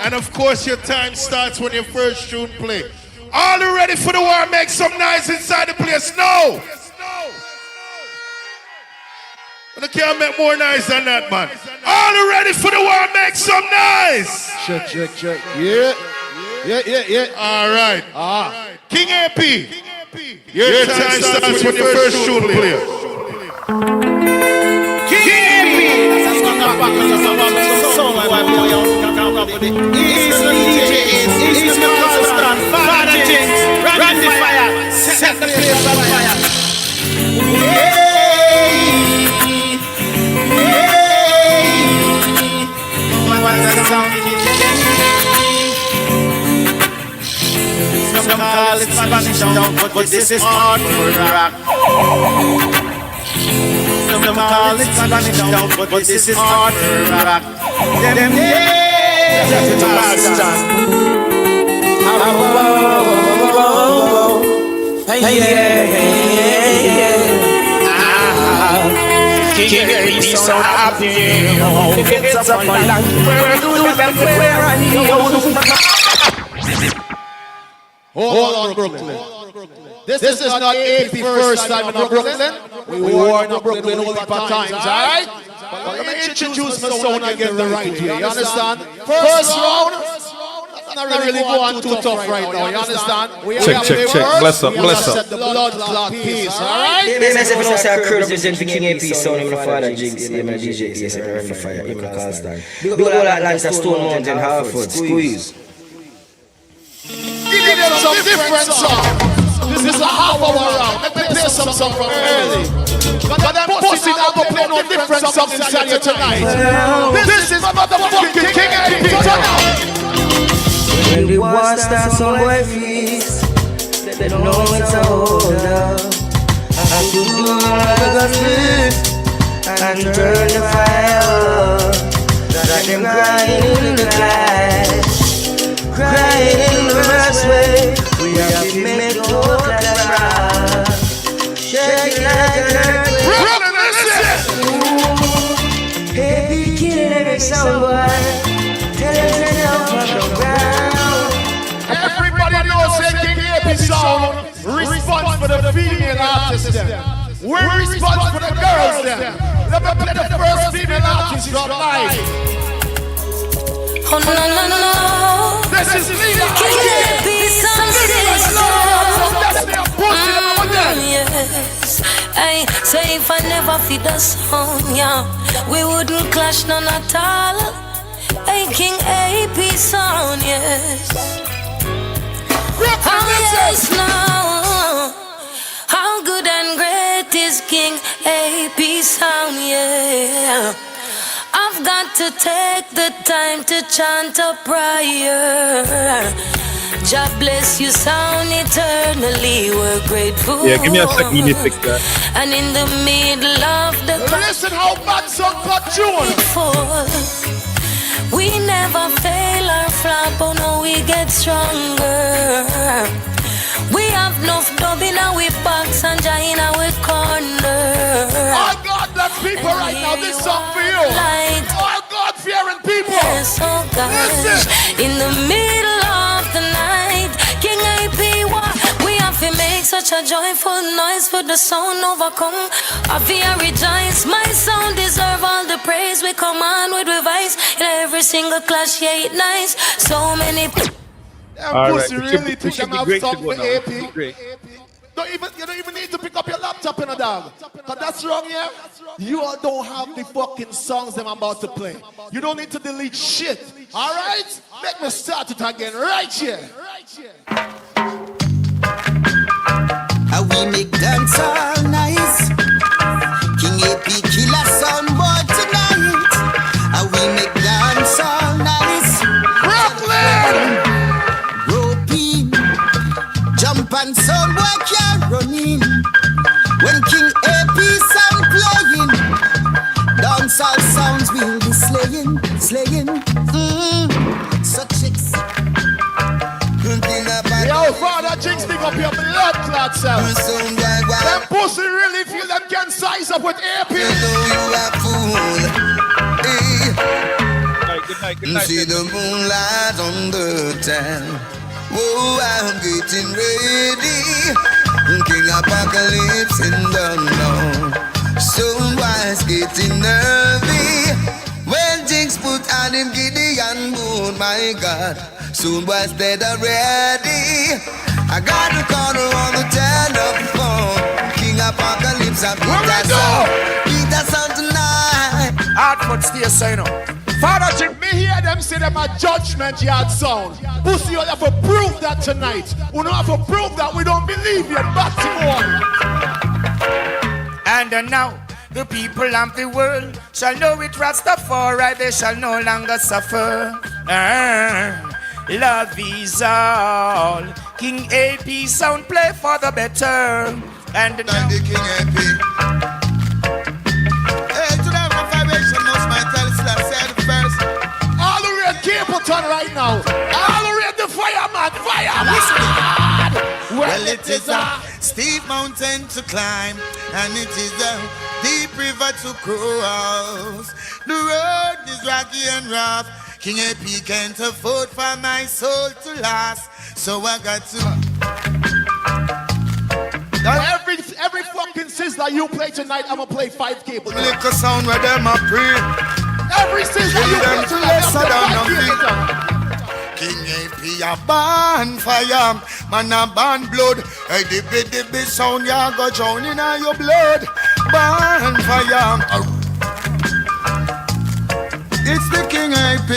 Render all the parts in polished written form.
And of course, your time starts when your first tune play. All you ready for the war? Make some noise inside the place. No! You can't make more noise than that, man. All you ready for the war? Make some noise! Check. Yeah. All right. King AP. Your time starts when your first tune play. King AP. It's the constant Father Jinx. Run the fire. Set the place on fire. Some call it Spanish town, but this is hard rock. Some call it Spanish town, but this is hard rock. Them days to Boston. King AP so happy. It's up my land. Where do them where I Hold on, Brooklyn. This is not AP first time in Brooklyn. We were in Brooklyn all the times, alright? But let me introduce my son again the right way, you understand? First round, not really going too tough right now, you understand? Check. Bless up. The blood clot piece, alright? Yes, if you don't say a crew representing King AP, sound him the Father Jigs, him and DJ, yes, I run the fire, him and Call Star. Big up all that Lancer, Stone Mountain, Harford, Squeeze. Give them some different song. This is a half hour round. Let me play some song from early. But them pussy now go play no different songs inside you tonight. This is motherfucking King AP. When the war starts on boy feast, they don't know it's a hold up. I could do another split and turn the fire. That them crying in the light, crying in the worst way. We have to make it look like a rock. Shake it like an earthquake. Hey, be killing every sound boy. Tell them to know from the ground. Everybody knows that King AP sound response for the female artists them. We respond for the girls them. Let me play the first female artist from live. Oh no. This is Leah. King AP sound system. Yes. Hey, say if I never feed the song, yeah, we wouldn't clash none at all. Hey, King AP sound, yes. Oh yes, now. How good and great is King AP sound, yeah. I've got to take the time to chant a prayer. God bless you, sound eternally. We're grateful. Yeah, give me a second, you need to fix that. And in the middle of the Listen how bad song got tune. We never fail or flop, oh no, we get stronger. We have enough dub in our box and joy in our corner. Oh God, that's people right now, this song for you. Oh God, fearing people. Yes, oh gosh. In the middle of the night, King AP, we have to make such a joyful noise for the sound overcome. I feel rejoice, my sound deserve all the praise. We come on with revice in every single clash, yeah, it nice. So many pussy really think I'm out song for AP. You don't even need to pick up your laptop in a dog. Cause that's wrong, yeah? You all don't have the fucking songs that I'm about to play. You don't need to delete shit. Alright? Let me start it again right here. We make dance all nice. King AP killer soundboard tonight. We make dance all nice. Brooklyn! Roping, jump and soundboy can't run in. When King AP sound playing, dance all sounds will be slaying. So chicks. Yo, Father Jinx, pick up your blood clot sound. Them pussy really feel them can size up with AP. You know you a fool. Hey. See the moonlight on the town. Oh, I'm getting ready. King Apocalypse in the know. Someone's getting nervy. When things put on him Gideon moon, my God. Soon was dead already. I got the corner on the telephone. King Apocalypse, I beat that sound tonight. Hardfoot stay saying no. Father Jim, me hear them say them a judgment yard sound. Pussy, you have to prove that tonight. We don't have to prove that we don't believe you. Back to one. And now the people of the world shall know it Rastafari, they shall no longer suffer. Love is all. King AP sound play for the better. And now the King AP. Hey, to them of vibration, most my tell said first. all the red Capleton right now. All the red the fireman. Well, it is a steep mountain to climb, and it is a deep river to cross. The road is rocky and rough. King AP can't afford for my soul to last, so I got to. Every fucking sizzler you play tonight, I'ma play 5 Capleton. Little sound where them a pray. Every sizzler you play tonight, I'ma play 5 Capleton. King AP a bonfire, man a ban blood. Hey, the sound ya go drown in your blood. Bonfire. It's the King AP.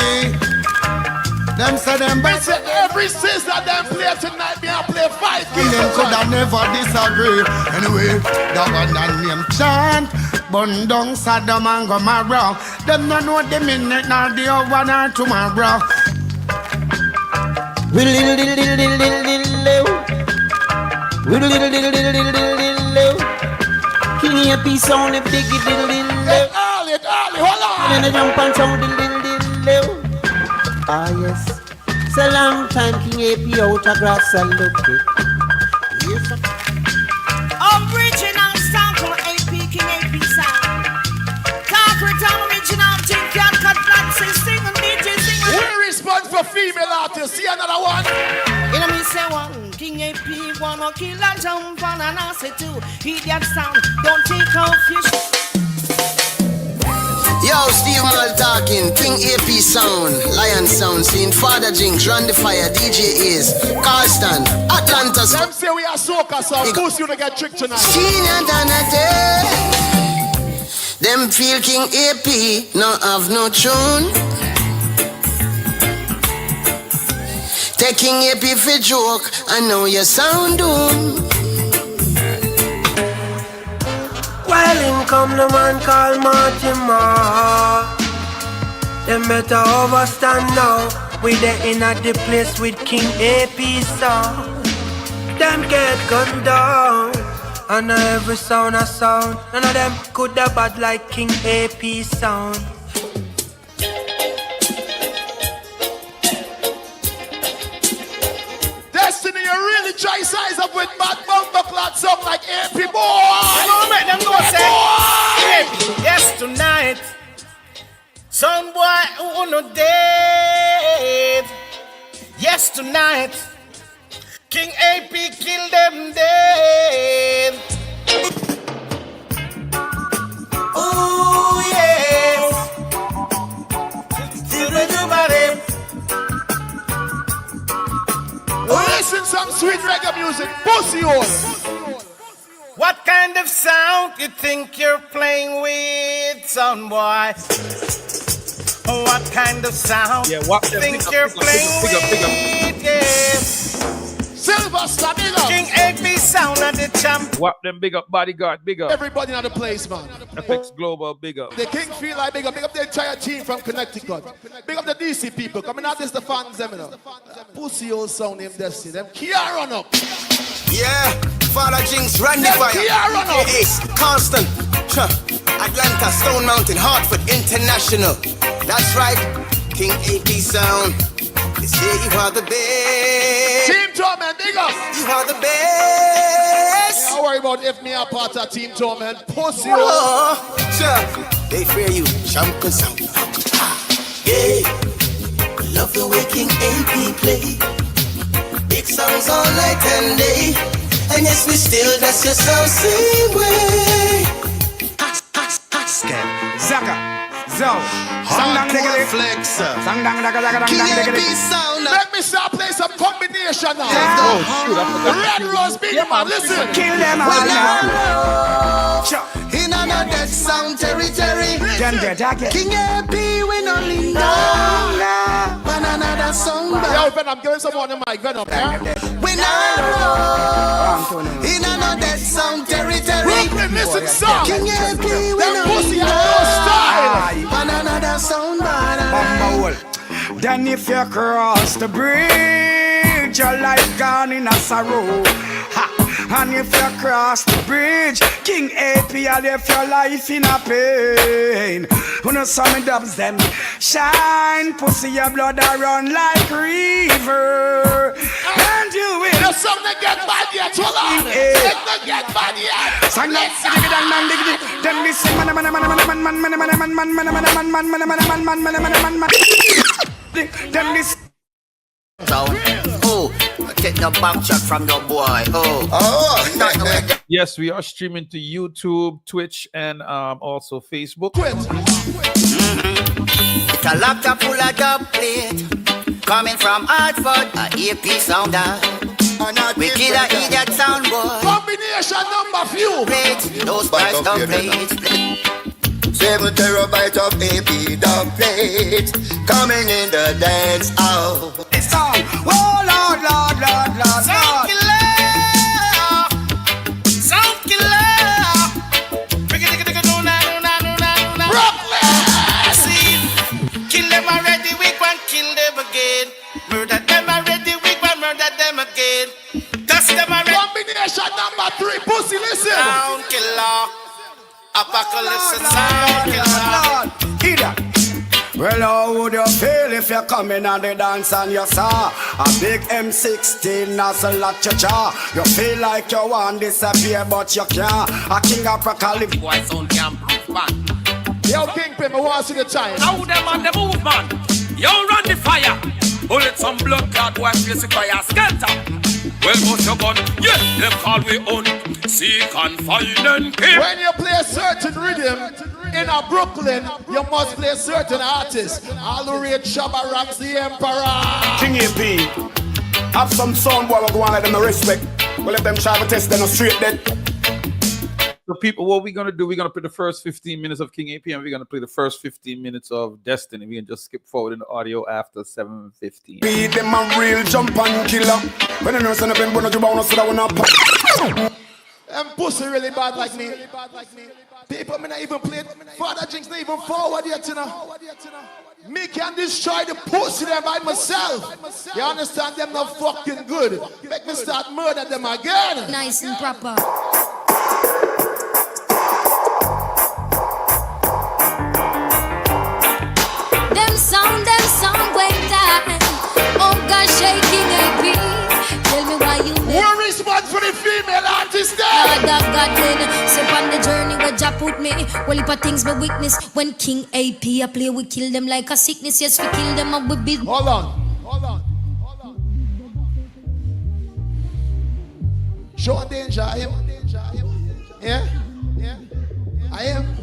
Them say them I say every sizzler them play tonight, me I play 5 Capleton. Them could have never disagree. Anyway, that one that name chant. Bun down Saddam and Gomorrah. Them no know the minute nor the hour nor tomorrow. King AP sound a big diddle. Hold on. And then jump and sound diddle. Ah yes, it's a long time King AP out of grass and look it. Yes. Original sound from AP, King AP sound. Corporate original thing can't cut flat, sing and DJ sing. We respond for female artists. See another one. You know me say one, King AP wanna kill and jump on and I say two. Idiot sound, don't take off your Yo, Steve Mal talking, King AP sound, Lion sound, scene, Father Jinx, Run the Fire, DJ Is, Carston, Atlanta. Them say we are soca sound. Who's you to get tricked tonight? Senior than a day. Them feel King AP, no have no tune. Take King AP for joke, I know your sound doom. While in come the man called Mortimer. Them better overstand now. We there in at the place with King AP sound. Them get gunned down. And every sound a sound. None of them could have bad like King AP sound. Destiny, you really try size up with bad bumper clots up like AP boy. Don't make them go say, AP, yes tonight. Some boy who no dead. Yes tonight. King AP kill them dead. Oh yes. Listen some sweet reggae music. Pussy hole. What kind of sound you think you're playing with, son boy? What kind of sound Yeah, whap you them, think big up, you're big up, playing big up, big up. with? Yes. Sylvester, big up. King AP sound of the champ. Whap them big up, bodyguard, big up. Everybody in the place, man. FX Global, big up. The King feel like big up the entire team from Connecticut. Big up the DC people. Coming out this the fans, them, you know. Pussy old sound named Destiny. Them can't run up. Yeah, Father Jinx, Run the Fire, Yeah, run up. Ace, Constant, Atlanta, Stone Mountain, Hartford International. That's right, King AP sound. They say you are the best. Team Torment, big up. You are the best. Don't worry about if me a part of Team Torment. Pussy old. Oh, sure. They fear you, champion sound. Yeah. Love the way King AP play. Big songs all night and day. And yes, we still that's your sound same way. Zaka, Zo, Hardcore flex. Let me start play some combination now. Oh shoot, I forgot. Red Rose, big man, listen. kill them all now. In another sound territory. King AP, we no lean down. Man, another song. Yo, Venom, give him some more on the mic, Venom. We not in another sound territory. Brooklyn, listen, son. King AP, we That no pussy lean has no down. style. Man, another sound. Then if you cross the bridge, your life gone in a sorrow. Ha. And if you cross the bridge, King AP, I left your life in a pain. When you saw me dubs them shine, pussy your blood a run like river. And you will. There's something get bad yet, hold on. Something get bad yet. Sang that diggy dang dang diggy. Then we sing man. Then this. Oh, take the back shot from the boy. Yes, we are streaming to YouTube, Twitch, and also Facebook. It's a laptop full of dub plate coming from Hartford, a AP sounder. We kill a idiot sound boy. Combination number few. Plate, those price dub plates. 7 terabyte of AP dub plates coming in the dance hall. It's song. Oh Lord. Sound killer. Sound killer. See, kill them already, we gon' kill them again. Murder them already, we gon' murder them again. Dust them already. Combination number 3, pussy, listen. Sound killer. Apocalypse and sound killer. Hear well, how would you feel if you're coming on the dance and you saw a big M16 nozzle at your jaw? You feel like you want to disappear, but you can't. A king of apocalypse. Boy, sound can't prove, man. Yo, Kingpin, I want to see the time. Now them on the move, man. You run the fire. Bullets and blood clot, boy, place the fire. Skelter. Well, what's your gun? Yes, them call we on. Seek and find and kill. When you play a certain rhythm in a Brooklyn, you must play a certain artist. All the rate Shabba Ranks the Emperor. King AP, have some sound boy, we go on let them no respect. Well, if them try to test them no straight dead. So people, what we're gonna do, we're gonna play the first 15 minutes of King AP and we're gonna play the first 15 minutes of Destiny. We can just skip forward in the audio after 7:15. Beat them a real jump and killer. When you know send up in bono you bounce so that one up. Them pussy really bad like me. People may not even play. Father Jinx not even forward yet, you know. Me can destroy the pussy them by myself. You understand? Them not fucking good. Make me start murder them again. Nice and proper. Them sound went down. Oh God, shaking AP. Tell me why you make One response for the female artist there. God when step on the journey where Jah put me. Well, if a things me weakness. When King AP I play, we kill them like a sickness. Yes, we kill them and we build. Hold on. Show danger, I am. Yeah? I am.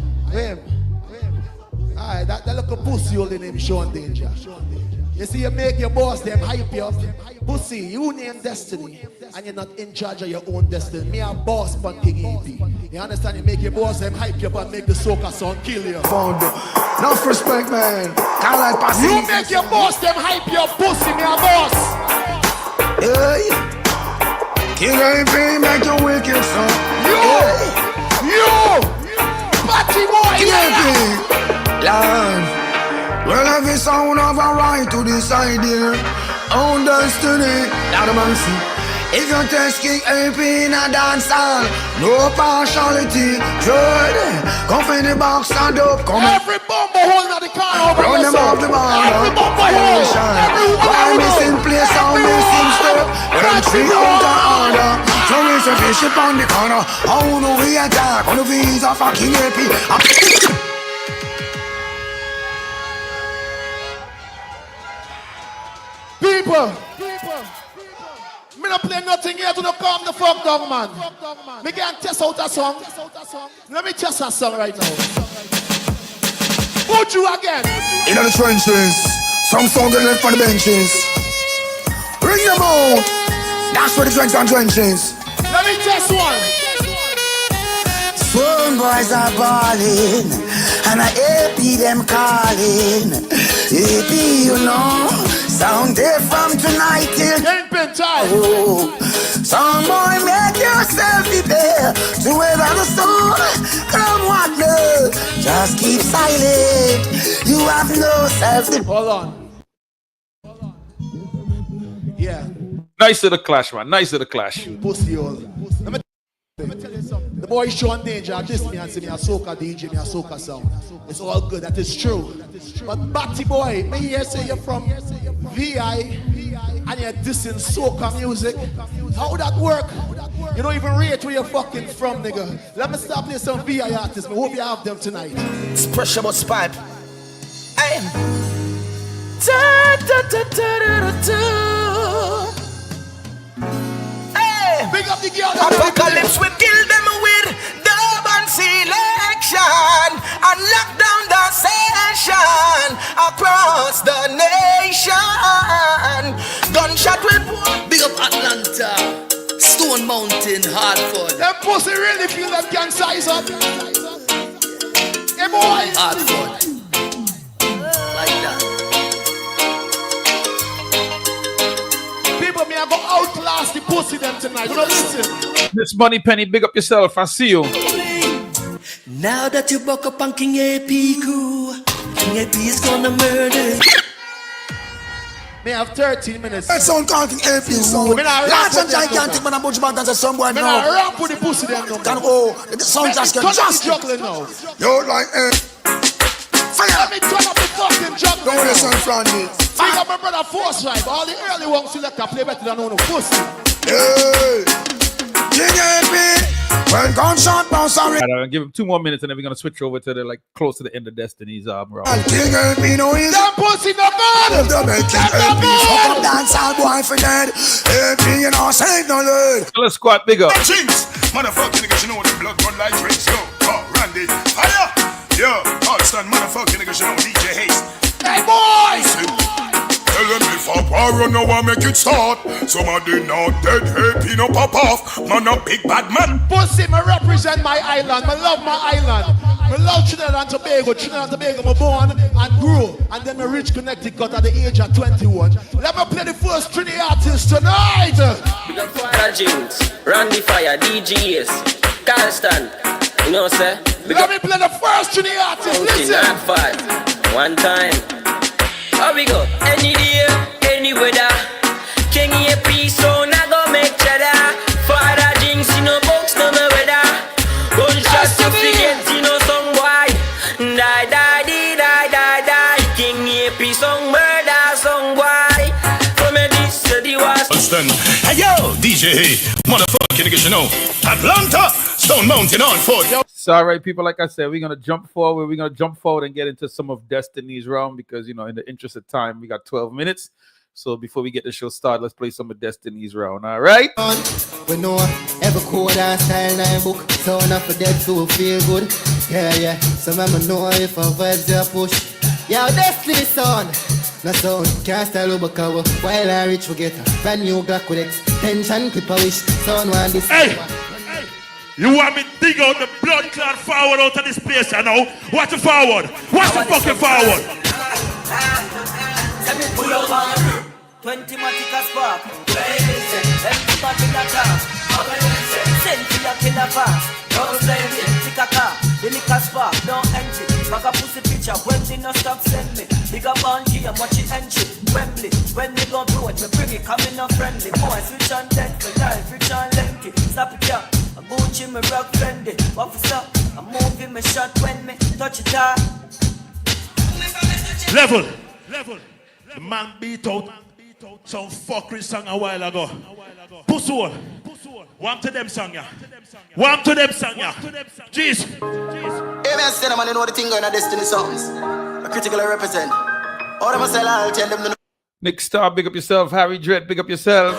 Alright, that little pussy holding him showing danger. You see, you make your boss them hype you up. Pussy, you name Destiny, and you're not in charge of your own destiny. Me a boss but King AP. You understand? You make your boss them hype you up and make the soca song kill you. Found enough respect, man. Can't like passing. You make your boss them hype your pussy, me a boss. Hey. King AP make you wicked son. You, Patty boy, King AP. Lord, well, every sound have a right to decide here. Own destiny, Lord of mercy. If you test King AP in a dance hall, no partiality, good. Come for the box and up, come every bumper hole in the car over run them off the bar. Every bumper hole. Why missing place or missing step? When three out of order. So it's a fish up on the corner. How do we attack? On the visa for King AP. People. Me not play nothing here to not calm the fuck down, man. Me can test out a song. Let me test a song right now. Put you again. In the trenches, some song get left on the benches. Ring them out. That's where the drinks and trenches. Let me test one. Some boys are balling, and I AP them calling. AP, you know, sound there from tonight till time. Oh, some boy make yourself prepare to weather the storm. Come what no, just keep silent. You have no self. Hold on. Yeah. Nice to the clash, man. Nice to the clash. Pussy all. Let me tell you something. The boy Sean Danger diss me and say me a soca DJ, me a soca sound. It's all good, that is true. But Batty boy, me here say you're from VI and you're dissing soca music. How that work? You don't even rate where you're fucking from, nigga. Let me start playing some VI artists. I hope you have them tonight. It's pressure but pipe. Hey. Big up the girl. Apocalypse will kill them with Durban selection and lock down the session across the nation. Gunshot will big up Atlanta, Stone Mountain, Hartford. Them pussy really feel them can size up. Hey boy. Hartford. Like that. People, me I go outlast the pussy them tonight. You know, listen. Miss Money Penny, big up yourself. I see you. Now that you buck up on King AP crew, King AP is gonna murder. Me have 13 minutes. That sound called King AP sound. Large and gigantic, man, a bunch of bands and some boy now. Me I ramp with the pussy them no. The sound just get just juggling now. Yo, like, fire. Let me turn up the fucking juggling. Don't listen, Franny. Big up my brother Force Right. All the early ones select a play better than no pussy. Hey, King AP. When gunshot bounce on. I'll give him 2 more minutes and then we're gonna switch over to the close to the end of Destiny's round. King AP no is that pussy no good. The King AP fuck up dance all boy for dead. AP you know say no word. Let's squat bigger. Jinx, motherfucking niggas, you know the blood run like drinks. Yo, Randy, fire. Yo, Austin, motherfucking niggas, you know DJ Haste. Hey boys. Tell them if I war, no one make it start. Somebody not dead, AP no pop off. Man a big bad man. Pussy, me represent my island. Me love my island. Me love Trinidad and Tobago. Trinidad and Tobago, me born and grew. And then me reach Connecticut at the age of 21. Let me play the first Trinity artist tonight. Big up Fire Jinx, Randy Fire, DGS, Carlston. You know, sir? Let me play the first Trinity artist. Listen. Not fast. One time. How we go? Any day, any weather. King AP sound I go make cheddar. Father Jinx, you know box no me weather. Gunshot to forget, you know some boy. Die, die, die, die, die, die. King AP song murder, song boy. From a this to the west. Hey yo, DJ, motherfucking niggas, you know Atlanta, Stone Mountain on foot. So, all right, people, like I said, we're going to jump forward. We're going to jump forward and get into some of Destiny's round because, you know, in the interest of time, we got 12 minutes. So before we get the show started, let's play some of Destiny's round, all right? We know every code and style and book. So enough for dead to feel good. Yeah. So I'ma know if I vibes they push. Yeah, Destiny son. No sound, can't style over cover. While I reach, we get a brand new Glock with extension. Clip a wish. Son want this. Hey! You want me to dig out the blood clot forward out of this place, you know? Watch it forward. Watch the fucking forward. 20 Matica Spark. Empty party attack. Send to your killer fast. Don't send it. Tick a car. The liquor spark. Don't entry. Bag a pussy picture. When they no stop send me. Big up on G and watch it entry. Wembley. When they go through it, me bring it. Coming up friendly. Boy, switch on dead. For life, switch on lengthy. Stop it, yeah. Gucci me rock friendly. What for stop? I'm moving me shot when me touch it hard. Level. The man beat out some fuckery song a while ago. Pussy one. One to them song, yeah. Jeez. Hey man, say man, you know the thing going on Destiny songs. I critically represent. All them say I'll tell them. Nick Star, big up yourself. Harry Dredd, big up yourself.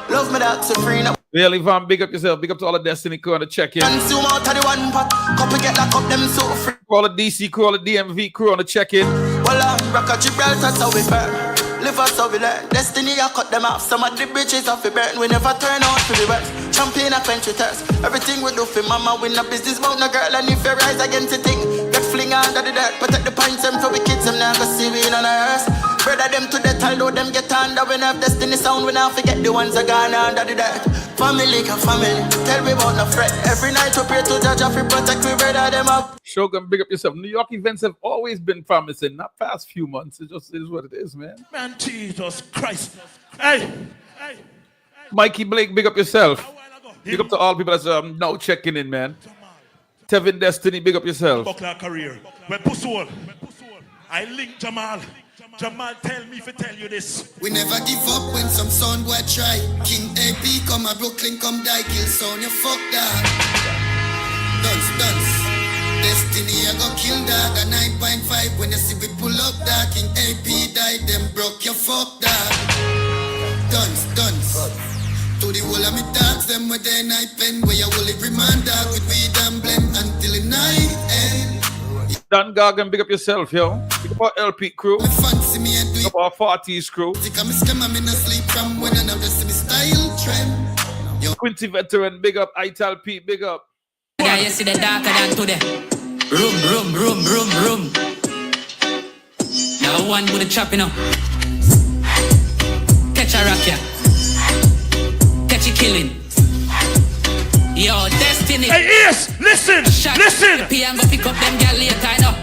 Love me that suffering. Really, Van, big up yourself. Big up to all the Destiny crew on the check-in. Consume out of the one pot. Couple get lock up them so free. All the DC crew, all the DMV crew on the check-in. Well, rock a Gibraltar, so we burn. Live us so we learn. Destiny, I cut them off. Some of the bridges off we burn. We never turn out for the worst. Champion a country thirst. Everything we do for mama. We no business about no girl. And if you rise against the thing, get fling under the dirt. Protect the pints them for we kids. Them now go see we in on our earth. Brother them to death, although them get under. We have Destiny sound. We now forget the ones that gone under the dirt. Family can family. Tell me about no fret. Every night we pray to judge if we protect we brother them up. Shogun, big up yourself. New York events have always been promising. Not past few months. It just is what it is, man. Man, Jesus Christ. Hey. Mikey Blake, big up yourself. Big up to all people that's now checking in, man. Tevin Destiny, big up yourself. Buckler career. When Pusswall, I link Jamal. Jamal, tell me if I tell you this. We never give up when some son boy try. King AP come a Brooklyn, come die, kill son, you fuck that. Dance. Destiny, I go kill dog a 9.5. When you see we pull up that King AP died, them broke your fuck that. Dance. To the whole of me dogs, them with their night pen. Where you will every man dog with weed and blend until the night end. Dan Gargan, big up yourself, yo. Big up our LP crew. Big up our 40s crew. Quincy Veteran, big up. Ital P, big up. Yeah, you see the darker than today. Room. Now one with the chop, you know. Catch a rock, yeah. Catch a killing. Yo, Destiny. Hey, yes, listen. P and go pick up them girl later, you know.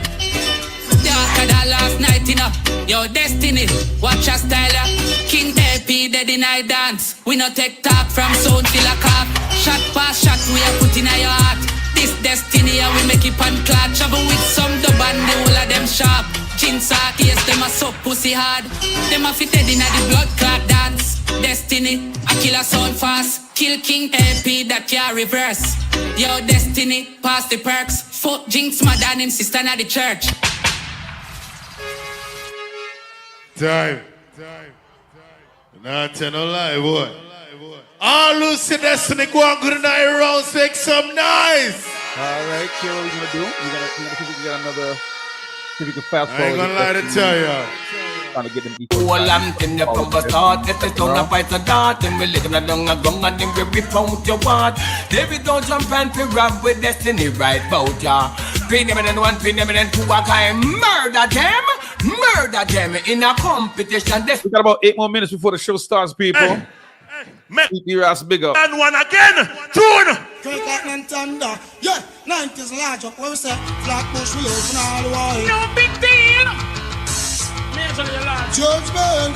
Darker than last night, you know. Yo, Destiny, watch your style, yeah. King AP, dead in I dance. We no take talk from sound till a cop. Shot past shot, we are put in your heart. This Destiny, and we make it pan clot. Travel with some dub and the whole of them sharp. Jeans are yes, them a so pussy hard. Them a fitted in a the blood clot dance. Destiny, I kill a sound fast. Kill King AP, that can't reverse. Yo, Destiny, pass the perks. Fuck Jinx, my dad and sister at the church. Time. Not tell no lie, boy. All Lucy Destiny go on good night round, make some noise. Alright, Kira, what we gonna do? We gotta see if we can get another. See if we can fast forward. I ain't gonna lie to tell you. Trying to get them equal. All I'm in the from start. If it's on a fight a dart, and we live in a long ago, and then we rip out your what. David don't jump and we rap with Destiny right about ya. Pin them in one, pin them in two, I can murder them in a competition. We got about 8 more minutes before the show starts, people. Keep your ass big up. And one again. Tune. Kirkland Thunder. Yeah, 90s large up. What we say? Flatbush will open all the way. No big deal. Major your large. Judgment.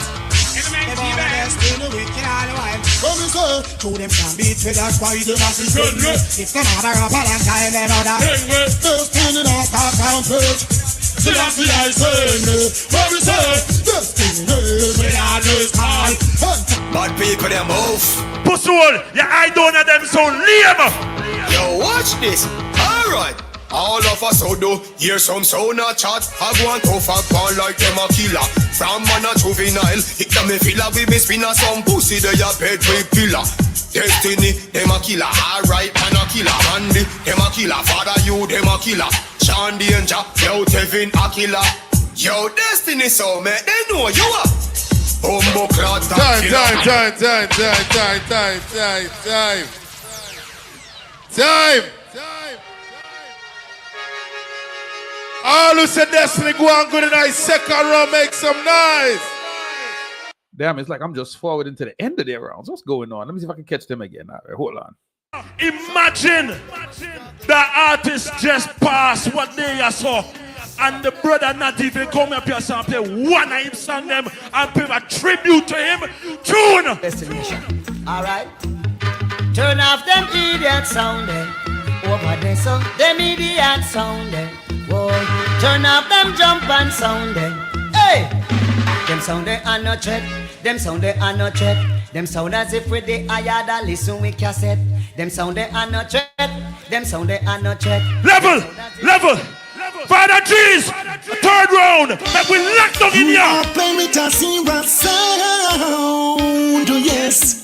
Destiny wicked all the while. What we say? Two them can beat with us. Why the masses good? It's the matter of Valentine and other. Destiny not start down page. See that's the I say. What we say? Destiny. We are just call. Bad people, they move. Pusswall, your eye don't have them so lame. Yo, watch this. Alright. All of us so do. Hear some sound a chat. I go and tough and call like them a killer. From man a juvenile. Hit them a filler. We be spinner some pussy. They a bed with pillar. Destiny, them a killer. Alright, man a killer. Randy, them a killer. Father, you, them a killer. Sean Danger, yo, Tevin a killer. Yo, Destiny, so man, they know you are. Time. All who said Destiny go on good night. Second round, make some noise. Damn, it's like I'm just forward into the end of their rounds. What's going on? Let me see if I can catch them again. All right, hold on. Imagine the artist just passed what they saw. And the brother not even come up here and play one of him song them and pay a tribute to him. Tune! Destination. Alright. Turn off them idiot sounding. Over there, so them idiot sounding. Whoa. Turn off them jump and sounding. Hey! Them sounding are no threat. Them sounding are no threat. Them sound as if we the higher than listen with cassette. Them sounding are no threat. Them sounding are no threat. Level! Father G's, third round. Make we lock down in here. Play with a serious sound, yes.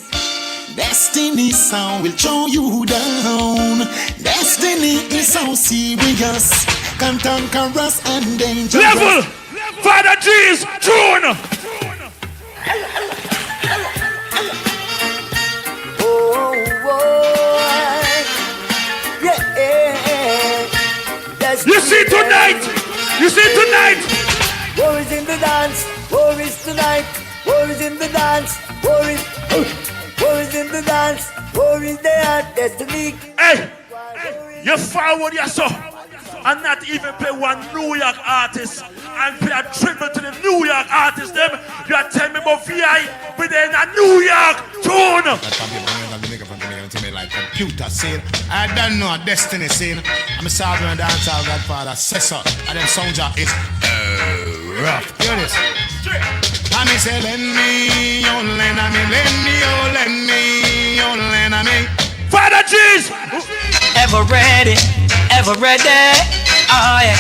Destiny sound will show you down. Destiny is so serious. Cantankerous and dangerous. Level! Father G's, tune! You see tonight! You see tonight! War is in the dance, war is tonight, war is in the dance, war is in the dance, war is there, destiny. Hey! You forward yourself and not even play one New York artist and play a tribute to the New York artist them. You are telling me about VI within a New York tune. Like computer scene. I don't know Destiny scene. I'm a Southern dancer, Godfather, Cesar, and then Soldier is rough. Hear this. I'm say lend me, oh lend me, oh lend me, oh lend me. Father G's! Ever ready, oh yeah.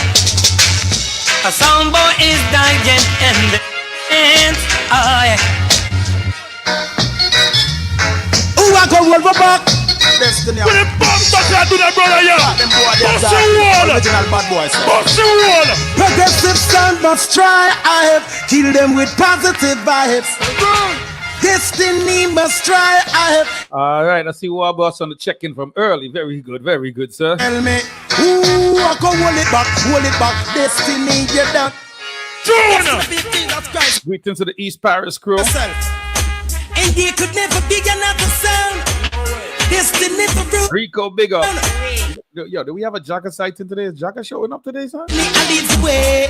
A soundboy is dying in the end, oh yeah. Who I go roll back? Destiny. With the bomb back to the brother, yeah. Bust the wall. Bust the wall. Progressive sound must try. I have killed them with positive vibes. Destiny must try. I have. All right, I see War Boss on the check-in from early. Very good, sir. Tell me, who I go hold it back, Destiny, you done. Greetings to the East Paris crew. And there could never be another sound. Destiny for real. Rico, big up. Yo, do we have a Jaka sighting today? Is Jaka showing up today, son? I lead the way.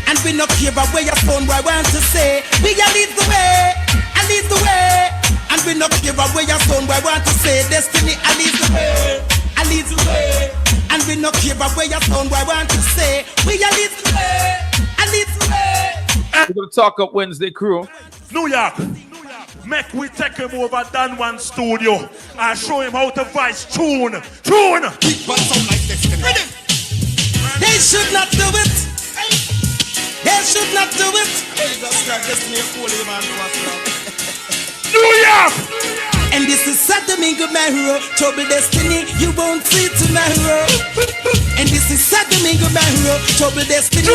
And we not care about where your phone, I want to say. We a lead the way. And we not care about where your phone, I want to say. Destiny, I lead the way. And we not care about where your phone, I want to say. We a lead the way. We're going to talk up Wednesday, crew. New York. Make we take him over Dan One studio and show him how to voice tune. They should not do it. New York. And this is Domingo Mahiro, trouble destiny, you won't see tomorrow. And this is Domingo Mahiro, trouble destiny.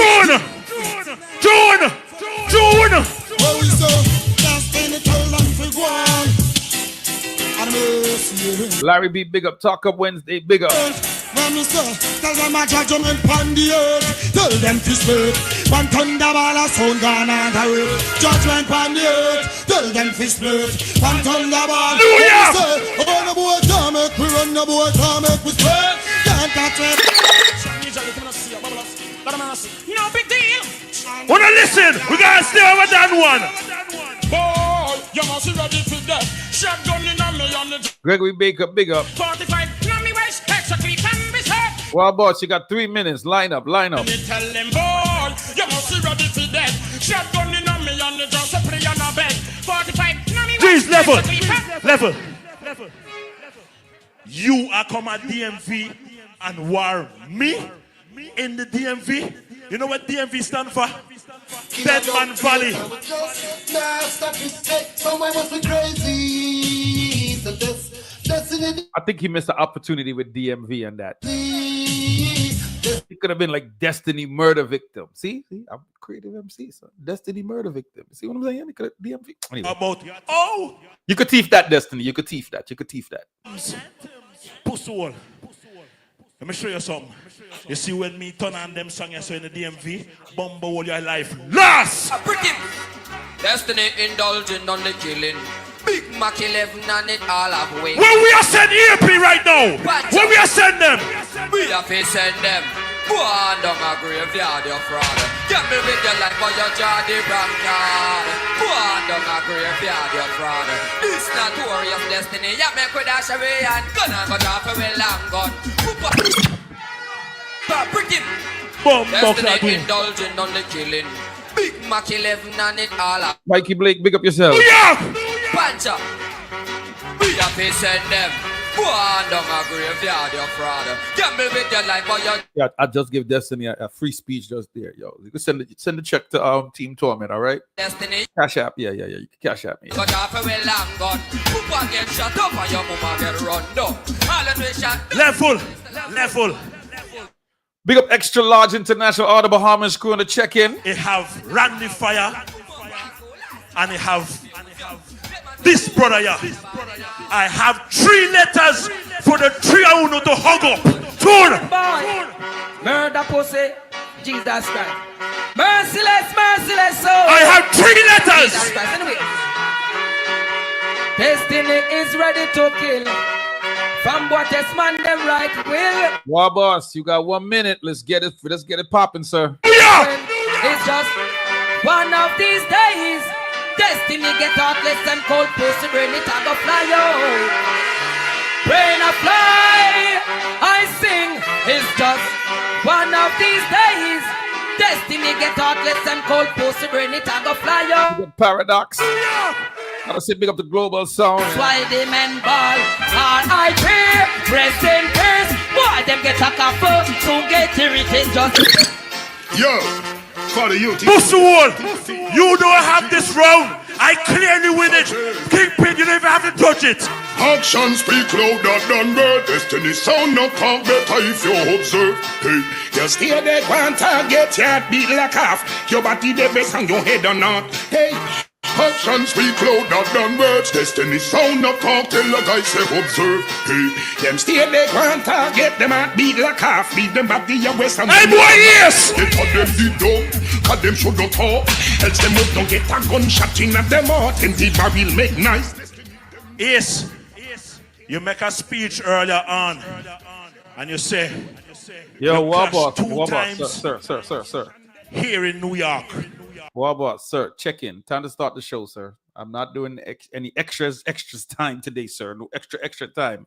June. What we saw, destiny told them to go on. Larry B, big up. Talk up Wednesday, big up. When we say, tell them a judgment upon the earth. Tell them to split. One thunderball a sound gone and a rip. Judgment upon the earth. Tell them to split. One thunderball. When we say, oh the boy can't make we run, the boy can't make we split. Can't touch it. No big deal. Wanna listen? We gotta stay over Dan One. Boy, you must be ready for that. Shotgun in a me on the Gregory Baker, big up. 45, no me waist, extra clip and be set. Well, boss, you got 3 minutes. Line up. Me tell them, boy, you must be ready for that. Shotgun in a me on the just a play on a bed. 45, no me waist, Level. You are come at DMV and war me in the DMV. You know what DMV stand for? Dead Man Valley. I think he missed the opportunity with DMV and that. It could have been like Destiny Murder Victim. See, I'm a creative MC, so Destiny Murder Victim. See what I'm saying? It could have DMV. Anyway. You could teeth that, Destiny. You could teeth that. Pussy. Let me show you something. You see when me turn on them songs you saw in the DMV, bumble all your life lost. Destiny indulging on the killing. Big Mac 11 and it all have way. Where we are send EP right now? Where we are send them? We have to send them. Go on down a graveyard, your fraud. Get me with your life or your jaw the wrong card. Go on down a graveyard, your fraud. This notorious destiny. Yeah, make with dash away and gonna go drop away long gun. Destiny indulging on the killing. Big Mac 11 and it all have. Mikey Blake, big up yourself. Pancha. We have to send them. Go Go on down a graveyard, your fraud. Gamble with your life, but you. Yeah, I just give Destiny a free speech just there, yo. You can send the check to Team Torment, all right? Destiny. Cash app, yeah. You can cash app me. Got off a well long gun. Papa get shot up and your mama get run down. All of we shot. Level. Big up Extra Large International, all the Bahamas crew on the check-in. It have Randy Fire and it have this brother here. I have 3 letters for the 3 I want to hug up. Tune. Murder pussy, Jesus Christ. Merciless soul. I have 3 letters. Jesus Christ. Anyway. Destiny is ready to kill. From what this man them right will. Wow, boss, you got 1 minute. Let's get it popping, sir. It's just one of these days. Destiny get heartless and cold pussy. Brain it and go fly out. Brain a fly. I sing. It's just one of these days. Destiny get heartless and cold pussy. Brain it and go fly out. Paradox. Gotta say big up the global sound. Why the men ball? R.I.P. Rest in peace. Why them get a couple? Soon get irritated just. Yo, for the youth. Pussy wall. You don't have this round. I clearly win it. Kingpin, you don't even have to touch it. Action speak louder than word. Destiny sound no talk better if you observe. Hey, you stay there, one target, your beat like half. Your body the best and your head or not. Hey. Action speak louder than words. Destiny sound of talk till the guy say observe. Hey, them stay there, grand target. Them at beat like half. Beat them back the west and hey boy, yes! They tell them the dog. Cause them should not talk. Else them up don't get a gunshot in at them heart. And the barrel make nice. Yes. You make a speech earlier on. And you say, yo, Wabba, sir. Here in New York. Wabba, sir, check in. Time to start the show, sir. I'm not doing any extras time today, sir. No extra time.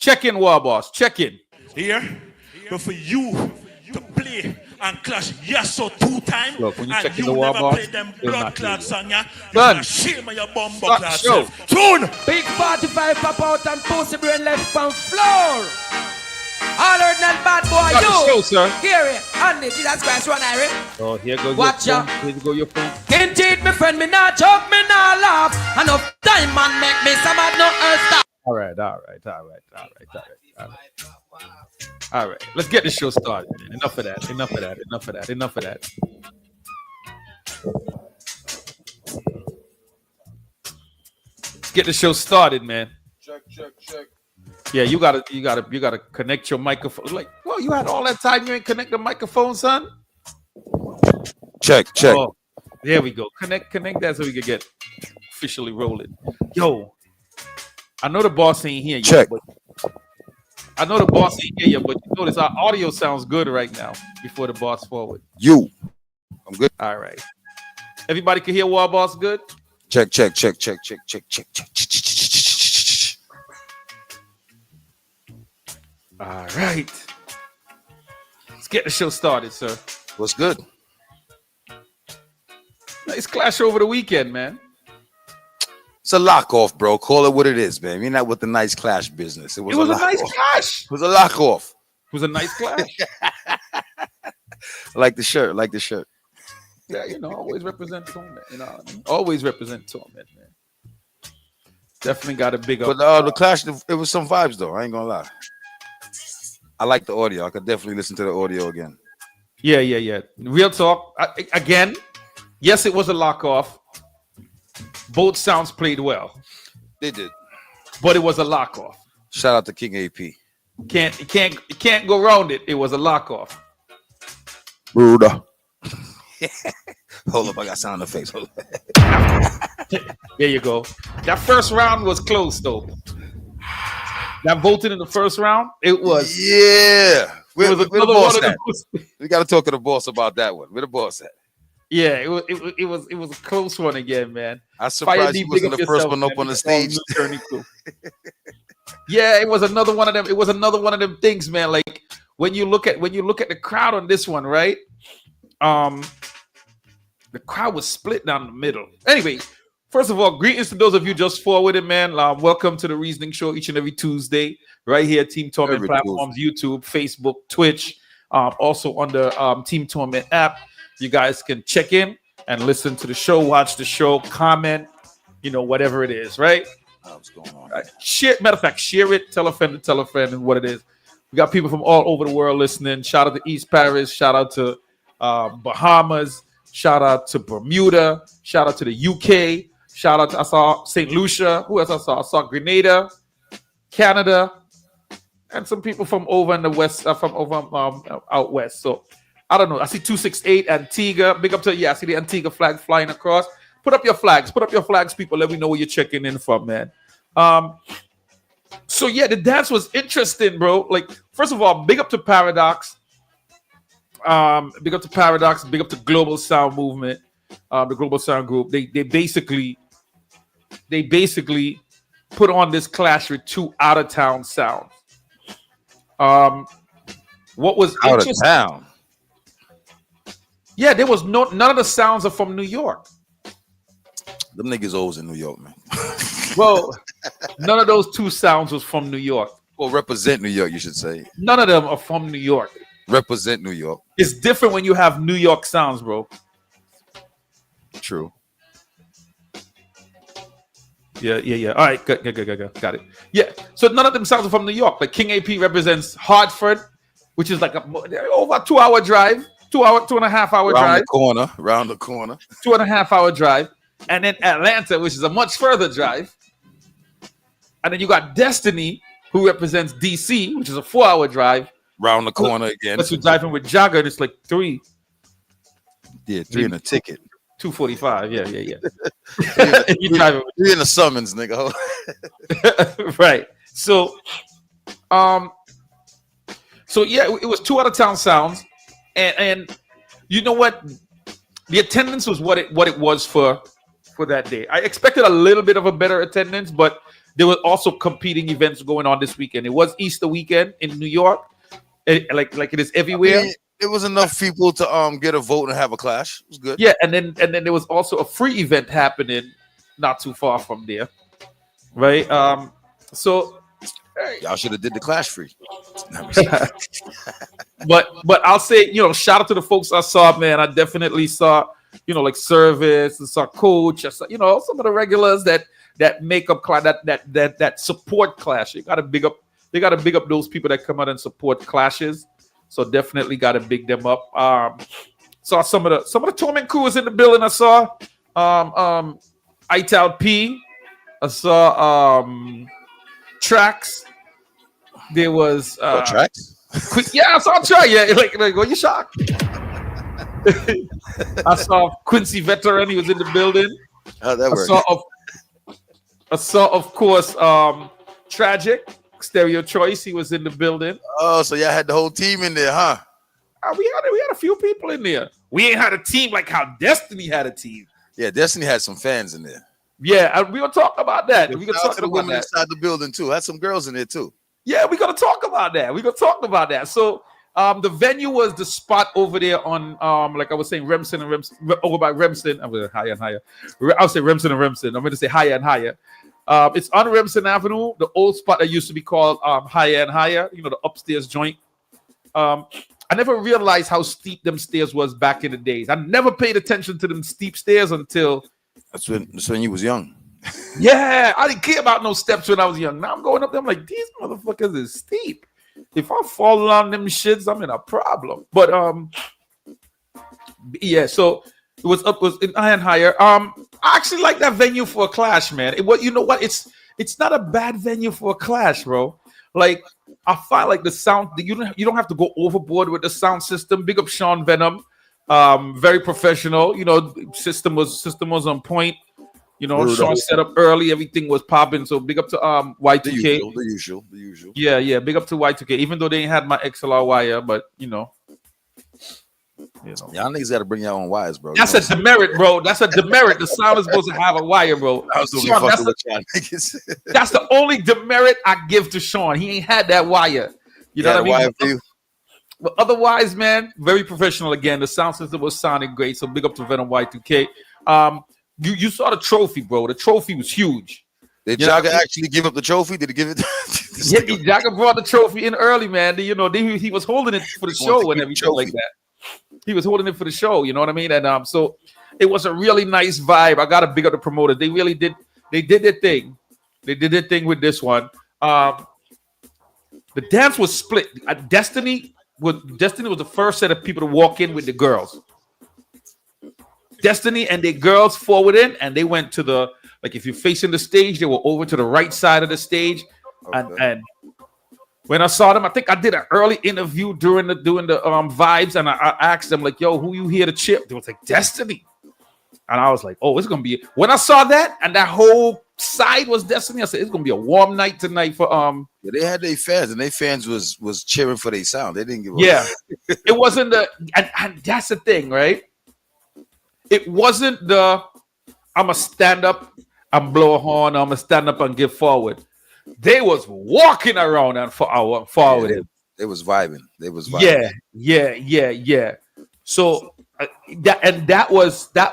Check in, Wabba, check in. Here, but for you to play and clash yes so 2 times, look, when you and check you in the never Wabba, play them blood clots on ya, done. you're shame of your bumbo Start class show. self. Tune! Big 45 pop out and pussy brain left on floor. All heard that bad boy, start you. The show, sir. Hear it. Andy, Jesus Christ, run, Irie. Oh, here goes watch your ya. phone. Here go your phone. Indeed, my friend, me not joke, me not laugh. Enough time, man, make me some of no stop. All right. All right. Let's get the show started. Enough of that. Get the show started, man. Check. Yeah, you gotta connect your microphone. Like, well, you had all that time you ain't connect the microphone, son. Check. Oh, there we go. Connect that so we can get officially rolling. Yo, I know the boss ain't here yet. But I know the boss ain't here yet, but you notice our audio sounds good right now before the boss forward. I'm good. All right. Everybody can hear War Boss good? Check. All right. Let's get the show started, sir. What's good? Nice clash over the weekend, man. It's a lock off, bro. Call it what it is, man. You're not with the nice clash business. It was a nice clash. It was a lock off. It was a nice clash. Like the shirt. Yeah, always represent Torment. Always represent Torment, man. Definitely got a big up. But the clash, it was some vibes, though. I ain't gonna lie. I like the audio. I could definitely listen to the audio again. Yeah. Real talk. Again, yes, it was a lock off. Both sounds played well. They did. But it was a lock off. Shout out to King AP. Can't go around it. It was a lock off. Bruda. Hold up, I got sound effects. Hold up. There you go. That first round was close, though. That voting in the first round, it was. Yeah. Where the boss at? We got to talk to the boss about that one. Where the boss at? Yeah, it was a close one again, man. I'm surprised he wasn't the first one up on the stage. Yeah, it was another one of them. It was another one of them things, man. Like when you look at the crowd on this one, right? The crowd was split down the middle. Anyway, First of all, greetings to those of you just forwarded, man. Welcome to the Reasoning Show each and every Tuesday, right here, Team Torment Every platforms, YouTube, Facebook, Twitch, also on the Team Torment app. You guys can check in and listen to the show, watch the show, comment, whatever it is, right? What's going on? Matter of fact, share it, tell a friend, and what it is. We got people from all over the world listening. Shout out to East Paris, shout out to Bahamas, shout out to Bermuda, shout out to the UK. Shout out to, I saw St. Lucia. Who else I saw? I saw Grenada, Canada, and some people from over in the west, from over out west. So I don't know. I see 268 Antigua. Big up to I see the Antigua flag flying across. Put up your flags, people. Let me know where you're checking in from, man. So yeah, the dance was interesting, bro. Like, first of all, big up to Paradox. Big up to Global Sound Movement, the Global Sound Group. They basically put on this clash with two out of town sounds. What was out interesting? Of town? Yeah, there was none of the sounds are from New York. Them niggas always in New York, man. Well, none of those two sounds was from New York. Well, represent New York, you should say. None of them are from New York. Represent New York. It's different when you have New York sounds, bro. True. Yeah. All right, good. Got it. Yeah, so none of them sounds are from New York. Like King AP represents Hartford, which is like over a 2-hour drive, 2.5 hour drive. Round the corner. 2.5 hour drive. And then Atlanta, which is a much further drive. And then you got Destiny, who represents DC, which is a 4-hour drive. Round the corner again. But you're driving with Jagger, and it's like 3. Yeah, 3 in a ticket. 245. Yeah. You driving 3 in the summons, nigga. Right. So yeah, it was 2 out of town sounds, and you know what? The attendance was what it was for that day. I expected a little bit of a better attendance, but there were also competing events going on this weekend. It was Easter weekend in New York, like it is everywhere. I mean, it was enough people to get a vote and have a clash. It was good. Yeah, and then there was also a free event happening not too far from there, right? So y'all should have did the clash free. but I'll say, shout out to the folks I saw, man. I definitely saw, like Service, I saw Coach, I saw, some of the regulars that make up that support clash. They gotta big up those people that come out and support clashes. So definitely gotta big them up. Saw some of the Torment crew was in the building. I saw Ital P. I saw Tracks. There was Tracks. Yeah, I saw Tracks. Yeah, like what you shocked? I saw Quincy Veteran. He was in the building. How that works? I saw, of course, Tragic Stereo Choice. He was in the building. Oh, so y'all had the whole team in there, huh? We had a few people in there. We ain't had a team like how Destiny had a team. Yeah, Destiny had some fans in there. Yeah, and we're gonna talk about that. We're gonna talk to the women inside the building too. Had some girls in there too. Yeah, we're gonna talk about that. So the venue was the spot over there on like I was saying, Remsen over by Remsen. I'm going higher and higher. I'll say Remsen and Remsen. I'm going to say higher and higher. It's on Remsen Avenue, the old spot that used to be called Higher and Higher. The upstairs joint. I never realized how steep them stairs was back in the days. I never paid attention to them steep stairs until that's when you was young. Yeah, I didn't care about no steps when I was young. Now I'm going up there. I'm like, these motherfuckers is steep. If I fall on them shits, I'm in a problem. But yeah. So it was in Higher and Higher. I actually like that venue for a clash, man. You know what? It's not a bad venue for a clash, bro. Like I find like the sound. You don't have to go overboard with the sound system. Big up Sean Venom. Very professional. System was on point. Sean set up early, everything was popping. So big up to Y2K. The usual. Yeah, big up to Y2K. Even though they ain't had my XLR wire, but y'all niggas gotta bring your own wires, bro. That's a demerit, bro. That's a demerit. The sound is supposed to have a wire, bro. That's the only demerit I give to Sean. He ain't had that wire. You know what I mean? But otherwise, man, very professional again. The sound system was sounding great. So big up to Venom Y2K. You saw the trophy, bro. The trophy was huge. Did Jagger actually give up the trophy? Did he give it? Yeah, Jagger brought the trophy in early, man. You know, he was holding it for the show and everything like that. He was holding it for the show. You know what I mean? And so it was a really nice vibe. I gotta big up the promoter. They really did. They did their thing. They did their thing with this one. The dance was split. Destiny was the first set of people to walk in with the girls. Destiny and the girls forward in, and they went to the, like, if you're facing the stage, they were over to the right side of the stage. Okay. And when I saw them, I think I did an early interview doing the vibes, and I asked them, like, yo, who you here to chip? They was like, Destiny. And I was like, oh, it's gonna be, when I saw that and that whole side was Destiny, I said it's gonna be a warm night tonight for Yeah, they had their fans, and their fans was cheering for their sound. They didn't give It wasn't the, and that's the thing, right? It wasn't the I'm gonna stand up and blow a horn, I'm gonna stand up and give forward. They was walking around and forward. Yeah, they was vibing. They was vibing. Yeah. So that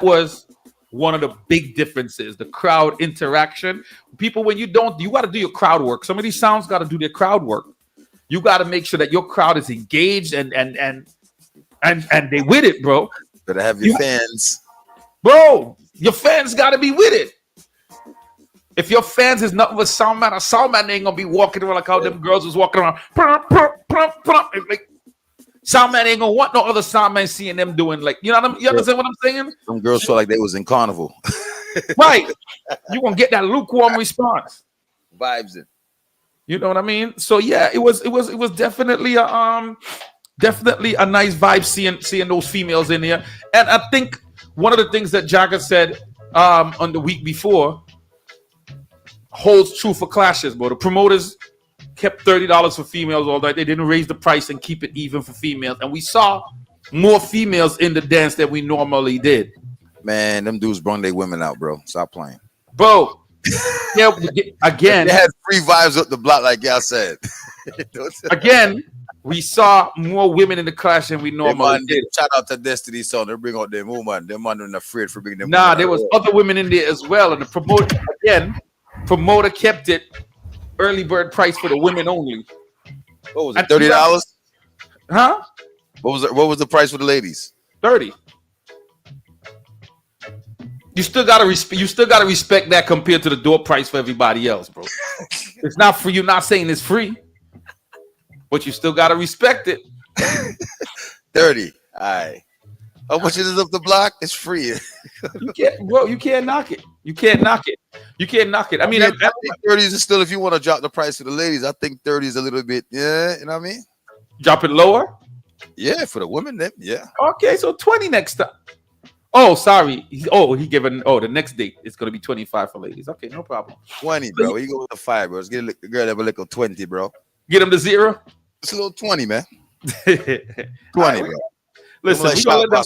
was one of the big differences, the crowd interaction. People, when you got to do your crowd work. Some of these sounds got to do their crowd work. You got to make sure that your crowd is engaged and they with it, bro. Better have your fans, bro. Your fans got to be with it. If your fans is nothing but sound man ain't gonna be walking around like how them girls was walking around. Like, sound man ain't gonna want no other sound man seeing them doing, like, you know what you understand what I'm saying? Some girls felt like they was in carnival. Right. You gonna get that lukewarm response. Vibes in. You know what I mean? So yeah, it was definitely a nice vibe seeing those females in here. And I think one of the things that Jagger said on the week before holds true for clashes, bro. The promoters kept $30 for females all night. They didn't raise the price and keep it even for females. And we saw more females in the dance than we normally did. Man, them dudes brung their women out, bro. Stop playing. Bro. Yeah, again. They had free vibes up the block, like y'all said. Again, we saw more women in the clash than we normally did. Shout out to Destiny Son. They bring out their woman. Them man not afraid for bringing them. Nah, there was other women in there as well. And the promoter kept it early bird price for the women only. What was it? $30? Huh? What was the price for the ladies? $30. You still gotta respect that compared to the door price for everybody else, bro. It's not free. You're not saying it's free, but you still gotta respect it. 30. All right. How much is it up the block? It's free. You can't knock it. You can't knock it. I mean, I think 30 is still, if you want to drop the price for the ladies, I think 30 is a little bit, yeah, you know what I mean? Drop it lower? Yeah, for the women, then, yeah. Okay, so 20 next time. Oh, sorry. The next date it's gonna be 25 for ladies. Okay, no problem. 20, bro. You go with the 5, bro. Let's get the girl have a little 20, bro. Get them to 0. It's a little 20, man. 20, bro. Listen, we gonna let them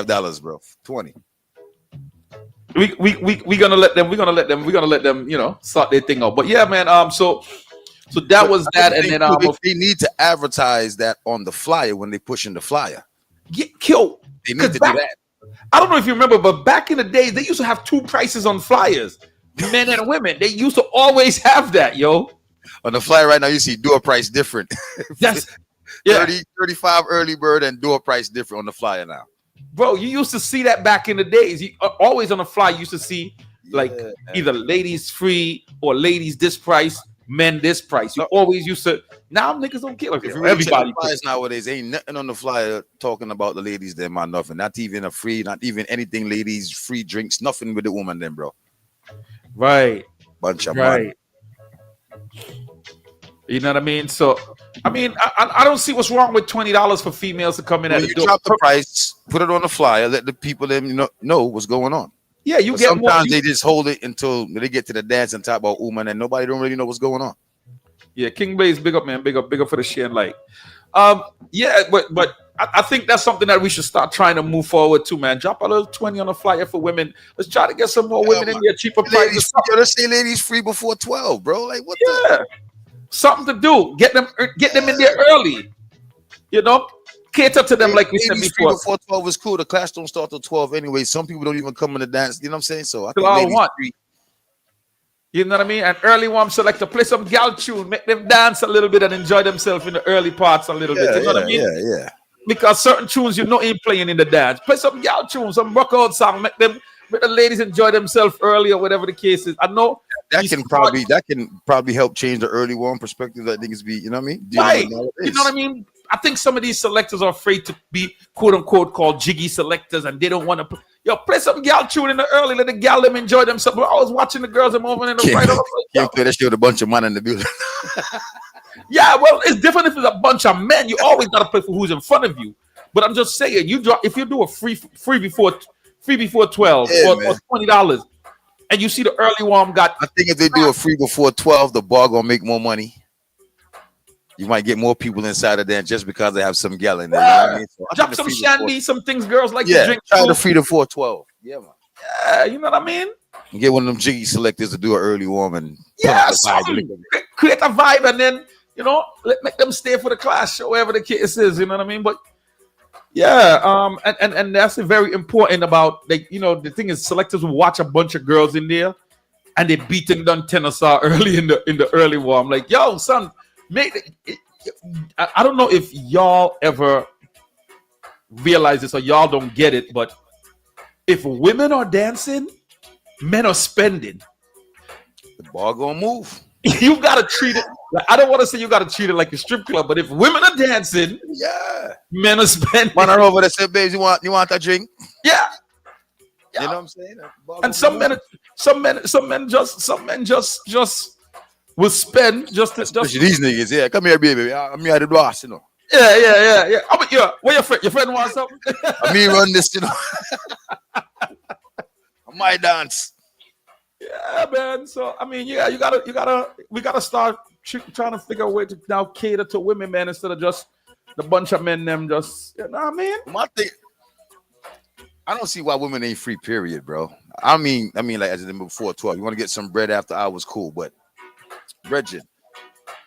$5, bro. 20. We gonna let them, you know, sort their thing out. But yeah, man. So that was that, and then they need to advertise that on the flyer when they pushing the flyer. They need to do that. I don't know if you remember, but back in the day, they used to have 2 prices on flyers, men and women. They used to always have that, yo. On the flyer right now, you see door price different. Yes. Yeah. 30, 35 early bird and door price different on the flyer now. Bro, you used to see that back in the days. You always on the fly, you used to see either ladies free or ladies this price, men this price. You always used to. Now niggas don't care. Like, everybody nowadays ain't nothing on the flyer talking about the ladies them or nothing. Not even a free, not even anything ladies, free drinks, nothing with the woman then, bro. Right. Bunch of money. You know what I mean? So, I mean, I don't see what's wrong with $20 for females to come in at the door. Drop the price, put it on the flyer, let the people know what's going on. Yeah, you get sometimes they just hold it until they get to the dance and talk about woman, and nobody don't really know what's going on. Yeah, King Blaze, big up, man, big up for the share and like. Yeah, but I think that's something that we should start trying to move forward to, man. Drop a little 20 on the flyer for women. Let's try to get some more women in there, cheaper prices. Let's say ladies free before 12, bro. Like what? Yeah, something to do. Get them in there early. You know, cater to them like we said ladies free before. before 12 is cool. The class don't start till 12 anyway. Some people don't even come in the dance. You know what I'm saying? So I think Till ladies what? free. You know what I mean? And early warm selector, play some gal tune, make them dance a little bit and enjoy themselves in the early parts a little bit. You know what I mean? Yeah. Because certain tunes ain't playing in the dance. Play some gal tunes, some rock out song, make the ladies enjoy themselves early or whatever the case is. I know that can probably help change the early warm perspective that niggas be, you know what I mean? Right. You know what I mean? I think some of these selectors are afraid to be quote unquote called jiggy selectors and they don't want to play some gal tune in the early, let the gal them enjoy themselves. I was watching the girls and moving in the right. Can't play that shit with a bunch of men in the building. Yeah, well, it's different if it's a bunch of men. You always gotta play for who's in front of you. But I'm just saying, if you do a free before 12 or $20, and you see the early warm got. I think if they do a free before 12, the bar gonna make more money. You might get more people inside of there just because they have some gal in there. You know what I mean? So drop some shandy, some things girls like to drink. Try the free before 12. Yeah, man. Yeah, you know what I mean? And get one of them jiggy selectors to do an early warm and create a vibe and then make them stay for the class, whatever the case is. You know what I mean? But yeah, and that's very important about the thing is selectors will watch a bunch of girls in there and they beating down tennis early in the early warm. Like, yo, son, I don't know if y'all ever realize this or y'all don't get it, but if women are dancing, men are spending. The ball gonna move. You gotta treat it. I don't want to say you gotta treat it like a strip club, but if women are dancing, men are spending. Man are over there say, babes, you want a drink? Yeah. You know what I'm saying? And some men just will spend just especially these niggas. Yeah, come here, baby. I'm here at the boss, you know. Yeah. But where your friend wants something? Me run this, you know. My dance. Yeah, man. So I mean, we gotta start trying to figure a way to now cater to women, man, instead of just the bunch of men them just, you know what I mean? My thing, I don't see why women ain't free, period, bro. I mean, like as in before 12. You want to get some bread after hours, cool, but Bridget,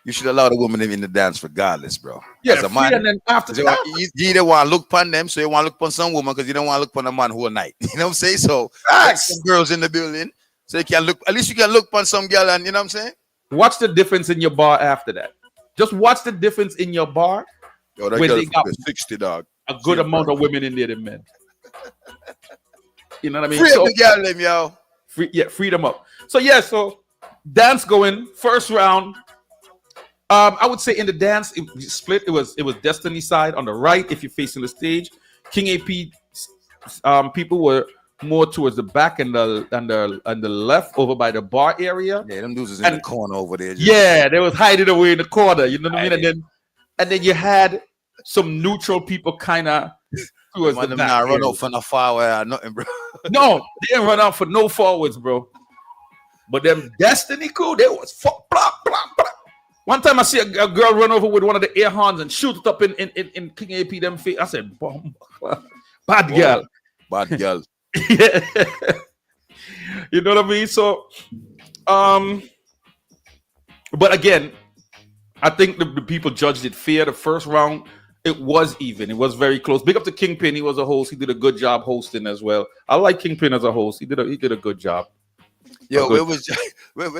you should allow the woman in the dance regardless, bro. Yeah, as a man, and then after that, you either want to look upon them, so you want to look upon some woman because you don't want to look upon a man whole night. You know what I'm saying? So some girls in the building, so you can look. At least you can look upon some girl, and you know what I'm saying. Watch the difference in your bar after that. Just watch the difference in your bar. Yo, that when girl they got 60 dog. A good amount of women in there than men. You know what I mean? Free up the girl, them, yo. Free them up. So dance going first round. I would say in the dance split, it was Destiny side on the right if you're facing the stage. King AP people were more towards the back and the left over by the bar area. Yeah, them dudes is in the corner over there. Yeah, they was hiding away in the corner. You know what I mean? And then you had some neutral people kind of towards the back. Run out for no forward or nothing, bro. No, they didn't run out for no forwards, bro. But them Destiny crew, they was blah, blah, blah. One time I see a girl run over with one of the air horns and shoot it up in King AP them feet. I said, bad girl. Bad girl. Yeah. You know what I mean? So, but again, I think the people judged it fair. The first round, it was even. It was very close. Big up to Kingpin. He was a host. He did a good job hosting as well. I like Kingpin as a host. He did a good job. Yo, where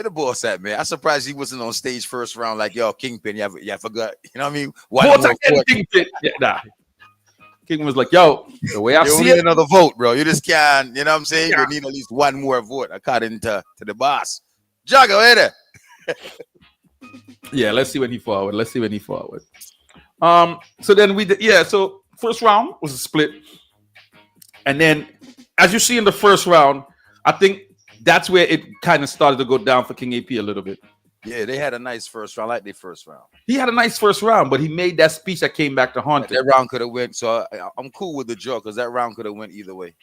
the boss at, man? I'm surprised he wasn't on stage first round. Like, yo, Kingpin, you forgot. You know what I mean? Kingpin. Yeah, nah. King was like, yo, the way I see need it, another vote, bro. You just can't, you know what I'm saying? Yeah. You need at least one more vote according to the boss. Juggo, hey there. Yeah, let's see when he forward. So then we did, so first round was a split. And then as you see in the first round, I think that's where it kind of started to go down for King AP a little bit. Yeah, they had a nice first round. I like their first round. He had a nice first round, but he made that speech that came back to haunt him. That round could have went. So I'm cool with the draw because that round could have went either way.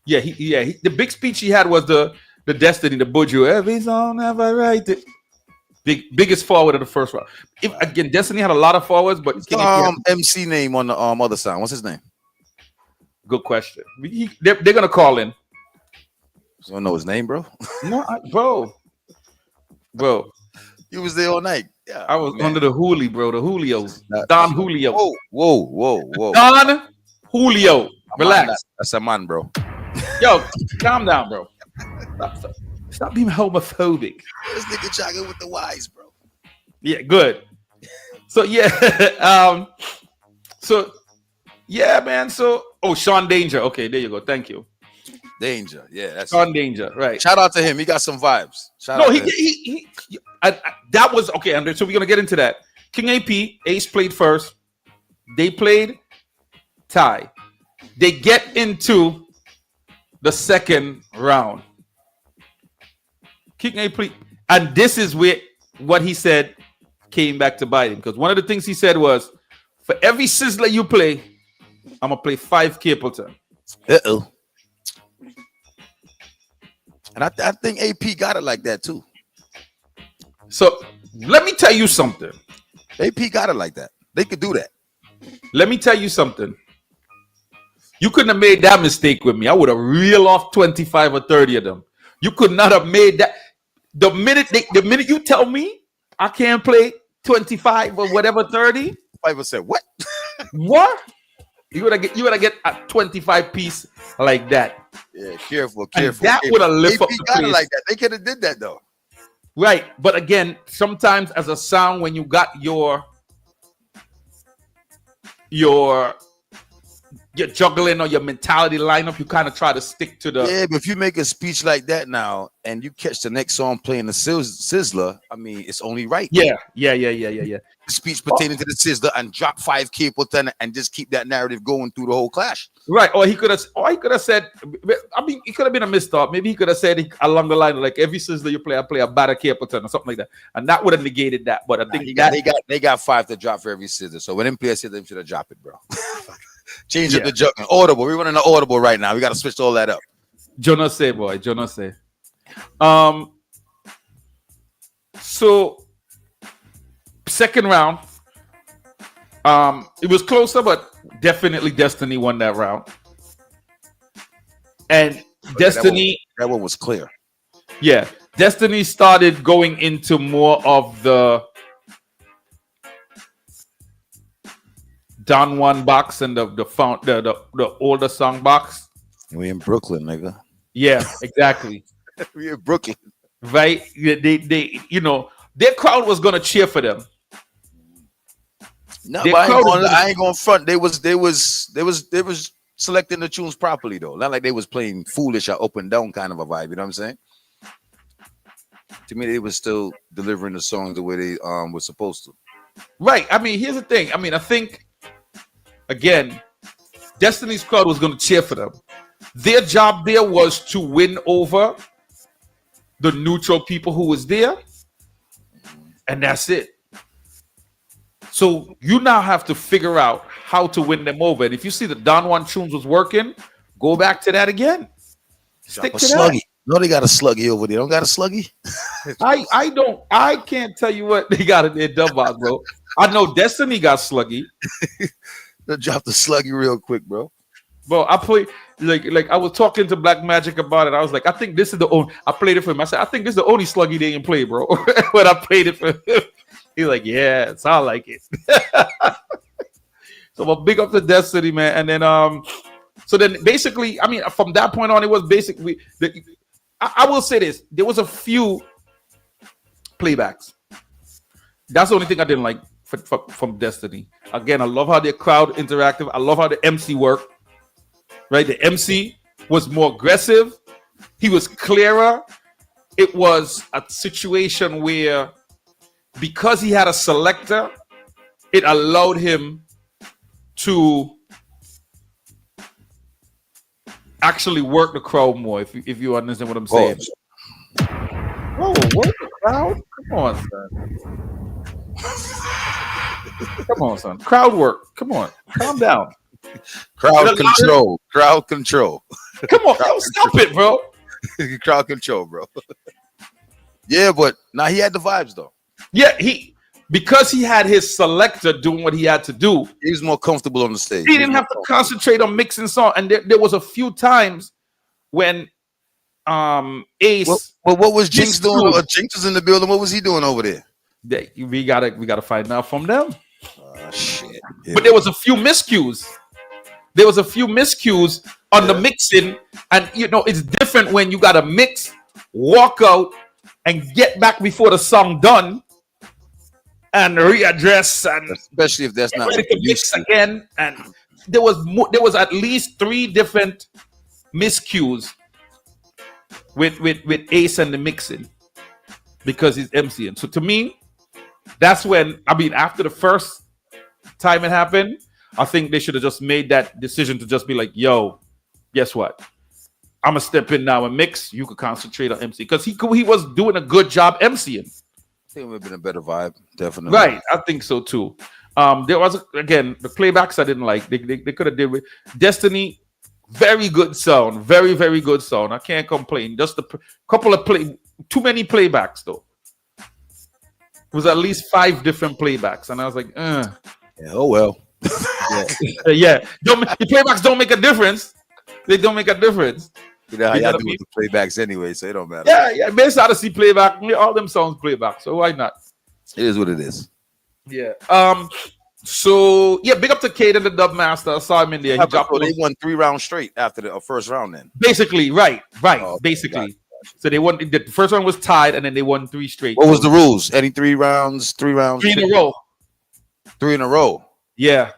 Yeah, the big speech he had was the Destiny, the Buju. Every song ever write it. Biggest forward of the first round. Again, Destiny had a lot of forwards, but MC name on the other side. What's his name? Good question. They're gonna call in. You don't know his name, bro? No, bro. You was there all night. Yeah, I was man. under the Hoolie, bro. The Julios. Don Julio. Whoa. Don Julio. Relax. That's a man, bro. Yo, calm down, bro. Stop being homophobic. This nigga jogging with the Y's, bro. Yeah, good. So yeah, man. So Sean Danger. Okay, there you go. Thank you. Danger. Yeah, that's Sean Danger. Right. Shout out to him. He got some vibes. That was okay, Andre. So we're gonna get into that. King AP, Ace played first. They played tie. They get into the second round. King AP, and this is where what he said came back to bite him, because one of the things he said was, for every Sizzler you play, I'm gonna play 5 Capleton. And I think AP got it like that too. So let me tell you something. AP got it like that. They could do that. Let me tell you something. You couldn't have made that mistake with me. I would have reeled off 25 or 30 of them. You could not have made that. The minute you tell me I can't play 25 or whatever 30, 5%. What? What? You would get a 25 piece like that. Yeah, careful. And that would have lifted up AP the got it place. like that. They could have did that though. Right, but again, sometimes as a sound, when you got your juggling or your mentality lineup, you kind of try to stick to the. Yeah, but if you make a speech like that now and you catch the next song playing the Sizzler, I mean, it's only right. Yeah. Speech pertaining to the Sizzler and drop 5 Capleton and just keep that narrative going through the whole clash. Right, or he could have said. I mean, it could have been a misthought. Maybe he could have said along the line of like, every Sizzler you play, I play a better Capleton or something like that, and that would have negated that. But I think they got 5 to drop for every Sizzler. So when them players said, they should have dropped it, bro. Change up the juggling. Audible. We're running the Audible right now. We got to switch all that up. Jonas say, boy. Jonas say. So second round. It was closer, but definitely Destiny won that round. And Destiny. That one was clear. Yeah. Destiny started going into more of the Don Juan box and the older song box. We in Brooklyn, nigga. Yeah, exactly. We in Brooklyn, right? They their crowd was gonna cheer for them. No, but I ain't gonna front. They was selecting the tunes properly though. Not like they was playing foolish or up and down kind of a vibe. You know what I'm saying? To me, they was still delivering the songs the way they were supposed to. Right. I mean, here's the thing. I mean, I think. Again, Destiny's crowd was going to cheer for them. Their job there was to win over the neutral people who was there, and that's it. So you now have to figure out how to win them over. And if you see the Don Juan tunes was working, go back to that again. Stick to that. No, they got a sluggy over there. Don't got a sluggy? I can't tell you what they got in their dub box, bro. I know Destiny got sluggy. They dropped the sluggy real quick, bro. Bro, I play like I was talking to Black Magic about it. I was like, I think this is the only. I played it for him. I said, I think this is the only sluggy they can play, bro. When I played it for him, he's like, yeah, it's all like it. So, well, big up to Destiny, man. And then, so then basically, I mean, from that point on, it was basically. I will say this: there was a few playbacks. That's the only thing I didn't like from Destiny. Again, I love how their crowd interactive. I love how the MC worked. Right, the MC was more aggressive. He was clearer. It was a situation where, because he had a selector, it allowed him to actually work the crowd more. If you understand what I'm saying. Whoa, work the crowd? Come on, son. Come on, son. Crowd work. Come on. Calm down. Crowd control. Crowd control. Come on, stop it, bro. Crowd control, bro. Yeah, but now he had the vibes though. Yeah, because he had his selector doing what he had to do. He was more comfortable on the stage. He didn't have to concentrate on mixing song. And there was a few times when Ace. Well, what was Jinx doing? Jinx was in the building. What was he doing over there? we gotta find out from them. Shit. But there was a few miscues. On the mixing, and it's different when you gotta mix, walk out, and get back before the song done, and readdress, and especially if that's not ready to mix again. And there was at least 3 different miscues with Ace and the mixing because he's MCing. So to me, that's when after the first time it happened, I think they should have just made that decision to just be like, yo, guess what? I'm gonna step in now and mix. You could concentrate on MC because he was doing a good job MCing. I think it would have been a better vibe, definitely. Right, I think so too. There was the playbacks I didn't like. They could have did with Destiny. Very good sound, very very good sound. I can't complain. Just a couple of too many playbacks though. It was at least 5 different playbacks, and I was like, Yeah, oh well. Yeah. The playbacks don't make a difference. They don't make a difference. You know how y'all do with the playbacks anyway, so it don't matter. Yeah. Bass Odyssey playback. All them songs playback. So why not? It is what it is. Yeah. So big up to Cade and the Dub Master. I saw him in there. They won 3 rounds straight after the first round. Then basically, right. Basically, so they won. The first one was tied, and then they won 3 straight. What was the rules? Any 3 rounds? 3 rounds? 3 in a row. 3 in a row. Yeah.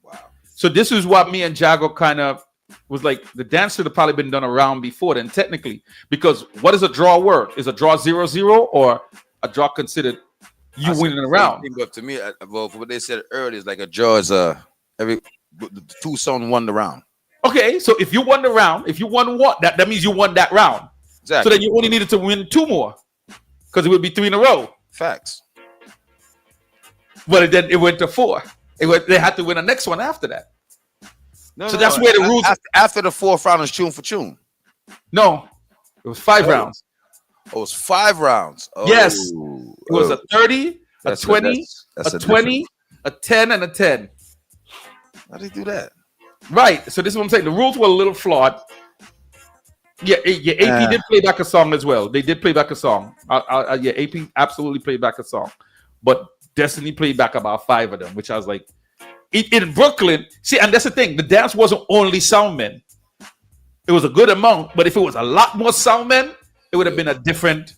Wow. So this is what me and Jago kind of was like. The dance should have probably been done a round before then, technically, because what is a draw work? Is a draw 0-0 or a draw considered you winning a round? But to me, well, for what they said earlier, is like a draw is every 2 songs won the round. Okay, so if you won the round, if you won one, that means you won that round. Exactly. So then you only needed to win 2 more because it would be 3 in a row. Facts. But then it went to 4. They had to win the next one after that. That's where the rules. After the 4th round is tune for tune. No, it was 5 rounds. Oh, it was 5 rounds. Oh. Yes, it was a 30, a 20, a 20, a 10, and a 10. How did they do that? Right. So this is what I'm saying. The rules were a little flawed. Yeah, AP did play back a song as well. They did play back a song. AP absolutely played back a song, but Destiny played back about 5 of them, which I was like, in Brooklyn. See, and that's the thing. The dance wasn't only soundmen. It was a good amount, but if it was a lot more soundmen, it would have been a different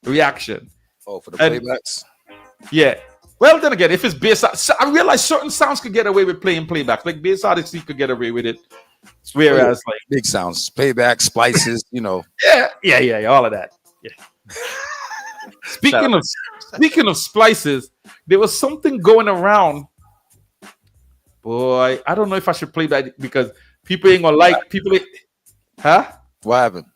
reaction. Oh, for the playbacks? Yeah. Well, then again, if it's bass, I realize certain sounds could get away with playing playbacks. Like Bass Odyssey could get away with it. Whereas, like big sounds, playback, splices, Yeah, all of that. Yeah. Speaking of splices, there was something going around. Boy, I don't know if I should play that because people ain't gonna like people. Huh? What happened?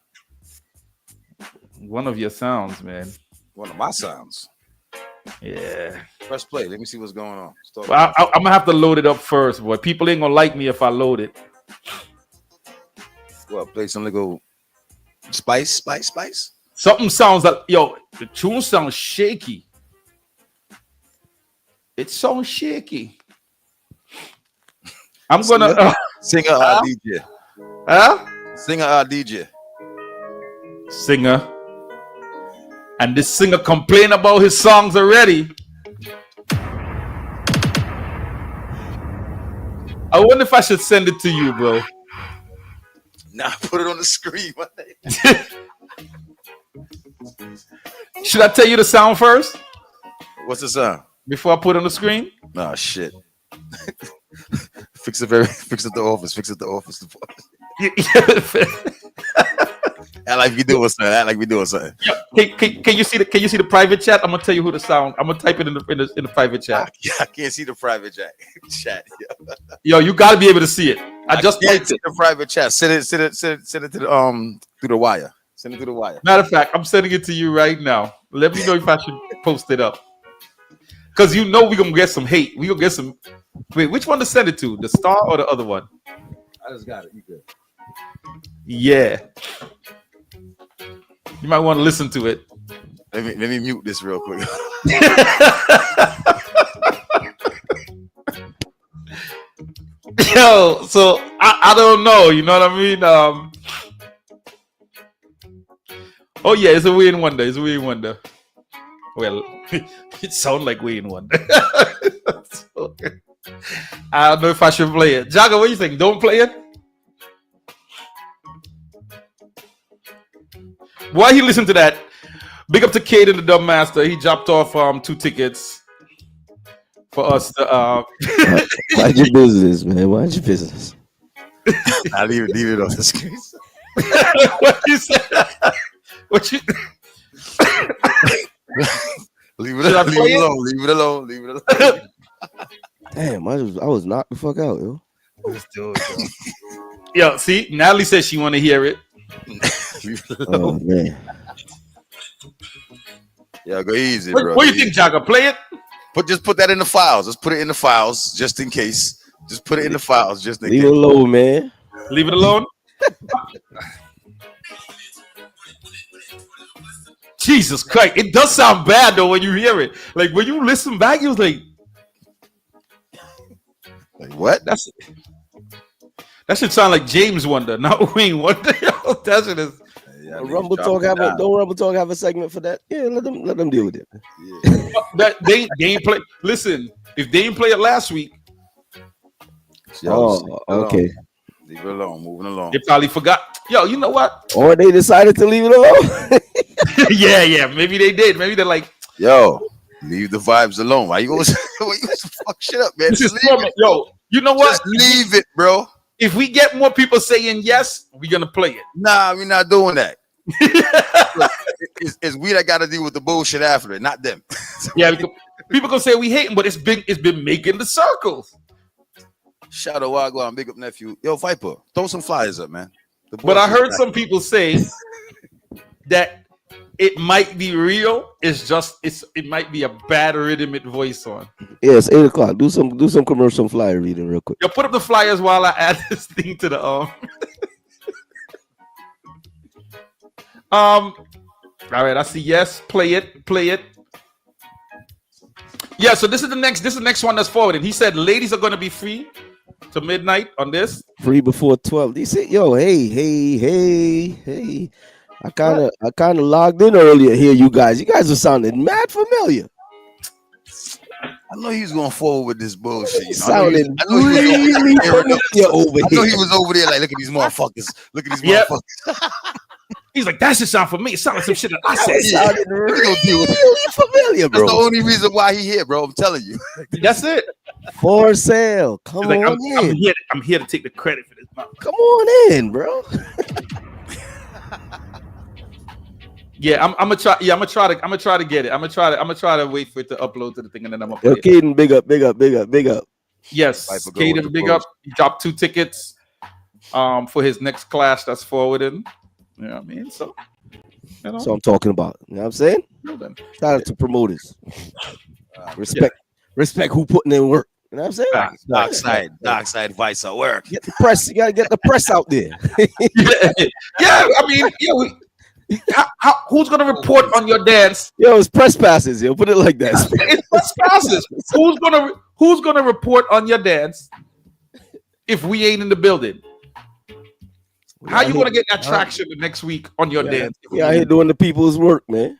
One of your sounds, man. One of my sounds. Yeah. Press play. Let me see what's going on. Well, I'm gonna have to load it up first, boy. People ain't gonna like me if I load it. Well, play some little spice. Something sounds like the tune sounds shaky. It sounds shaky. I'm gonna singer or DJ. Huh? Singer or DJ. Singer. And this singer complain about his songs already. I wonder if I should send it to you, bro. Nah, put it on the screen. Should I tell you the sound first? What's the sound? Before I put it on the screen? Nah, shit. Fix it at the office. Act like we doing something. Can you see the private chat? I'm gonna tell you who the sound. I'm gonna type it in the private chat. I can't see the private chat. Yo, you gotta be able to see it. I just typed it. The private chat. Send it to the through the wire. Send it through the wire. Matter of fact, I'm sending it to you right now. Let me know if I should post it up. Cause we're gonna get some hate. We gonna get some. Wait, which one to send it to? The star or the other one? I just got it. You good? Yeah. You might want to listen to it. Let me mute this real quick. Yo, so I don't know. You know what I mean? Oh yeah, it's a weird wonder. Well, it sounds like we in one. So, I don't know if I should play it. Jagger, what do you think? Don't play it? While he listened to that, big up to Cade and the Dub Master. He dropped off 2 tickets for us to Mind your business, man. Mind your business. I leave it on the screen. What you said? What you Leave it alone. Damn, I was knocked the fuck out, yo. Let's do it, Yo, see, Natalie says she want to hear it. Oh man. Yeah, go easy, bro. What do you think, Jagger? Play it? Just put that in the files. Let's put it in the files just in case. Just put it in the files just in case. Leave it alone, man. Leave it alone. Jesus Christ. It does sound bad though when you hear it. Like when you listen back, you was like what? That should sound like James Wonder, not Wayne Wonder. That shit is. Rumble Talk don't Rumble Talk have a segment for that? Yeah, let them deal with it. Yeah. That they ain't play. Listen, if they didn't play it last week. Okay. Leave it alone. Moving along. They probably forgot. Yo, you know what? Or they decided to leave it alone. yeah. Maybe they did. Maybe they're like, yo, leave the vibes alone. Why you always fuck shit up, man? This is Torment. Yo, you know what? Just leave it, bro. If we get more people saying yes, we're gonna play it. Nah, we're not doing that. It's we that got to deal with the bullshit after it, not them. Yeah, people gonna say we hate him, but it's been making the circles. Shout out Wagwan, big up nephew. Yo, Viper, throw some flyers up, man. But I heard some people say that it might be real. It's just it might be a bad rhythmic voice on. Yes, 8 o'clock. Do some commercial flyer reading real quick. Yo, put up the flyers while I add this thing to the all right, I see yes. Play it. Yeah, so this is the next one that's forwarded. He said ladies are gonna be free to midnight on this. Free before 12. He said, yo, hey. I kind of logged in earlier here, you guys. You guys are sounding mad familiar. I know he was going forward with this bullshit. You know? Sounding really familiar over here. I know he was over there like, look at these motherfuckers. Motherfuckers. He's like, that should sound familiar. It sounds like some shit that I said. Sounded really familiar, bro. That's the only reason why he here, bro. I'm telling you. That's it. For sale. Come on in. I'm here to take the credit for this. Come on in, bro. Yeah, I'm gonna try. Yeah, I'm gonna try to get it. I'm gonna try to wait for it to upload to the thing, and then I'm gonna. Yo, Caden, big up. Yes, Caden, big up. He dropped 2 tickets, for his next clash that's forwarded. You know what I mean? So, you know. So I'm talking about. You know what I'm saying? Shout out to promoters. Respect who putting in work. You know what I'm saying? Dark side vice at work. Get the press. You gotta get the press out there. Yeah. I mean, who's gonna report on your dance? Yo, it's press passes. Yo, put it like that. It's press passes. Who's gonna report on your dance if we ain't in the building? How you gonna get that traction the next week on your dance? Yeah, I hate doing the people's work, man.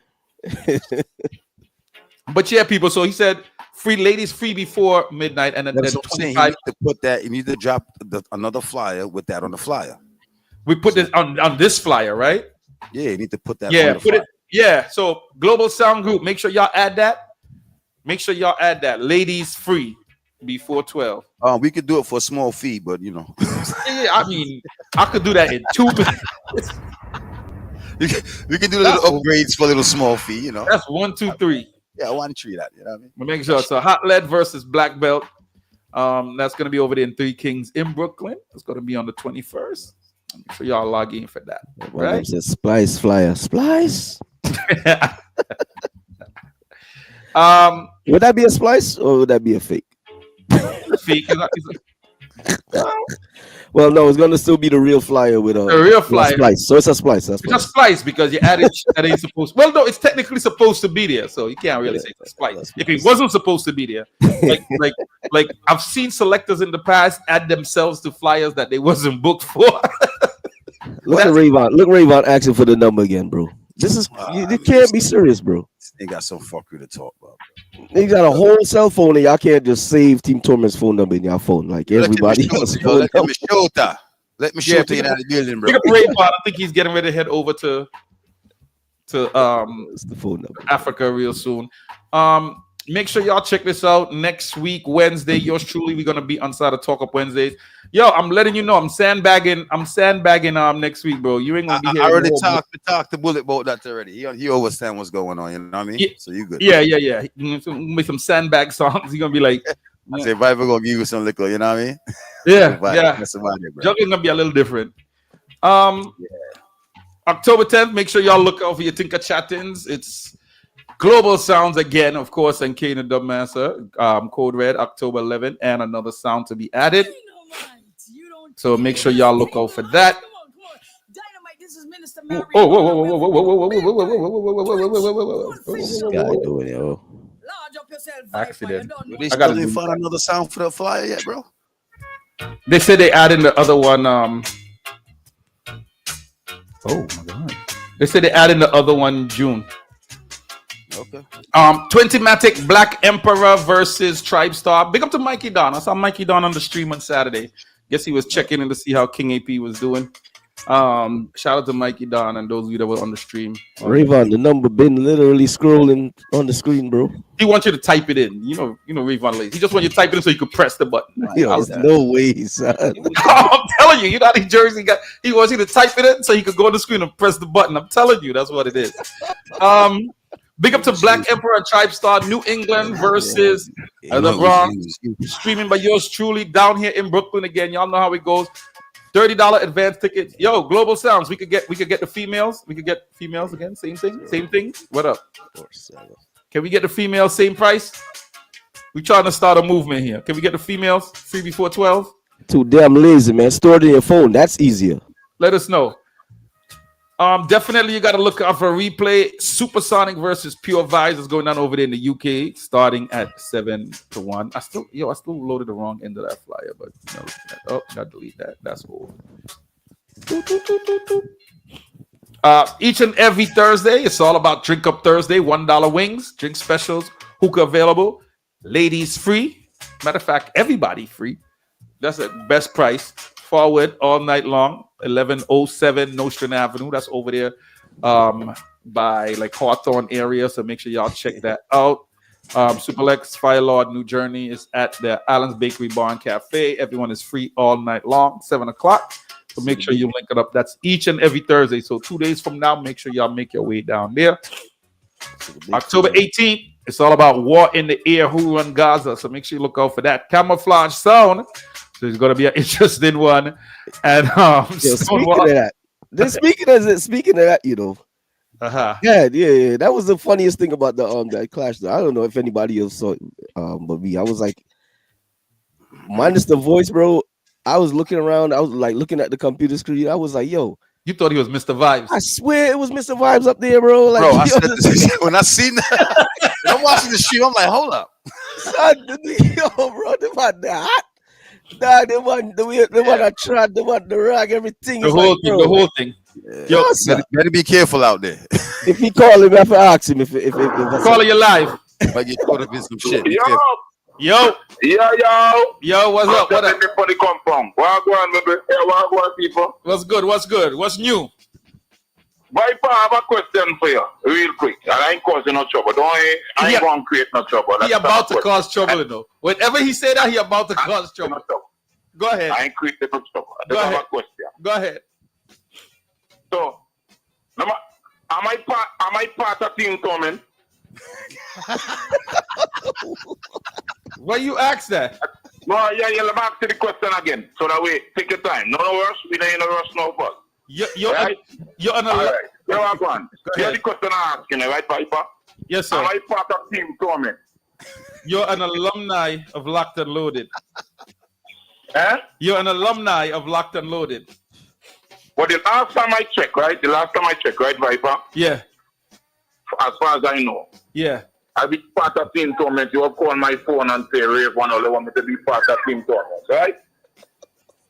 But yeah, people. So he said, free ladies free before midnight, and then that's what I'm saying. You need to put that. You need to drop another flyer with that on the flyer. We put this on this flyer, right? Yeah, you need to put that. Yeah, on the flyer. Yeah. So Global Sound Group, make sure y'all add that. Ladies free before 12. We could do it for a small fee, but you know. Yeah, I mean, I could do that in 2 minutes. We can do little upgrades for a little small fee, you know. That's 1, 2, 3. Yeah, 1, 3 that. You know what I mean? We'll make sure. So Hot Lead versus Black Belt. That's gonna be over there in 3 Kings in Brooklyn. It's gonna be on the 21st. Make sure y'all log in for that. Right? Says Splice flyer. Splice. Would that be a splice or would that be a fake? Fake. Well, no, it's gonna still be the real flyer with a real flyer. Splice. So it's a splice. It's a splice because you added that ain't supposed. Well, no, it's technically supposed to be there, so you can't really say it's a splice. If it wasn't supposed to be there, like I've seen selectors in the past add themselves to flyers that they wasn't booked for. Look at Rayvon. Look, Rayvon asking for the number again, bro. This is you can't be serious, bro. They got some fuckery to talk about. They got a whole cell phone and y'all can't just save Team Torment's phone number in your phone like everybody else. Let me show that. Let me show you in the building, bro. Pick up Ray Paul. I think he's getting ready to head over to the phone number. Africa real soon. Make sure y'all check this out next week, Wednesday. Yours truly, we're gonna be on side of Talk Up Wednesdays. Yo, I'm letting you know, I'm sandbagging next week, bro. You ain't gonna be here. I already talked to Bullet about that already. He understand what's going on, you know what I mean? Yeah. So you good. Yeah. Make some sandbag songs. You're gonna be like, I say Viper gonna give you some liquor, you know what I mean? Yeah. That's about it, bro. Juggling gonna be a little different. October 10th, make sure y'all look out for your Tinker Chattings. It's Global Sounds again, of course, and Kane and Dubmaster. Code Red, October 11th, and another sound to be added. So make sure y'all look out for that. This guy doing it, oh. Accident. They still didn't find another sound for the flyer yet, bro. They said they added the other one. Oh my god! They said they added the other one in June. Okay. 20-matic Black Emperor versus Tribe Star. Big up to Mikey Don. I saw Mikey Don on the stream on Saturday. Guess he was checking in to see how King AP was doing. Shout out to Mikey Don and those of you that were on the stream. Rayvon, the number been literally scrolling on the screen, bro. He wants you to type it in. You know Rayvon lazy. He just wants you to type it in so you could press the button. Yo, no way, son. I'm telling you, know how Jersey got. He wants you to type it in so you could go on the screen and press the button. I'm telling you, that's what it is. Big up to Black Emperor and Tribe Star, New England versus the Bronx. Streaming by yours truly down here in Brooklyn again. Y'all know how it goes. $30 advance tickets. Yo, Global Sounds. We could get the females. We could get females again. Same thing. What up? Can we get the females same price? We trying to start a movement here. Can we get the females free before 12? Too damn lazy, man. Store it in your phone. That's easier. Let us know. Definitely you got to look out for a replay. Supersonic versus Pure Vibes is going on over there in the UK, starting at 7-1. I still loaded the wrong end of that flyer, but gotta delete that. That's old. Each and every Thursday, it's all about Drink Up Thursday. $1 wings, drink specials, hookah available, ladies free. Matter of fact, everybody free. That's the best price. Forward all night long. 1107 Nostrand Avenue. That's over there by like Hawthorne area. So make sure y'all check that out. Superlex Fire Lord New Journey is at the Allen's Bakery Bar and Cafe. Everyone is free all night long, 7 o'clock. So make sure you link it up. That's each and every Thursday. So 2 days from now, make sure y'all make your way down there. October 18th, it's all about War in the Air, Who Run Gaza. So make sure you look out for that. Camouflage Sound. So it's going to be an interesting one. And speaking of that, you know. Yeah. That was the funniest thing about that clash. I don't know if anybody else saw it, but me. I was like, minus the voice, bro. I was looking around. I was like looking at the computer screen. I was like, yo. You thought he was Mr. Vibes. I swear it was Mr. Vibes up there, bro. Like, bro, when I seen that, I'm watching the stream. I'm like, hold up. Yo, bro, they want that. Nah, they want to try, they want the rag, everything. The whole thing. Yo, better be careful out there. If he call him, I have to ask him if calling you live. If I get caught up in some shit. Yo, what's up? What up? For the compound. What on, people? What's good? What's new? Viper, I have a question for you, real quick. And I ain't causing no trouble. I ain't going to create no trouble. He about to cause trouble, you know. Whenever he say that, he about to cause trouble. Go ahead. I ain't creating no trouble. I just have a question. Go ahead. So, am I part of Team Torment? Why you ask that? No, yeah, let me ask you the question again. So that way, take your time. No rush. We don't in a rush, no fuss. You're on a... All right. You're on. Here's the question I'm asking, right, Viper? Yes, sir. Am I part of Team Torment? You're an alumni of Locked and Loaded. You're an alumni of Locked and Loaded. Well, the last time I checked, right, Viper? Yeah. As far as I know. Yeah. I'll be part of Team Torment. You have called my phone and say, Rave, one only want me to be part of Team Torment, right?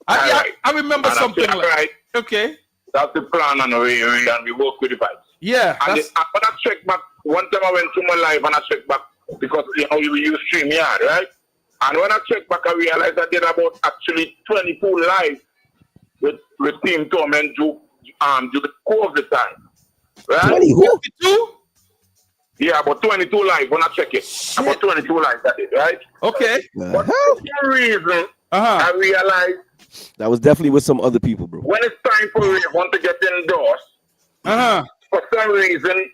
I remember something like right. Okay. That's the plan, and we work with the vibes. Yeah. And when I check back, one time I went to my live and I checked back because you use StreamYard, right? And when I checked back, I realized I did about actually 22 lives with Team Torment during the COVID time. Right? 22? Yeah, about 22 live when I check it. Shit. About 22 live that is, right? Okay. But for some reason, I realized that was definitely with some other people, bro. when it's time for Ravon to get endorsed, for some reason,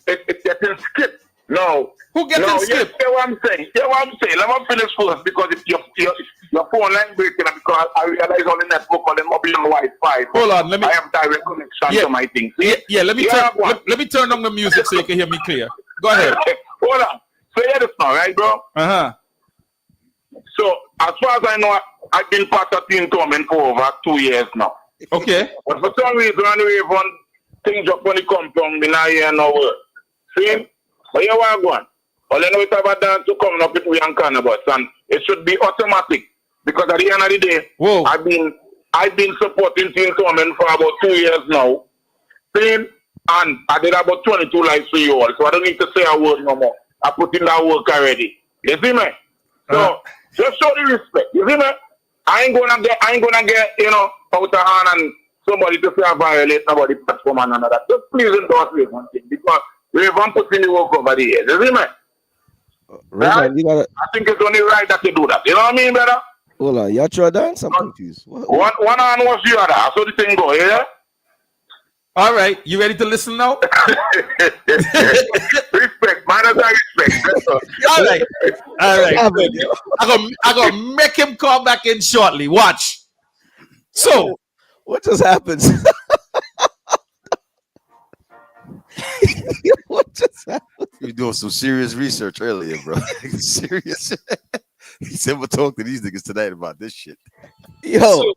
it's getting skipped. No. Who gets skipped? Yeah, what I'm saying. Let me finish first because your phone line breaking because I realize on the network on the mobile and Wi-Fi. Hold on, let me. I have direct connection to my thing. Yeah, let me turn on the music so you can hear me clear. Go ahead. Hold on. So hear this now, right, bro? So as far as I know, I've been part of Team Torment for over 2 years now. Okay. But for some reason, when things up on the compound, me not hear no word. See? But you want one. All you know is have a dance to come up with we and cannabis, and it should be automatic because at the end of the day, I've been supporting Team Torment for about 2 years now. See? And I did about 22 lives for you all, so I don't need to say a word no more. I put in that work already. You see me? So just show the respect. You see me? I ain't gonna get out of hand and somebody to say I violate nobody platform and another. Just please endorse me one thing because we haven't put in the work over the years. You see me? Right? I think it's only right that you do that. You know what I mean, brother? Hold on, y'all try dance? I'm confused. One hand was the other. So the thing go, yeah? All right, you ready to listen now? Respect, man, that's respect. All right. I'm gonna make him call back in shortly. Watch. So, what just happened? What just happened? You're doing some serious research earlier, bro. Serious. He said we'll talk to these niggas tonight about this shit. Yo.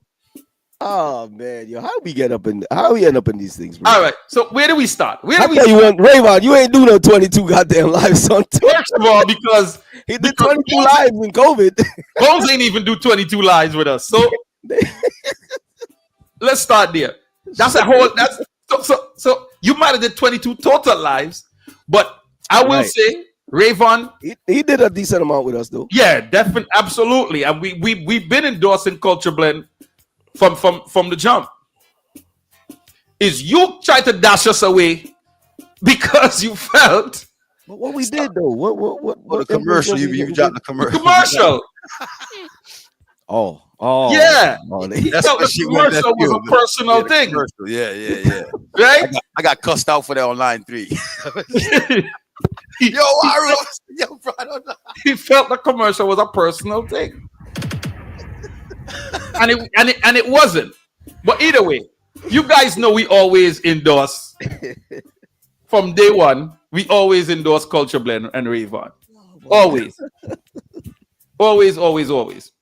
Oh man, yo, how we end up in these things, bro? All right, so where do we start? Ravon, you ain't doing no 22 goddamn lives on tour. First of all, because he did 22 lives in COVID. Bones ain't even do 22 lives with us. So let's start there. That's a whole. So you might have did 22 total lives, but I will say Ravon, he did a decent amount with us though. Yeah, definitely, absolutely, and we've been endorsing Culture Blend from the jump. Is you try to dash us away because you felt. But what we did though? What the commercial? You dropped the commercial. Commercial. Oh, yeah. He felt the commercial was a personal thing. Yeah. Right? I got cussed out for that on line 3. He felt the commercial was a personal thing. and it wasn't. But either way, you guys know we always endorse from day one. We always endorse Culture Blend and Ravon. Always. Always.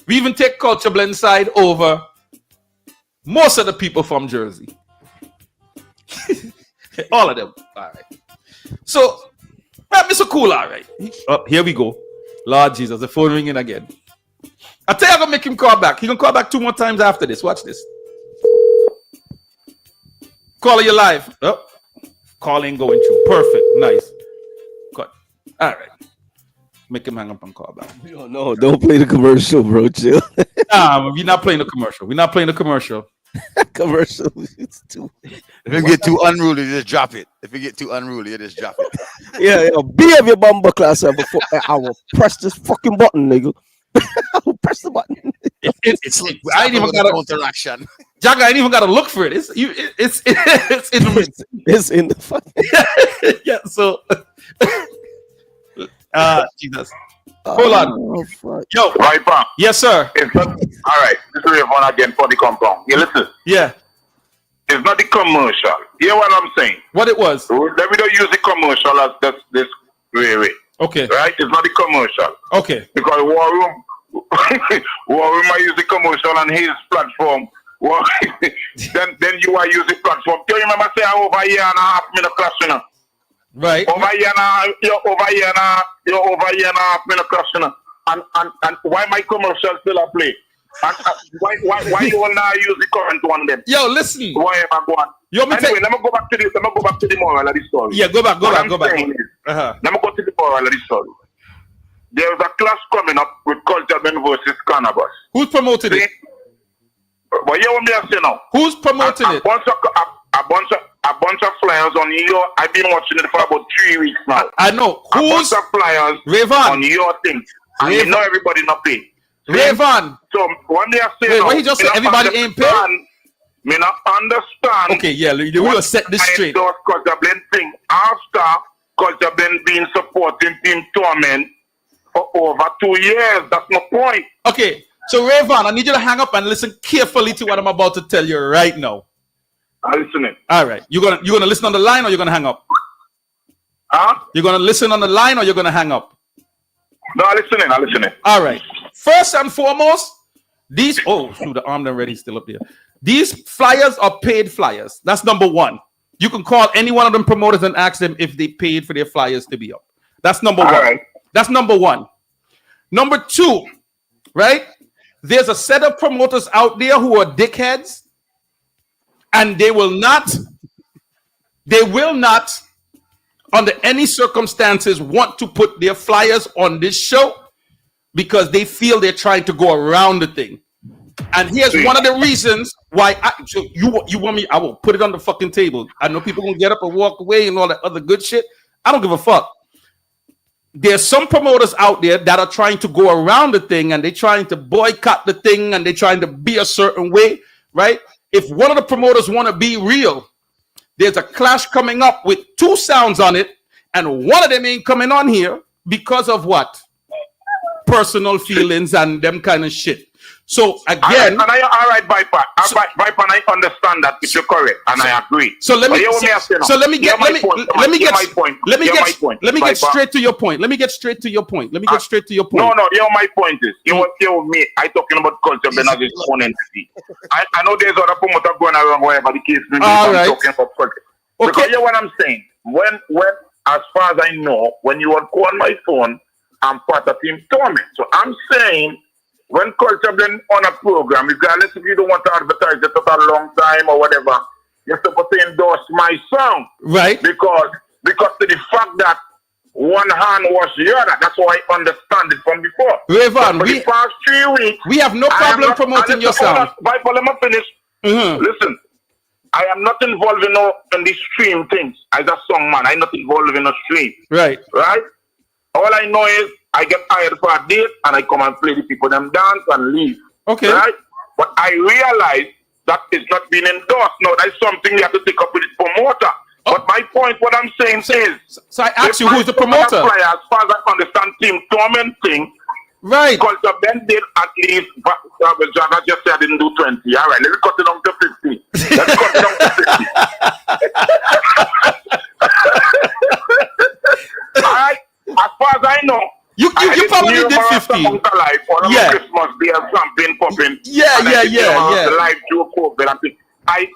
We even take Culture Blend side over most of the people from Jersey. All of them. All right. So, Mr. Cool, all right. Here we go. Lord Jesus, the phone ringing again. I tell you, I'm going to make him call back. He going to call back 2 more times after this. Watch this. Caller, you live. Oh, calling going through. Perfect. Nice. Good. All right. Make him hang up and call back. No, don't play the commercial, bro. Chill. We're not playing the commercial. Commercial. It's too. If it get too unruly, just drop it. Just drop it. Yeah. Behave your bumper class before I will press this fucking button, nigga. I will press the button. I ain't even got to interaction. Jaga, I ain't even got to look for it. It's in the fucking. Yeah. So. Jesus. Hold on. Fuck. Yo, right back. Yes, sir. All right. This is one again for the compound. You listen. Yeah. It's not the commercial. You hear what I'm saying? What it was? Let me don't use the commercial as this way. Okay. Right? It's not the commercial. Okay. Because War Room might use the commercial on his platform. Then you are using platform. Do you remember saying over here and a half minute class, you know? Right. Over here and a half minute class, you know? And why my commercial still a play? Why you will not use the current one then? Yo, listen. Why am I going? Anyway, let me go back to this. Let me go back to the moral of the story. Yeah, go back. Let me go to the moral of the story. There's a clash coming up with Culture Ben versus Cannabis. Who's promoting it? But you want me to say now? Who's promoting it? A bunch of flyers on your. I've been watching it for about 3 weeks now. I know. Who's a bunch of flyers Rayvon on your thing, and you know everybody not pay. Rayvon. So when they are saying, wait, what he just said? Everybody ain't paid. Me not understand. Okay, yeah, we will set this straight. Culture Blend thing after Culture Blend being supporting Team Torment for over 2 years. That's my point. Okay, so Rayvon, I need you to hang up and listen carefully to what I'm about to tell you right now. I'm listening. All right, you gonna listen on the line or you're gonna hang up? Huh? You're gonna listen on the line or you're gonna hang up? No, I'm listening. All right. First and foremost, these the arm done ready still up there. These flyers are paid flyers. That's number one. You can call any one of them promoters and ask them if they paid for their flyers to be up. That's number one. Right. That's number one. Number two, right? There's a set of promoters out there who are dickheads, and they will not, under any circumstances, want to put their flyers on this show because they feel they're trying to go around the thing. And here's one of the reasons why you want me, I will put it on the fucking table. I know people gonna get up and walk away and all that other good shit. I don't give a fuck. There's some promoters out there that are trying to go around the thing and they're trying to boycott the thing and they're trying to be a certain way, right? If one of the promoters want to be real, there's a clash coming up with 2 sounds on it, and one of them ain't coming on here because of what? Personal feelings and them kind of shit. So again, all right, Viper. Viper, I understand that if you're correct, and I agree. So let me get straight to your point. No, my point is, you me. I talking about Culture Ben as its own entity. I know there's other promoters going around wherever the case may be. I'm talking about Culture. Okay. Because you know what I'm saying. When as far as I know, when you would call my phone, I'm part of Team Torment. So I'm saying, when Culture Blend on a program, regardless if you don't want to advertise it for a long time or whatever, you're supposed to endorse my song. Right. Because to the fact that one hand was the other. That's why I understand it from before. Rayvon, for the past 3 weeks, we have no problem promoting your song. Viper, let me finish. Listen, I am not involved in the stream things. As a song man, I'm not involved in a stream. Right. Right? All I know is I get hired for a date and I come and play the people, them dance and leave. Okay. Right? But I realize that is not being endorsed. Now, that's something we have to take up with the promoter. But my point, what I'm saying is... So I ask you, who's the promoter? As far as I understand, Team Torment thing, right. Culture Ben did at least... I just said I didn't do 20. All right, let me cut it down to 50. Let me cut it down to 50. All right? As far as I know... You probably did 50. Alive, yeah. Christmas Day and champagne popping. Yeah. The live joke over. I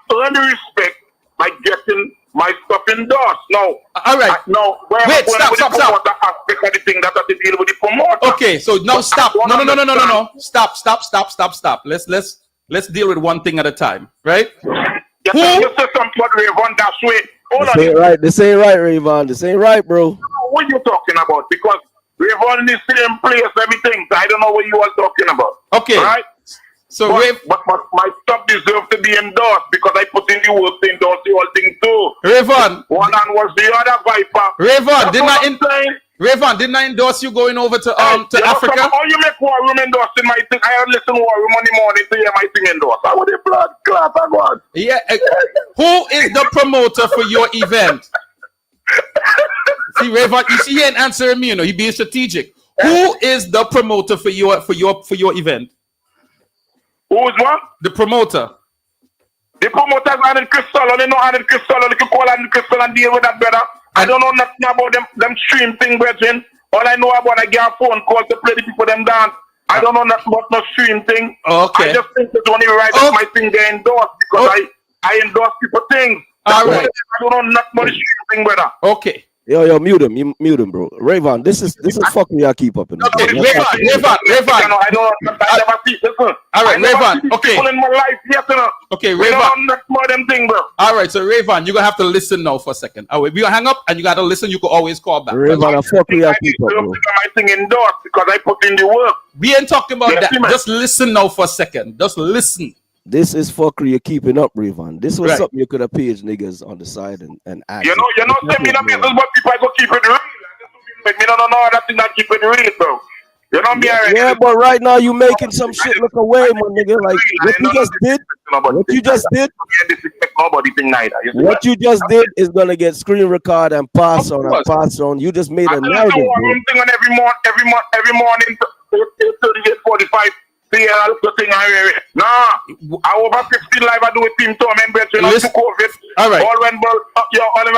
thoroughly respect by getting my stuff endorsed. Now, all right. Wait, stop. Aspect of the thing that has to deal with the promoter. Okay, so now stop. No. Stop. Let's deal with one thing at a time, right? Yes, you say something about Rayvon that way. This ain't right, Rayvon. This ain't right, bro. What are you talking about? Because Rayvon in the same place, everything. So I don't know what you are talking about. Okay. Right? So but my stuff deserves to be endorsed because I put in the work to endorse the whole thing too. Rayvon. One hand was the other, Viper. Rayvon, didn't I endorse you going over to Africa? How you make War Room endorsing my thing? I listen to War Room on the morning to hear my thing endorsed. I want the blood clot, I want. Yeah. Who is the promoter for your event? See, Rayvon, you see, he ain't answering me. You know, he being strategic. Who is the promoter for your event? Who is what? The promoter. The promoter is Anand Crystal. They know Anand Crystal. They can call Anand Crystal and deal with that better. I don't know nothing about them stream thing, brethren. All I know about I get a phone call to play the people them dance. I don't know nothing about no stream thing. Okay. I just think it's only right that my thing get endorsed because I endorse people things. All right. I don't know nothing about the stream thing, brother. Okay. Yo, mute him, bro. Rayvon, this is fucking y'all keep up in this. Okay, Rayvon. I never see. Listen. All right, Rayvon. Okay. People in my life, yes, Okay, We Rayvon. don't know more them thing, bro. All right, so Rayvon, you're gonna have to listen now for a second. All right, we gonna hang up and you gotta listen. You can always call back. Rayvon, I fuck with y'all keep up, bro. I think endorsed because I put in the work. We ain't talking about Yes, that. man. Just listen now for a second. Just listen. This is fuckery you're keeping up, Rayvon. This was Right. something you could have paged niggas on the side and asked. You know, send me the business, but people go keep it real. But me don't know that thing that keep it real, bro. You know me already. Yeah, but right now you making some shit look away, my nigga. Like what you just did, nobody thing neither. what you just did is gonna get screen record and pass on and pass on. You just made a narrative, bro. One thing on every morning, 38:45. See, I look the thing I nah, I over 15 live I do with Team Torment, but you know, to COVID. All right. All when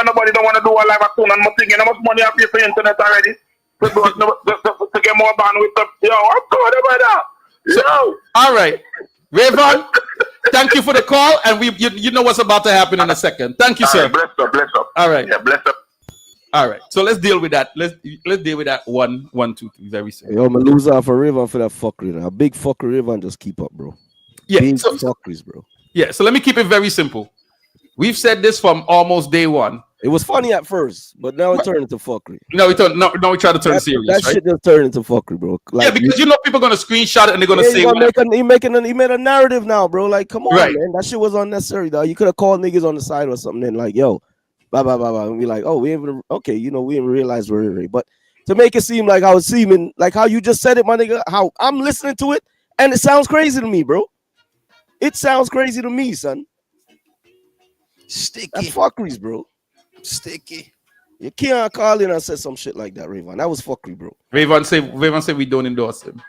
nobody don't want to do a live at soon and I'm thinking how much money I pay for internet already. To get more bandwidth up. Yo, I'm good about that. Yo. All right. Rayvon, thank you for the call, and you know what's about to happen in a second. Thank you, sir. Right, bless up. All right. Yeah, bless up. All right. So let's deal with that. Let's deal with that 1, 1, 2, 3 very soon. Yo, I'm a loser for Rayvon for that fuckery. Now. A big fuckery, Rayvon, just keep up, bro. Yeah, big so, fuckeries, bro. Yeah, so let me keep it very simple. We've said this from almost day one. It was funny at first, but now it turned into fuckery. No, we try to turn serious. That right? shit just turned into fuckery, bro. Like, yeah, because you know people are gonna screenshot it and they're gonna say he made a narrative now, bro. Like, come on, man. That shit was unnecessary, dog. You could have called niggas on the side or something and like, yo, blah blah blah blah. And be like, oh, we didn't realize we're ready. But to make it seem like I was seeming like how you just said it, my nigga, how I'm listening to it, and it sounds crazy to me, bro. It sounds crazy to me, son. Sticky. That's fuckeries, bro. Sticky. You can't call in and say some shit like that, Rayvon. That was fuckery, bro. Rayvon say we don't endorse him.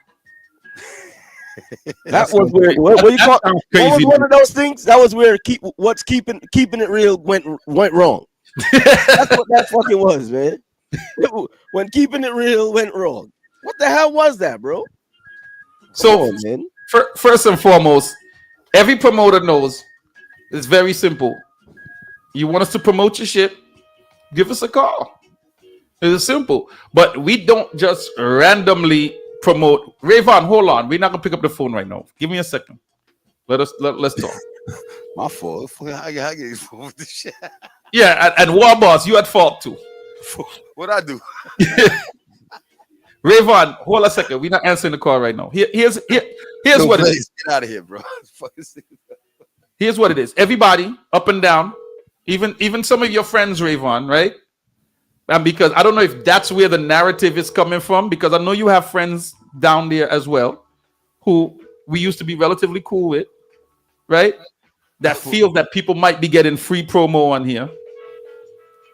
That was where what was one of those things? That was where keeping it real went wrong. That's what that fucking was, man. When keeping it real went wrong. What the hell was that, bro? So, man. First and foremost, every promoter knows it's very simple. You want us to promote your shit, give us a call. It's simple. But we don't just randomly promote. Rayvon, hold on. We're not gonna pick up the phone right now. Give me a second. Let's talk. My fault. I get involved with this shit. Yeah, and War Boss, you at fault too. What I do? Rayvon, hold a second. We're not answering the call right now. Here's what it is. Get out of here, bro. Here's what it is. Everybody up and down, even some of your friends, Rayvon, right? And because I don't know if that's where the narrative is coming from, because I know you have friends down there as well who we used to be relatively cool with, right? That feel that people might be getting free promo on here.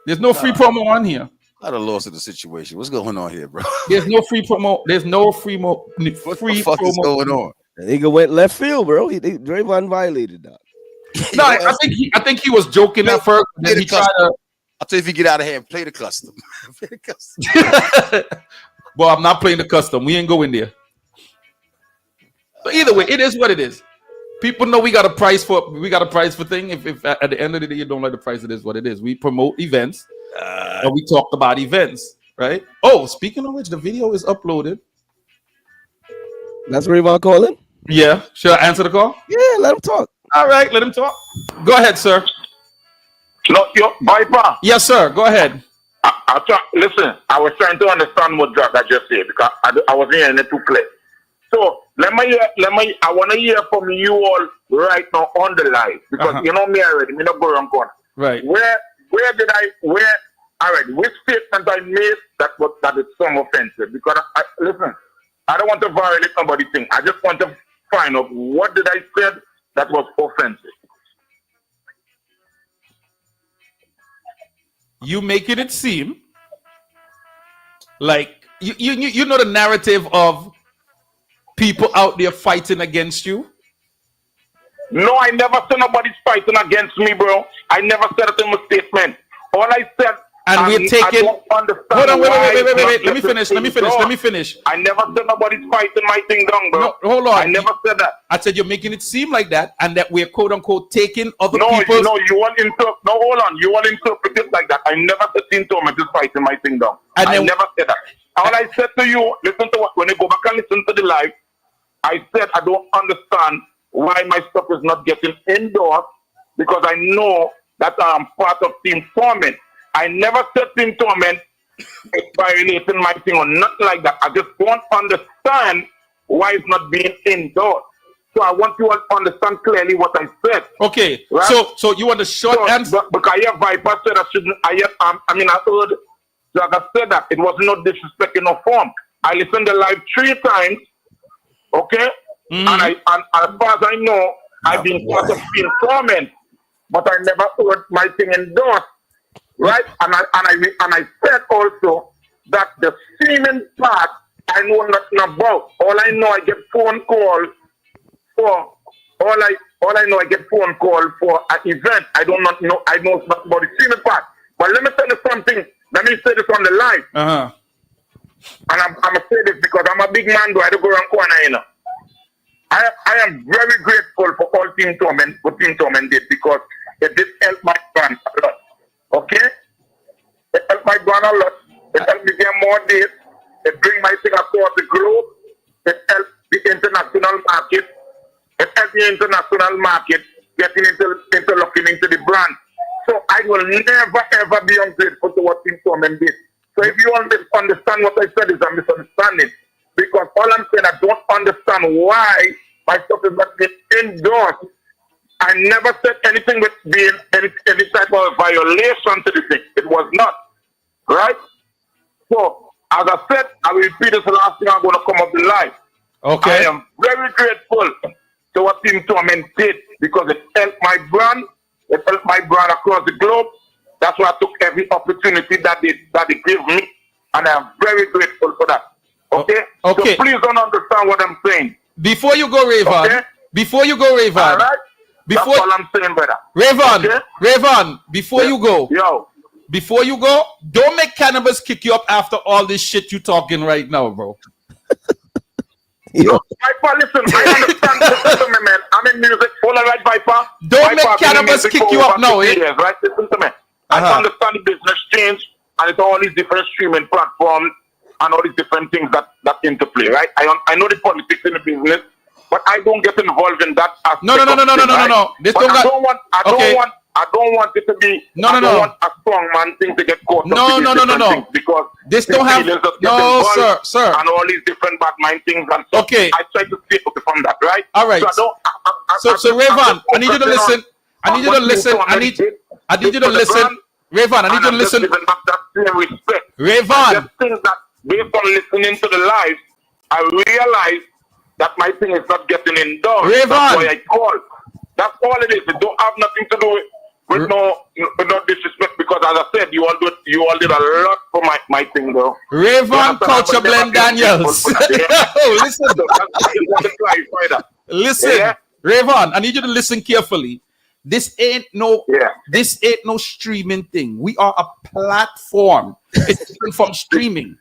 There's no free promo on here. I'd have lost in the situation. What's going on here, bro? There's no free promo. There's no free promo. What the fuck is going on? The nigga went left field, bro. Rayvon violated that. No, I think he was joking at first. Then he tried to. I'll tell you if you get out of here and play the custom. Play the custom. Well, I'm not playing the custom. We ain't going there. So either way, it is what it is. People know we got a price for thing. If at the end of the day you don't like the price, it is what it is. We promote events and we talk about events, right? Oh, speaking of which, the video is uploaded. That's Rayvon calling? Yeah. Should I answer the call? Yeah, let him talk. All right, let him talk. Go ahead, sir. No, Viper. Yes, sir. Go ahead. Listen, I was trying to understand what Jack I just said because I was hearing it too clear. So I want to hear from you all right now on the live because you know me already. Me not go around corner. Right. Where all right, which statement I made that is some offensive because listen, I don't want to violate nobody's thing. I just want to find out what did I said that was offensive. You making it seem like you know the narrative of people out there fighting against you. No, I never said nobody's fighting against me, bro. I never said it in my statement. All I said, And we're taking. I don't understand. Hold on, wait. why Let me finish. I never said nobody's fighting my thing down, bro. No, hold on. I never said that. I said you're making it seem like that, and that we're quote unquote taking other No, people's. no, you want interpret. No, hold on. You want interpret it like that. I never said Team Torment is fighting my thing down. And I then, never said that. All I said to you, listen to what when you go back and listen to the live. I said I don't understand why my stuff is not getting endorsed because I know that I'm part of Team Torment. I never said Team Torment is violating my thing or nothing like that. I just don't understand why it's not being endorsed. So I want you all to understand clearly what I said. Okay, right? so you want the short answer? Because I hear Viper said I shouldn't. I heard Jaga said that it was no disrespect in no form. I listened to live 3 times. Okay, and as far as I know, I've been part of Team Torment, but I never heard my thing endorsed, right? And I said also that the streaming part I know nothing about. All I know, I get phone calls for all I know, I get phone call for an event. I know nothing about the streaming part. But let me tell you something. Let me say this on the live. And I'm going to say this because I'm a big man, though I don't go around corner, you know. I am very grateful for all Team Torment, what Team Torment did, because it did help my brand a lot. Okay? It helped my brand a lot. It helped me get more dates. It bring my thing across the globe. It helped the international market. It helped the international market getting looking into the brand. So I will never ever be ungrateful to what Team Torment did. So if you understand what I said is a misunderstanding, because all I'm saying, I don't understand why my stuff is not being endorsed. I never said anything with being any type of violation to the thing. It was not. Right? So, as I said, I will repeat this last thing I'm going to come up the live. Okay. I am very grateful to what Team Torment did because it helped my brand. It helped my brand across the globe. That's why I took every opportunity that they gave me. And I'm very grateful for that. Okay? Okay. So please don't understand what I'm saying. Before you go, Rayvon. Okay? Before you go, Rayvon. All right? That's all I'm saying, brother. Rayvon. Okay? Rayvon, before you go. Yo. Before you go, don't make cannabis kick you up after all this shit you talking right now, bro. Yo. Viper, listen, I understand. Listen to me, man. I'm in music. All right, Viper. Don't Viper, make cannabis kick you up now, eh? Years, right? Listen to me. I understand the business change and it's all these different streaming platforms and all these different things that interplay, right? I know the politics in the business, but I don't get involved in that aspect. No. This I don't want it to be. I don't want a strong man thing to get caught up in these different things because this don't have. No, sir. And all these different bad mind things and stuff. Okay. I try to stay away from that, right? All right. So Rayvon, I need you to listen. I need you to listen. I need you to listen. Rayvon, I need you to listen. Rayvon. I just think that based on listening to the live, I realize that my thing is not getting endorsed. Rayvon. That's why I called. That's all it is. It don't have nothing to do with no disrespect because as I said, you all did a lot for my thing though. Rayvon Culture Blend Daniels. Listen, Rayvon, I need you to listen carefully. This ain't no streaming thing. We are a platform. It's different from streaming.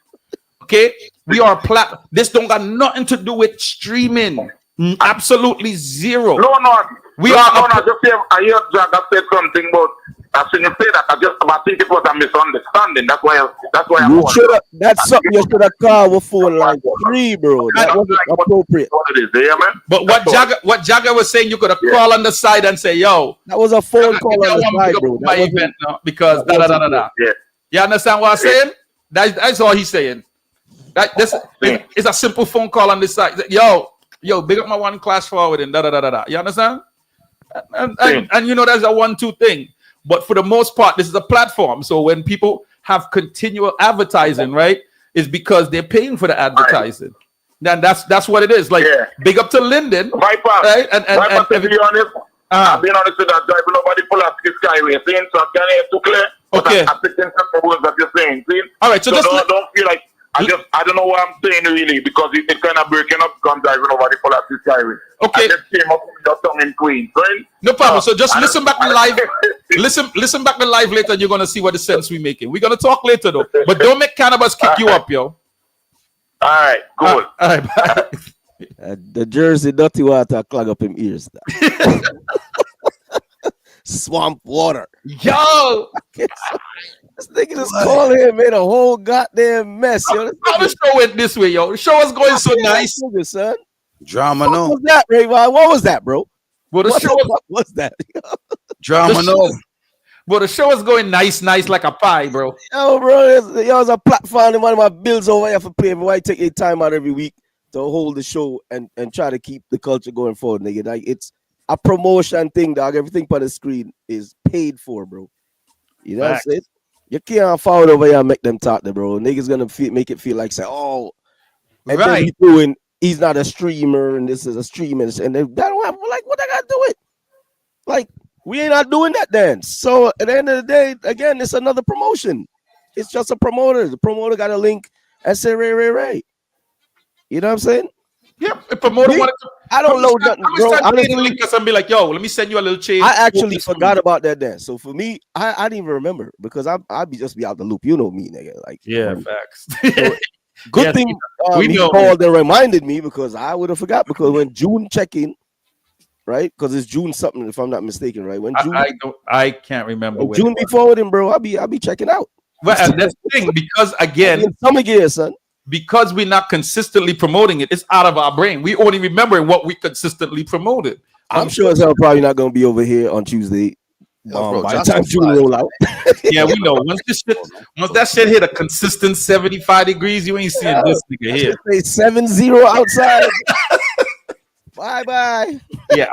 Okay? We are a this don't got nothing to do with streaming. Absolutely zero. I hear Jaga said something about I shouldn't say that. I think it was a misunderstanding. That's why that's something you should have called with phone line 3, bro. That wasn't appropriate. But what Jaga was saying, you could have called on the side and say, yo. That was a phone call on the side, bro. My event now because You understand what I'm saying? That's all he's saying. It's a simple phone call on the side. Yo, big up my one class forward and You understand? And you know that's a 1-2 thing. But for the most part, this is a platform. So when people have continual advertising, right, it's because they're paying for the advertising. Then that's what it is. Like big up to Linden. Viper, right? And to be honest, I've been honest with that driving nobody pull up this skyway, saying so I can't hear too clear. Okay. I'm picking some words that you're saying. See? All right, so just don't feel like I don't know what I'm saying really because it's kind of breaking up come driving over the Pulaski Skyway. Okay. I just came up with your tongue in Queens, right? No problem. So just listen back live. Listen back to live later, and you're gonna see what the sense we making. We're gonna talk later though, but don't make cannabis kick you up, yo. All right, cool. All right, bye. The Jersey dirty water clog up him ears. Swamp water. Yo, this nigga just called here and made a whole goddamn mess. Yo. How the show went this way, yo? The show was going so nice. Nigga, son. Drama, What no. was that, Rayvon? What was that, bro? Well, the What show the fuck was that? Drama, no. But the show was going nice like a pie, bro. Yo, bro, there's a platform in one of my bills over here for play. Why take your time out every week to hold the show and try to keep the culture going forward, nigga? Like, it's a promotion thing, dog. Everything on the screen is paid for, bro. You know what I'm saying? You can't forward over here and make them talk, there, bro. Niggas gonna make it feel like, say, oh, and then he's not a streamer and this is a streamer, and then that don't have, like, what I gotta do it? Like, we ain't not doing that then. So at the end of the day, again, it's another promotion. It's just a promoter. The promoter got a link and say Ray. You know what I'm saying? Yeah, the promoter wanted to. I don't know nothing, bro. Honestly, and be like, yo, let me send you a little change. I actually forgot about that then. So for me, I didn't even remember because I'd be out the loop. You know me, nigga. Like, yeah, facts. So, good thing he called and reminded me because I would have forgot because when June check-in, right? Because it's June something, if I'm not mistaken, right? When June, I can't remember. When June before with him, bro, I'll be checking out. Well, and that's the thing, because again, summer gear, son. Because we're not consistently promoting it, it's out of our brain. We only remember what we consistently promoted. I'm sure as hell probably not gonna be over here on Tuesday. By the time June roll out. Yeah, we know. Once that shit hit a consistent 75 degrees, you ain't seeing this nigga here. 7-0 outside. Bye. Yeah,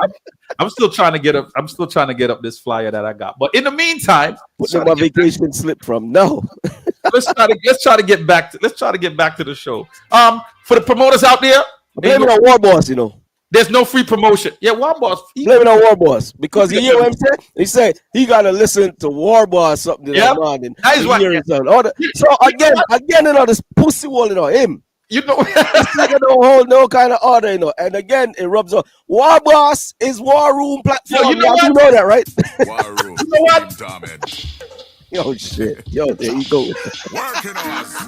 I'm still trying to get up. I'm still trying to get up this flyer that I got. But in the meantime, where my vacation slip from? No. let's try to get back to the show. For the promoters out there, blame it on War Boss, you know. There's no free promotion. Yeah, War Boss. Blame it on War Boss because you hear what I'm saying? He said he gotta listen to War Boss something that morning. So again, you know, this pussy wall, you know, him. You know, don't hold no kind of order, you know. And again, it rubs on. War Boss is War Room platform. You know that, right? War Room. You know what? Torment. Yo, shit. Yo, there you go. Working us.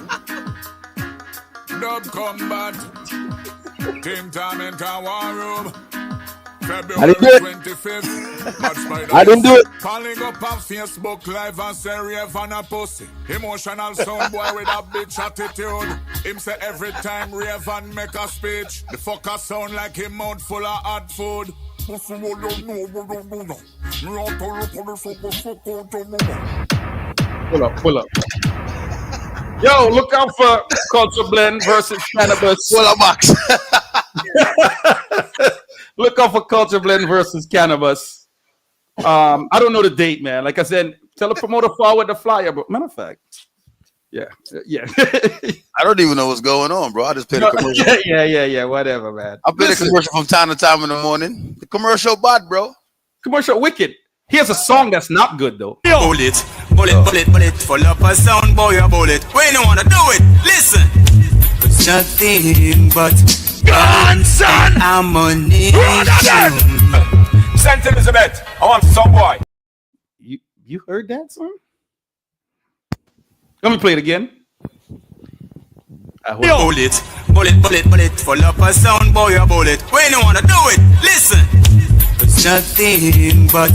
Dub combat. Team Torment and War Room. I didn't do it. 25th. I didn't do it. Calling up on Facebook Live and say Rave and a pussy. Emotional sound boy with a bitch attitude. Him say every time Rave and make a speech, the fucker sound like him mouth full of hot food. Pull up. Yo, look out for Culture Blend versus Cannabis. Pull up box. Look out for Culture Blend versus Cannabis. I don't know the date, man. Like I said, tell the promoter forward the flyer, but matter of fact, yeah. I don't even know what's going on, bro. I just played a commercial. Yeah, whatever, man. I play a commercial from time to time in the morning. The commercial bad, bro. Commercial wicked. Here's a song that's not good though. Bullet, full up a sound boy, a bullet. When you wanna do it, listen. It's nothing but guns and ammunition. St. Elizabeth, I want some boy. You heard that song? Let me play it again. Bullet, full up a sound boy, a bullet. When you wanna do it, listen. It's nothing but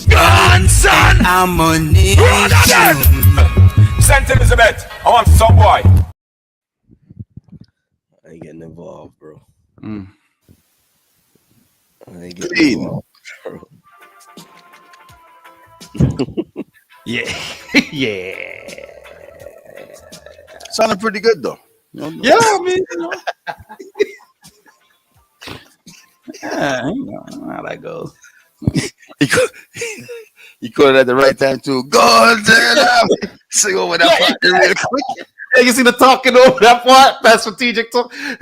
guns and ammunition. St. Elizabeth, I want some boy. I ain't getting involved, bro. I ain't Clean. getting involved, bro. Yeah. Sounding pretty good though. Yeah, I mean, you know. Yeah, you know how that goes. He caught it at the right time too. God damn! Sing over that part real quick. Yeah, you see the talking over that part? That's strategic talk. Should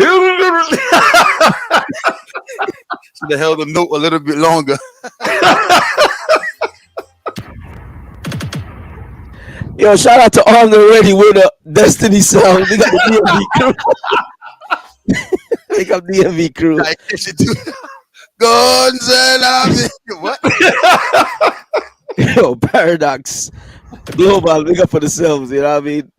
have held the note a little bit longer. Yo, shout out to On the Ready with a Destiny song. They got the DMV crew. They got DMV crew. Guns and army. What? Yo, Paradox Global, big up for themselves. You know what I mean?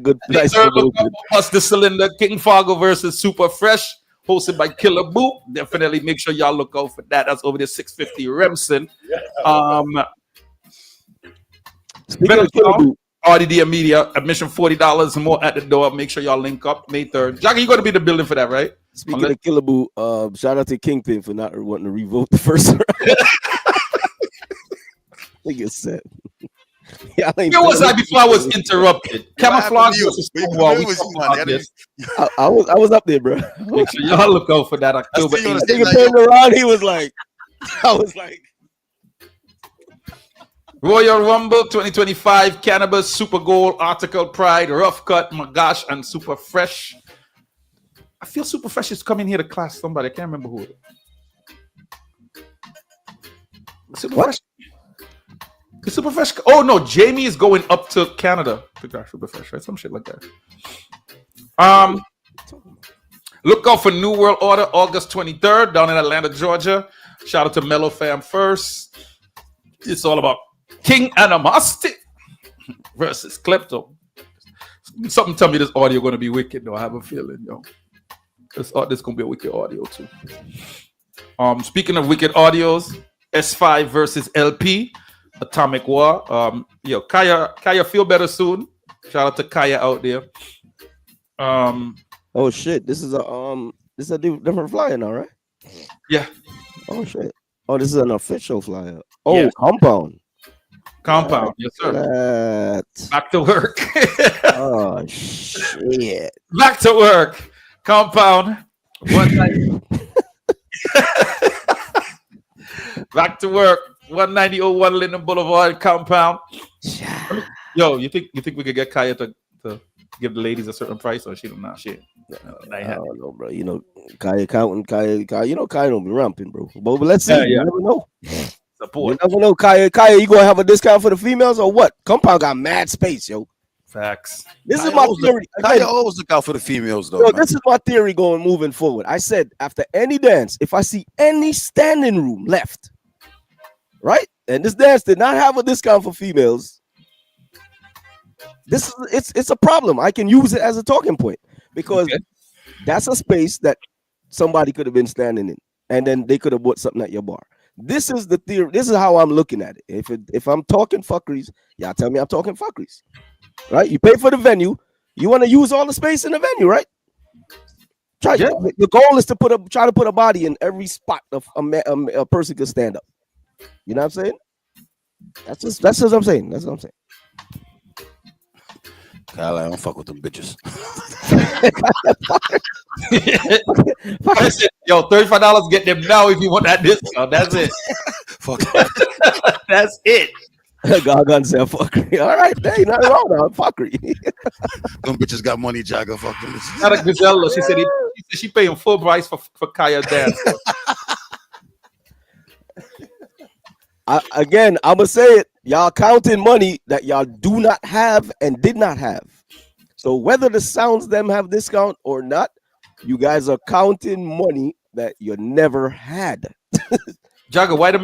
Good nice promotion. Plus the cylinder, King Fargo versus Super Fresh, hosted by Killer Boo. Definitely make sure y'all look out for that. That's over there, 650 Remsen. Speaking of Killer Boo, RDD Media, admission $40 more at the door. Make sure y'all link up May 3rd. Jackie, you going to be in the building for that, right? Speaking of Killer Boo, shout out to Kingpin for not wanting to revoke the first round. I think it's set. Where was I before I was interrupted? Camouflage versus Stonewall. I was up there, bro. Make sure y'all look out for that October 8th. Nigga turned around, he was like, I was like, Royal Rumble 2025, Cannabis, Super Gold, Article Pride, Rough Cut, Magash, and Super Fresh. I feel Super Fresh is coming here to class somebody. I can't remember who. Super Fresh. Is Super Fresh? Oh no, Jamie is going up to Canada to grab Super Fresh, right? Some shit like that. Look out for New World Order August 23rd down in Atlanta, Georgia. Shout out to Mellow Fam first. It's all about King Animosity versus Klepto. Something tell me this audio going to be wicked, though. I have a feeling, yo. This going to be a wicked audio, too. Speaking of wicked audios, S5 versus LP, Atomic War. Yo, Kaya feel better soon. Shout out to Kaya out there. oh shit, this is a different flyer now, right? Yeah. Oh shit. Oh, this is an official flyer. Oh, Yeah. Compound. Yes, sir. Back to work. Oh shit. Back to work. Compound. One night. Back to work. 19001 Linden Boulevard Compound. Yo, you think we could get Kaya to give the ladies a certain price, or she don't know shit? I don't know, bro. You know, Kaya counting, Kaya, you know, Kaya don't be ramping, bro. But let's see. You never know. Support. You never know, Kaya, you gonna have a discount for the females or what? Compound got mad space, yo. Facts. This is my theory. Kaya always look out for the females, though. Yo, this is my theory moving forward. I said after any dance, if I see any standing room left, right, and this dance did not have a discount for females, it's a problem. I can use it as a talking point because that's a space that somebody could have been standing in, and then they could have bought something at your bar. This is the theory. This is how I'm looking at it. If I'm talking fuckeries, y'all tell me I'm talking fuckeries, right? You pay for the venue. You want to use all the space in the venue, right? The goal is to try to put a body in every spot of a person can stand up. You know what I'm saying? That's what I'm saying. That's what I'm saying. Kyle, I don't fuck with them bitches. I said, yo, $35 get them now if you want that discount. That's it. Fuck. That's it. God said fuckery. All right, there ain't nothing wrong with fuckery. Them bitches got money, Jagger. Fuck them. Not a Gazella. She said she paying full price for Kaya dance. Again, I'm gonna say it. Y'all counting money that y'all do not have and did not have. So whether the sounds them have discount or not, you guys are counting money that you never had. Jagger, why the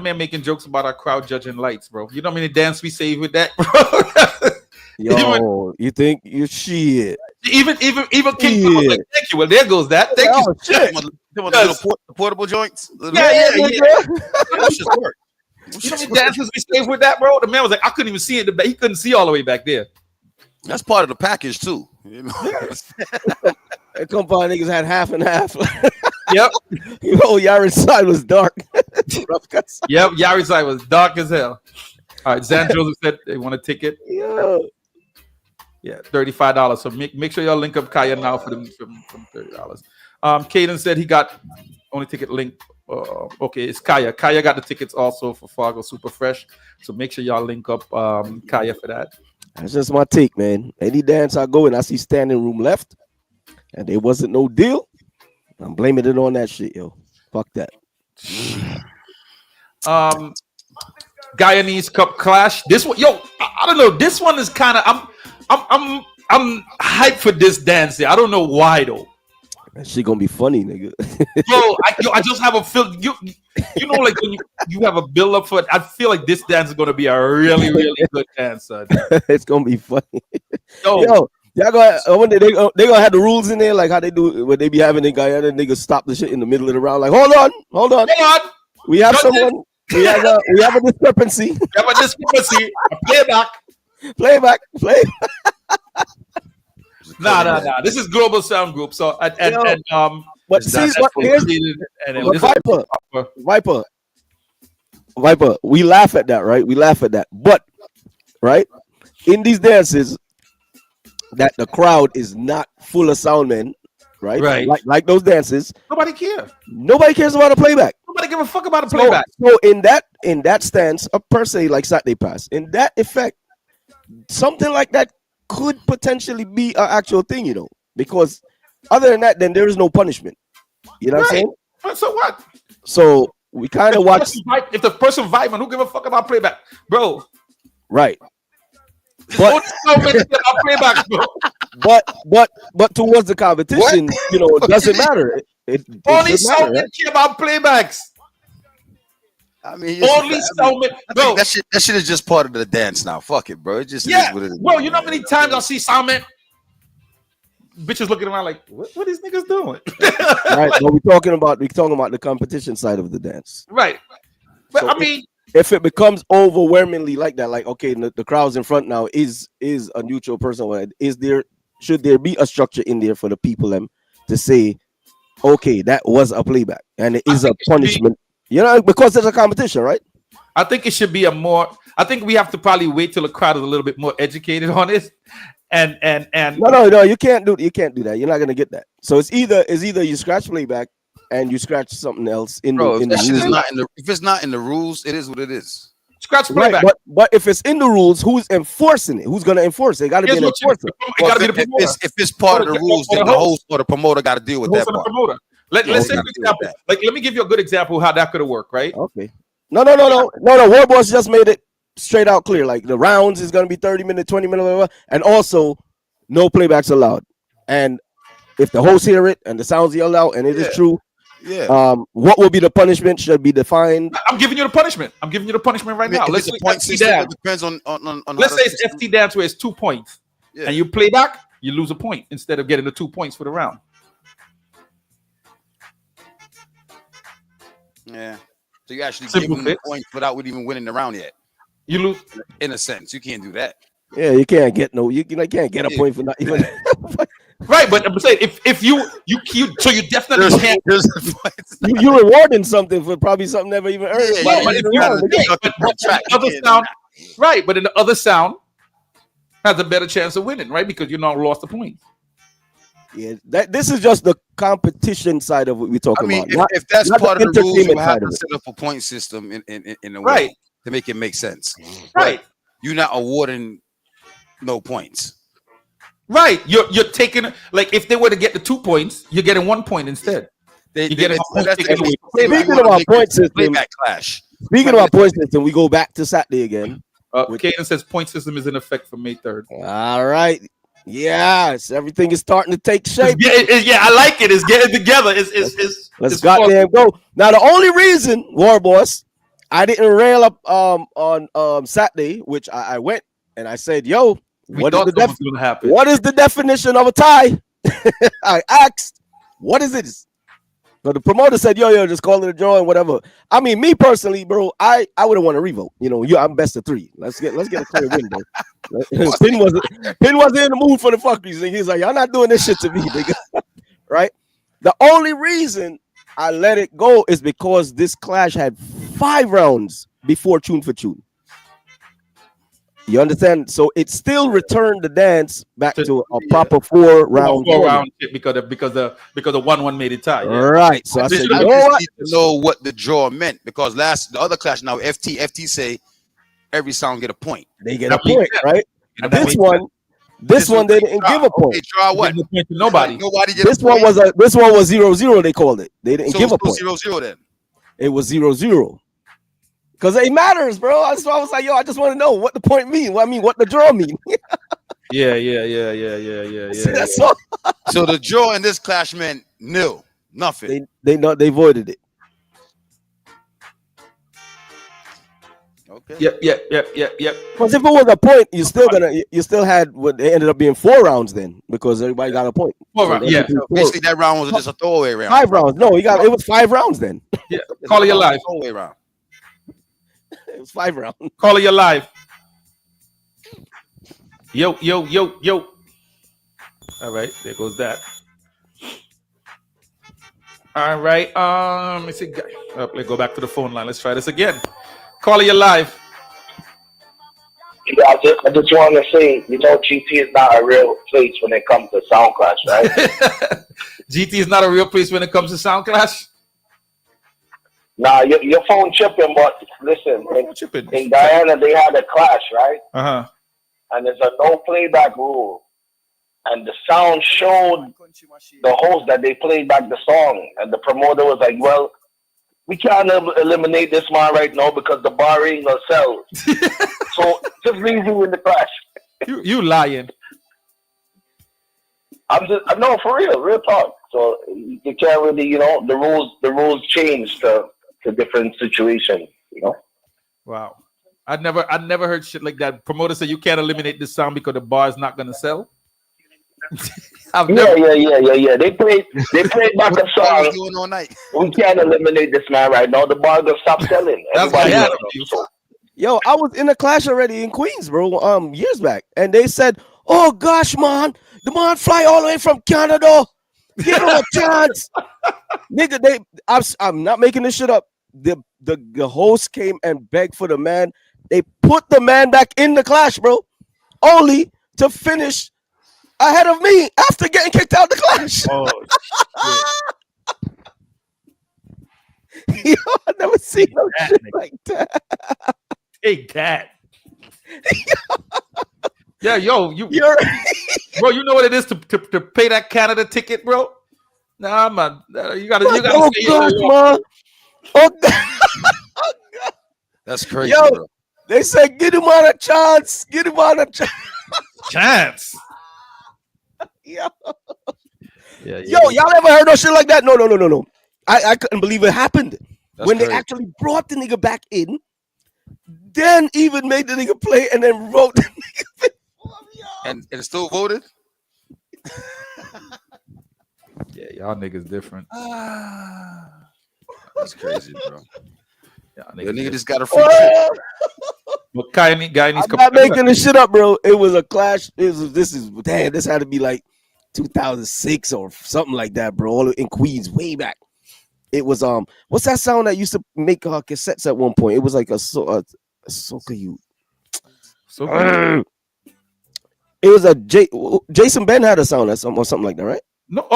man making jokes about our crowd judging lights, bro? You know how many dance we save with that, bro? Yo, you think you shit? Even King Kong was like, thank you. Well, there goes that. Thank you. Shit. Little portable joints. Yeah. That shit work. You know how many dances we saved with that, bro? The man was like, I couldn't even see it. He couldn't see all the way back there. That's part of the package too. You know, a couple of niggas had half and half. Yep. You know, Yari's side was dark. Yep, Yari's side was dark as hell. All right, Zan Joseph said they want a ticket. Yeah. Yeah, $35. So make sure y'all link up Kaya now for them from $30. Caden said he got only ticket link. Okay, it's Kaya. Kaya got the tickets also for Fargo Super Fresh. So make sure y'all link up Kaya for that. That's just my take, man. Any dance I go in, I see standing room left, and there wasn't no deal. I'm blaming it on that shit, yo. Fuck that. Guyanese Cup Clash. This one, yo, I don't know. This one is kind of I'm hyped for this dance here. I don't know why though. And she gonna be funny, nigga. I just have a feel. You know, like when you have a build up for it. I feel like this dance is gonna be a really, really good dance, son. It's gonna be funny. Yo, y'all gonna they gonna have the rules in there, like how they do when they be having the guy and the niggas stop the shit in the middle of the round. Like, hold on. We have someone. We have a discrepancy. Playback. Nah. This is Global Sound Group. So but see, Viper, we laugh at that, right? We laugh at that, but right in these dances, that the crowd is not full of sound men, right? Right. Like those dances. Nobody cares. Nobody cares about a playback. Nobody give a fuck about a playback. So in that stance, per se, like Saturday Pass, in that effect, something like that could potentially be an actual thing, you know, because other than that, then there is no punishment. You know what I'm saying? So what? So we kind of watch. If the person vibing, who give a fuck about playback, bro? Right. But playback, bro. But towards the competition, you know, it doesn't matter. It only sound men care about playbacks. I mean, only sound men, bro. That shit is just part of the dance now. Fuck it, bro. It just is what it is. Bro, you know how many times I see sound men? Bitches looking around like, what these niggas doing? Right, but we're talking about the competition side of the dance. Right. But So I mean, if it becomes overwhelmingly like that, like okay, the crowd's in front now is a neutral person. Should there be a structure in there for the people to say, okay, that was a playback and it is a punishment, you know, because there's a competition, right? I think it should be I think we have to probably wait till the crowd is a little bit more educated on this. And no, you can't do that. You're not gonna get that. So it's either you scratch playback and you scratch something else in the rules. If it's not in the rules, it is what it is. Scratch playback. Right, but if it's in the rules, who's enforcing it? Who's gonna enforce it? It gotta be an enforcer. If it's part of the rules, then the host or the promoter got to deal with that part. Let's say, for example, like let me give you a good example of how that could have worked, right? Okay. No. War Boss just made it straight out clear. Like the rounds is gonna be 30 minutes, 20 minutes, and also no playbacks allowed. And if the hosts hear it and the sounds yelled out and it is true, what will be the punishment should be defined. I'm giving you the punishment. Right now. Let's say point system. It depends on let's say it's FT dance where it's 2 points, and you play back, you lose a point instead of getting the 2 points for the round. Yeah. So you actually give them the points without even winning the round yet. You lose, in a sense. You can't do that. Yeah, you can't get can't get a point for not even. Right, but I'm saying if you so you definitely can't. You're rewarding something for probably something never even earned. Right, but in the other sound has a better chance of winning, right? Because you not lost the point. Yeah, this is just the competition side of what we're talking about. If that's part of the rules, you have to set up a point system in a way to make it make sense. Right, you're not awarding no points. Right, you're taking, like if they were to get the 2 points, you're getting 1 point instead. Speaking of our point system, we go back to Saturday again. Caden says point system is in effect for May 3rd. All right. Yes, everything is starting to take shape. Yeah, I like it. It's getting together. Let's goddamn go. Now, the only reason, War Boss, I didn't rail up on Saturday, which I went and I said, yo, what is the definition of a tie? I asked, what is it? So the promoter said, yo, just call it a draw and whatever. I mean, me personally, bro, I would have won a revote. You know, I'm best of 3. Let's get a clear win, bro. Pin wasn't in the mood for the fuckers. And he's like, y'all not doing this shit to me, nigga. Right? The only reason I let it go is because this clash had 5 rounds before tune for tune. You understand? So it still returned the dance back to a proper 4-round. 4-round because the 1-1 made it tie. Yeah. Right. So I said, you know need to know what the draw meant, because the other clash now FT say every sound get a point. They get a point, right? This one they didn't give a point. Okay, draw what? Nobody. This one was 0-0. They called it. They didn't give a point. 0-0 then. It was 0-0. Because it matters, bro. So I was like, yo, I just want to know what the point mean. What the draw mean. Yeah. That's all. So the draw in this clash meant Nil. Nothing. They voided it. Okay. Yep. Because if it was a point, you still had what they ended up being 4 rounds then, because everybody got a point. 4 rounds. Yeah. So basically, that round was just a throwaway round. 5 rounds. No, it was 5 rounds then. Yeah. Call of your life. Throwaway round. It was 5 rounds. Call of your life. Yo. All right, there goes that. All right, let's see. Let's go back to the phone line. Let's try this again. Call of your life. Yeah, I just want to say, GT is not a real place when it comes to sound clash, right? GT is not a real place when it comes to sound clash. Nah, your phone chipping, but listen, in Guyana they had a clash, right? And there's a no playback rule, and the sound showed the host that they played back the song, and the promoter was like, "Well, we can't eliminate this man right now because the bar ain't gonna sell. So just leave you in the clash." You lying? No, for real talk. So you can't really, the rules change to different situations, Wow. I'd never heard shit like that. Promoter said you can't eliminate this sound because the bar is not gonna sell. Yeah. They played back a song. Doing all night. We can't eliminate this man right now. The bar gonna stop selling. Yo, I was in a clash already in Queens, bro. Years back, and they said, "Oh gosh, man, the man fly all the way from Canada. Give him a chance." Nigga, I'm not making this shit up. The host came and begged for the man. They put the man back in the clash, bro, only to finish ahead of me after getting kicked out the clash. Oh, Yo, I never seen no shit like that. Take that. Yeah, yo, bro, you know what it is to pay that Canada ticket, bro? Nah, man, you gotta. Oh gosh, man. Oh God. That's crazy, yo, bro. They said, "Give him on a chance. Give him on a chance." Yo, y'all ever heard no shit like that? No. I couldn't believe it happened. That's when crazy. they actually brought the nigga back in, then even made the nigga play and then wrote the nigga. And still voted? Yeah, y'all niggas different. That's crazy, bro. Y'all nigga just got a free trip. But guy needs I'm not making this shit up, bro. It was a clash. This had to be like 2006 or something like that, bro. All in Queens, way back. It was what's that sound that used to make cassettes at one point? It was like a soca you. It was a Jason Ben had a sound or something like that, right? No,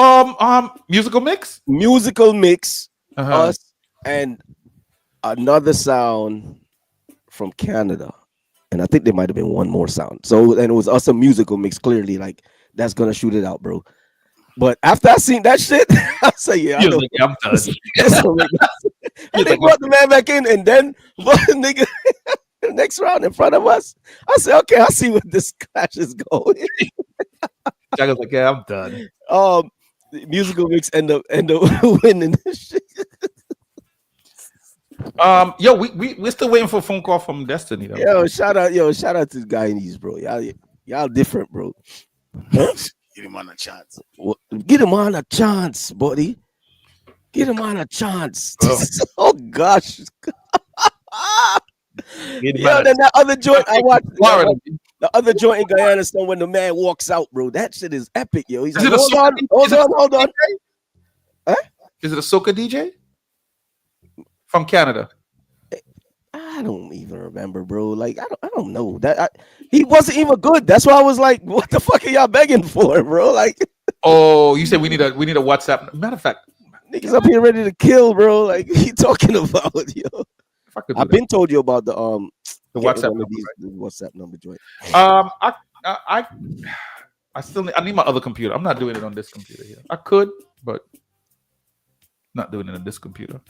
musical mix. Musical mix. Us and another sound from Canada, and I think there might have been one more sound. So, and it was us a musical mix. Clearly, like that's gonna shoot it out, bro. But after I seen that shit, I say, yeah, I know. Like, I'm done. And they brought the man back in, and then the nigga the next round in front of us. I said, okay, I see where this clash is going. Jack was like, yeah, I'm done. The musical mix end up winning this shit. Yo, we're still waiting for a phone call from Destiny though. Yo, shout out to the Guyanese, bro. Y'all different, bro. Huh? Get him on a chance. Get him on a chance, buddy. Get him on a chance. Oh gosh. Then that other joint I watched. The other joint in Guyana, so when the man walks out, bro, that shit is epic, yo. He's like, hold on. Huh? Is it a soca DJ from Canada? I don't even remember, bro. Like, I don't know that. He wasn't even good. That's why I was like, what the fuck are y'all begging for, bro? Like, oh, you said we need a WhatsApp. Matter of fact, niggas up here ready to kill, bro. Like, what you talking about, yo? I've been told you about the WhatsApp number, the WhatsApp number joint. I still need my other computer. I'm not doing it on this computer here. I could, but not doing it on this computer.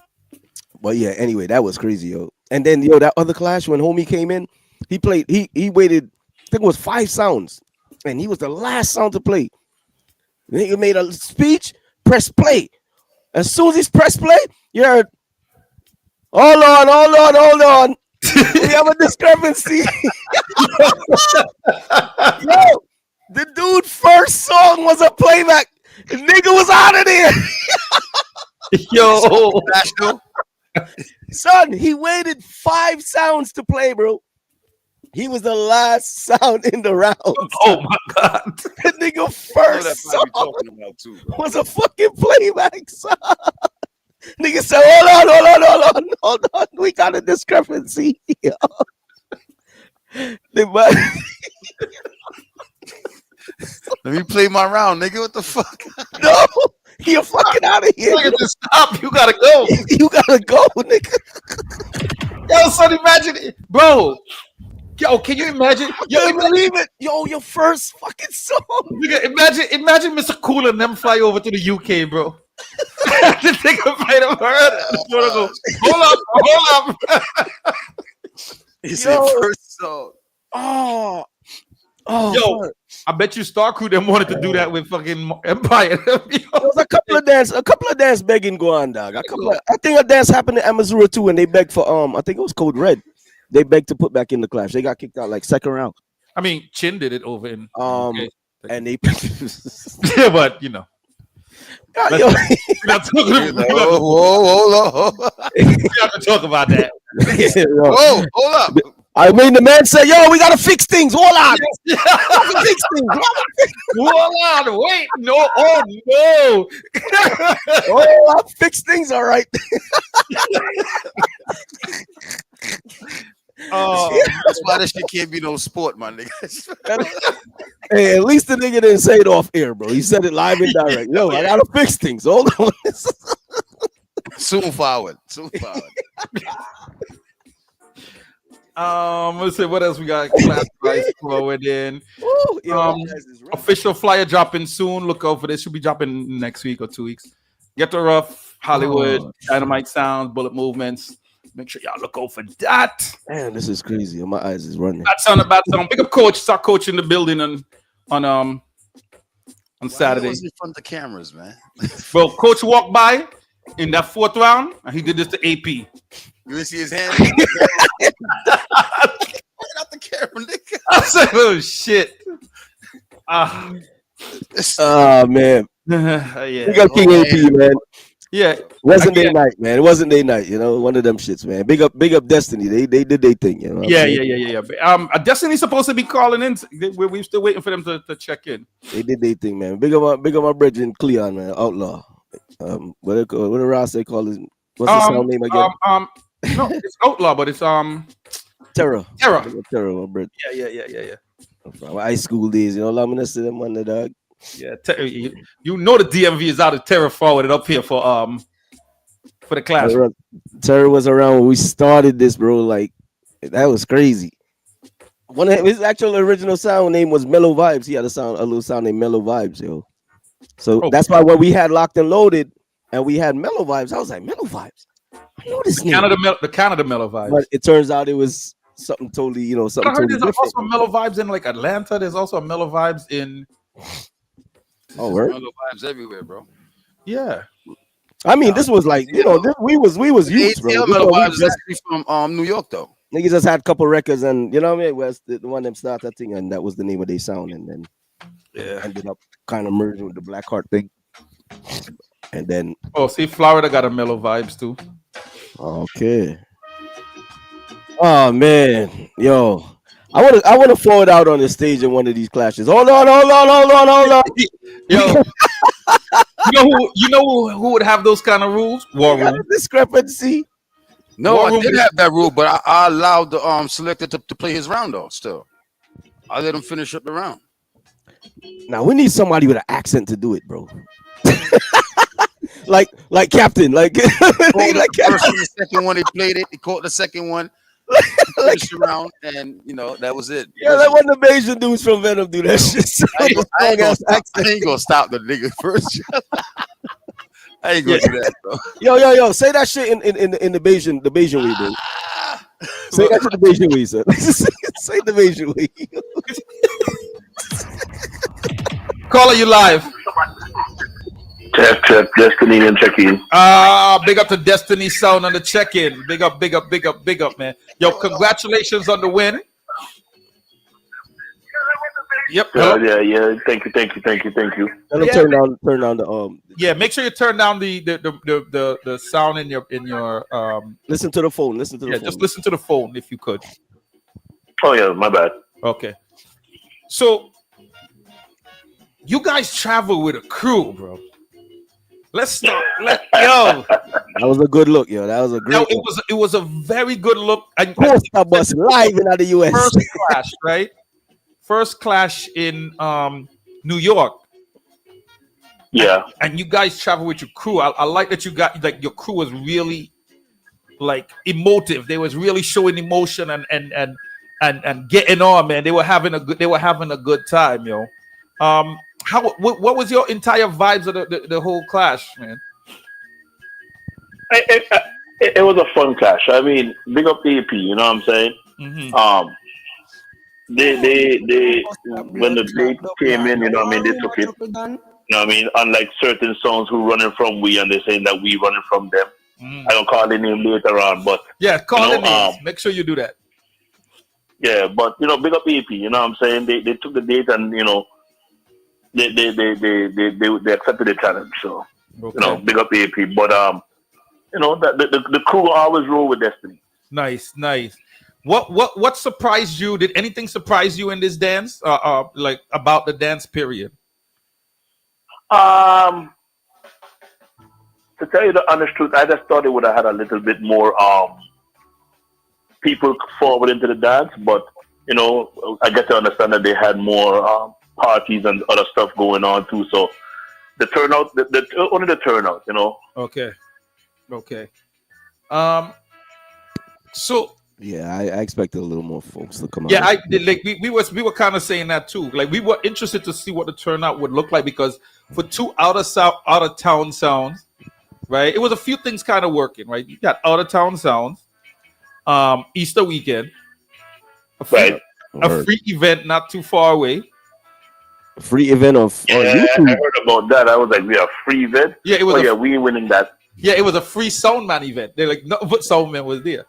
But yeah, anyway, that was crazy, yo. And then that other clash when homie came in, he played. He waited. I think it was 5 sounds, and he was the last sound to play. Then he made a speech. press play. As soon as he's press play, you heard, hold on. We have a discrepancy. Yo, the dude first song was a playback. The nigga was out of there. Yo. Son, he waited 5 sounds to play, bro. He was the last sound in the round. Oh my God. The nigga first song was a fucking playback song. Nigga said, hold on. We got a discrepancy. Let me play my round, nigga. What the fuck? No, you're fucking out of here. Nigga, just stop. You gotta go. You gotta go, nigga. Yo, son, imagine it. Bro. Yo, can you imagine? Yo, believe it. Yo, your first fucking song. Nigga, imagine Mr. Cool and them fly over to the UK, bro. The nigga played him hard. Hold up. He said first song. Oh, yo, I bet you Star Crew them wanted to do that with fucking Empire. There was a couple of dance begging go on, dog. I think a dance happened in Amazura too, and they begged for I think it was Code Red. They begged to put back in the Clash. They got kicked out like second round. I mean, Chin did it over in and they yeah, but you know. Whoa. We have to talk about that. Whoa, hold up. I mean, the man said, "Yo, we gotta fix things. Hold on, fix things. Hold on, wait, no, oh no, I'll fix things. All right." That's why this shit can't be no sport, my nigga. Hey, at least the nigga didn't say it off air, bro. He said it live and direct. Yo, I gotta fix things. Hold on. Soon forward. Let's see what else we got. Class price forward in. Official flyer dropping soon. Look out for this. Should be dropping next week or 2 weeks. Get the Rough, Hollywood, Dynamite Sounds, Bullet Movements. Make sure y'all look out for that. Man, this is crazy. My eyes is running. Bad sound. Big up coach. Start coaching the building on Saturday. Was in front of the cameras, man. Bro, coach walked by in that 4th round and he did this to AP. You didn't see his hand? Out the camera, nigga. I said, oh shit. Man. Yeah. We got King AP, man. Yeah. Wasn't their night, man. It wasn't their night, you know. One of them shits, man. Big up Destiny. They did their thing, you know. Yeah. Destiny's supposed to be calling in. We're still waiting for them to check in. They did their thing, man. Big up my brethren, Cleon, man. Outlaw. What the Ross they call his? What's his sound name again? No, it's Outlaw, but it's Terror, my brother. Yeah. From high school days, you know. I'm gonna see them on the dog. Yeah, you know the DMV is out of Terror forwarded up here for the Clash. Terror was around when we started this, bro. Like that was crazy. One of his actual original sound name was Mellow Vibes. He had a little sound named Mellow Vibes, yo. So that's why when we had Locked and Loaded and we had Mellow Vibes, I was like, Mellow Vibes. I know this name. The Canada Mellow Vibes. But it turns out it was something totally, something totally different. There's also Mellow Vibes in like Atlanta. There's also a Mellow Vibes in. Mellow Vibes everywhere, bro. Yeah. I mean, this was like, we was youths, bro. Mellow Vibes is actually from New York, though. Niggas just had a couple records, and you know what I mean? West, the one them started that thing, and that was the name of their sound, and then ended up kind of merging with the Black Heart thing. And then see, Florida got a Mellow Vibes too. Okay. Oh man, yo. I want to forward out on the stage in one of these clashes. Hold on. Yo, you know who would have those kind of rules? War Room. Discrepancy. No, I did have that rule, but I allowed the selector to play his round though. Still, I let him finish up the round. Now we need somebody with an accent to do it, bro. like Captain, like Captain. The second one he played it. He caught the second one. Finished around, and that was it. Yeah, that wasn't the Bayesian dudes from Venom do that shit. I ain't gonna stop the nigga first. I ain't gonna do that, bro. Yo, say that shit in the Bayesian way, bro. Say that to the Bayesian way, sir. Say the Bayesian way. Caller, you live. Check. Destiny and check in. Big up to Destiny Sound on the check-in. Big up, man. Yo, congratulations on the win. Yep. Yeah. Thank you. Tell him turn down the Yeah, make sure you turn down the sound in your Listen to the phone. Phone. Just listen to the phone if you could. Oh yeah, my bad. Okay. So you guys travel with a crew, bro. Let's start. Yo, that was a good look, yo. That was a great. It was a very good look. And Costa bus live in the US. First clash, right? First clash in New York. Yeah. And you guys travel with your crew. I like that you got like your crew was really like emotive. They was really showing emotion and getting on, man. They were having a good time, yo. What was your entire vibes of the whole clash, man? It was a fun clash. I mean, big up the EP, you know what I'm saying? Mm-hmm. They when the date came in, you know what I mean, they took it. You know what I mean? Unlike certain songs who running from we and they're saying that we running from them. I don't call their name later on, but yeah, call their names. Make sure you do that. Yeah, but you know, big up EP, you know what I'm saying? They took the date and you know they accepted the challenge. So you know, big up EP. But you know, the crew always roll with Destiny. Nice. What surprised you? Did anything surprise you in this dance? Like about the dance period? To tell you the honest truth, I just thought it would have had a little bit more people forward into the dance, but you know, I get to understand that they had more parties and other stuff going on too. So the turnout, only the turnout, you know. Okay. So yeah, I expected a little more folks to come out. Yeah, we were kind of saying that too. Like we were interested to see what the turnout would look like because for two out of town sounds, right? It was a few things kind of working, right? You got out of town sounds, Easter weekend, a free event not too far away. Free event on YouTube. I heard about that. I was like, we have free event. Yeah, it was. We ain't winning that. Yeah, it was a free Soundman event. They're like, no, but Soundman was there.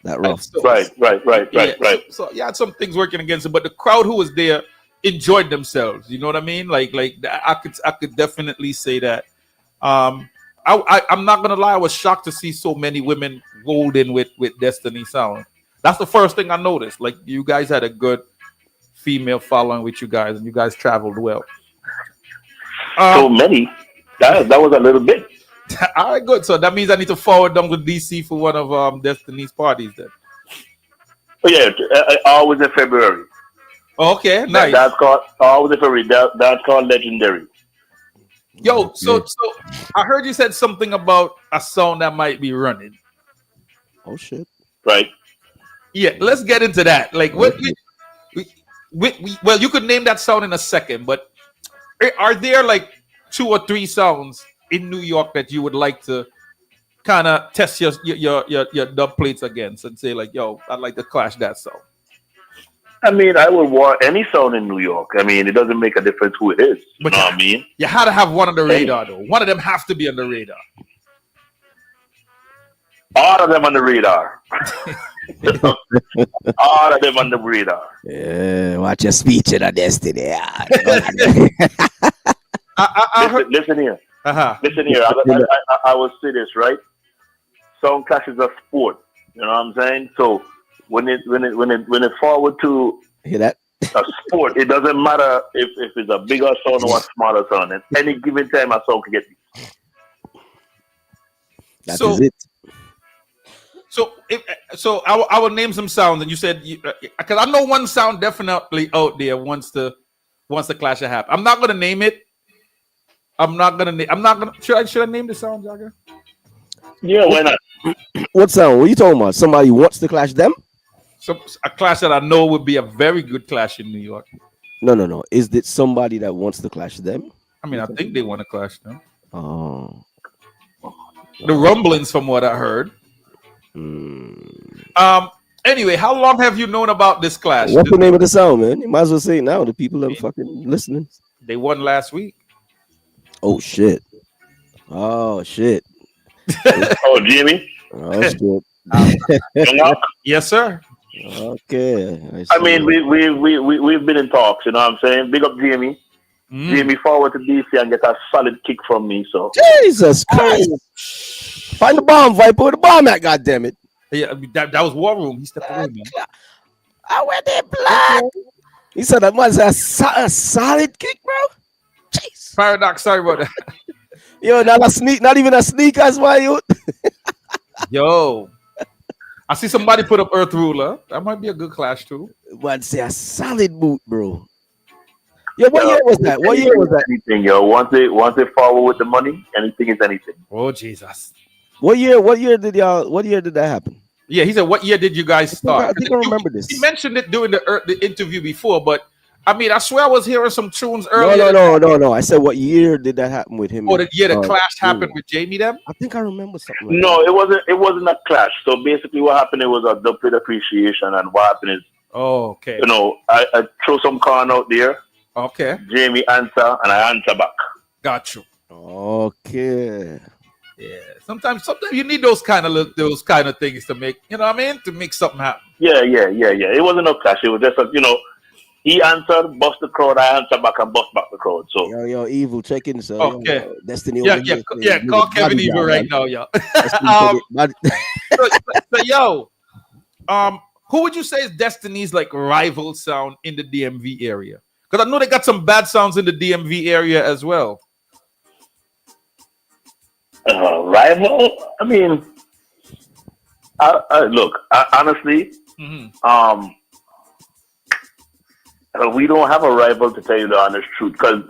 That rough. Right. So you had some things working against it, but the crowd who was there enjoyed themselves. You know what I mean? Like I could definitely say that. I'm not gonna lie, I was shocked to see so many women rolled in with Destiny Sound. That's the first thing I noticed. Like you guys had a good female following with you guys, and you guys traveled well. So many. That was a little bit. All right, good. So that means I need to forward down to DC for one of Destiny's parties then. Oh yeah, always in February. Okay, nice. That's called always in February. That's called Legendary. Yo, so I heard you said something about a song that might be running. Oh shit! Right. Yeah, let's get into that. Like, what? Well, you could name that sound in a second, but are there like 2 or 3 sounds in New York that you would like to kind of test your dub plates against and say like, yo, I'd like to clash that song? I mean, I would want any sound in New York. I mean, it doesn't make a difference who it is. You know what I mean? You had to have one on the radar, though. One of them have to be on the radar. All of them on the radar. All of them on the radar. Yeah, watch your speech in a Destiny. Listen here. Listen here. I will say this, right? Sound clash is a sport. You know what I'm saying? So when it forward to hear that a sport, it doesn't matter if it's a bigger sound or a smaller sound. At any given time, a sound can get me. That is it. So I will name some sounds, and you said because I know one sound definitely out there once the clash to happen. I'm not gonna name it. Should I name the sound, Jagger? Yeah, why not? What sound? What are you talking about? Somebody wants to clash them? So a clash that I know would be a very good clash in New York. No. Is it somebody that wants to clash them? I mean, I think they want to clash them. Oh. The rumblings from what I heard. Anyway, how long have you known about this clash? What's the name of the sound, man? You might as well say it now. The people are fucking listening. They won last week. Oh shit. Oh shit. Oh, Jimmy. Oh shit. Yes, sir. Okay. I mean, we've been in talks, you know what I'm saying? Big up Jamie. Jamie forward to DC and get a solid kick from me, so. Jesus Christ. Find the bomb, Viper. Where the bomb at, goddammit? Yeah, that was War Room. He stepped away, man. I wear that black. He said that was a solid kick, bro. Jeez. Paradox, sorry about that. Yo, not even a sneak as well, you. Yo. I see somebody put up Earth Ruler. That might be a good clash too. But say a solid boot, bro. Yeah, what year was that? What year was that? Anything, yo. Once they forward with the money, anything is anything. Oh Jesus. What year did that happen? Yeah, he said, what year did you guys start? I think I remember this. He mentioned it during the interview before, but I mean, I swear I was hearing some tunes earlier. No. I said, what year did that happen with him? Oh, the year the clash happened with Jamie them? I think I remember something like No, it wasn't a clash. So basically what happened, it was a dubplate appreciation, and what happened is, oh, okay. You know, I throw some corn out there. Okay. Jamie answer, and I answer back. Got you. Okay. Yeah. Sometimes you need those kind of things to make, you know what I mean? To make something happen. Yeah. It wasn't no clash. It was just you know, he answered, bust the crowd, I answer back and bust back the crowd. So yo, Evil, check in, so okay. Destiny. Call Kevin Evil right now, yo. So yo, who would you say is Destiny's like rival sound in the DMV area? Because I know they got some bad sounds in the DMV area as well. Rival? I mean, look, honestly, we don't have a rival, to tell you the honest truth, because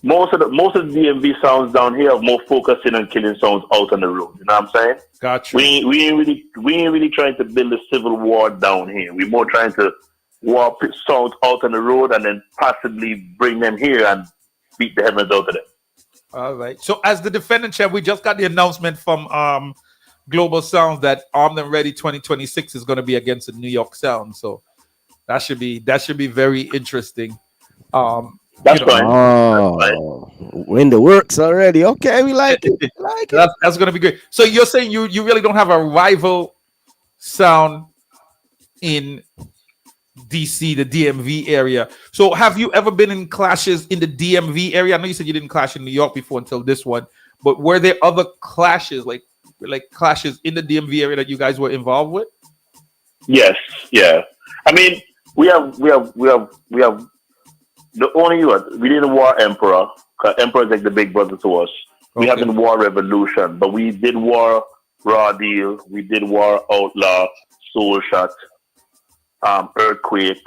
most of the DMV sounds down here are more focusing on killing sounds out on the road. You know what I'm saying? Gotcha. We ain't really trying to build a civil war down here. We're more trying to war sounds out on the road and then possibly bring them here and beat the heavens out of them. All right. So as the defending champ, we just got the announcement from Global Sounds that Armed and Ready 2026 is going to be against the New York Sound. So that should be very interesting. That's fine. Oh, we're in the works already. Okay, we like it. That's going to be great. So you're saying you really don't have a rival sound in DC, the DMV area. So have you ever been in clashes in the DMV area? I know you said you didn't clash in New York before until this one, but were there other clashes, like clashes in the DMV area that you guys were involved with? Yes, yeah. I mean, we have the only one. We didn't war Emperor, because Emperor is like the big brother to us. We haven't war Revolution, but we did war Raw Deal, we did war Outlaw, Soul Shot, Earthquake,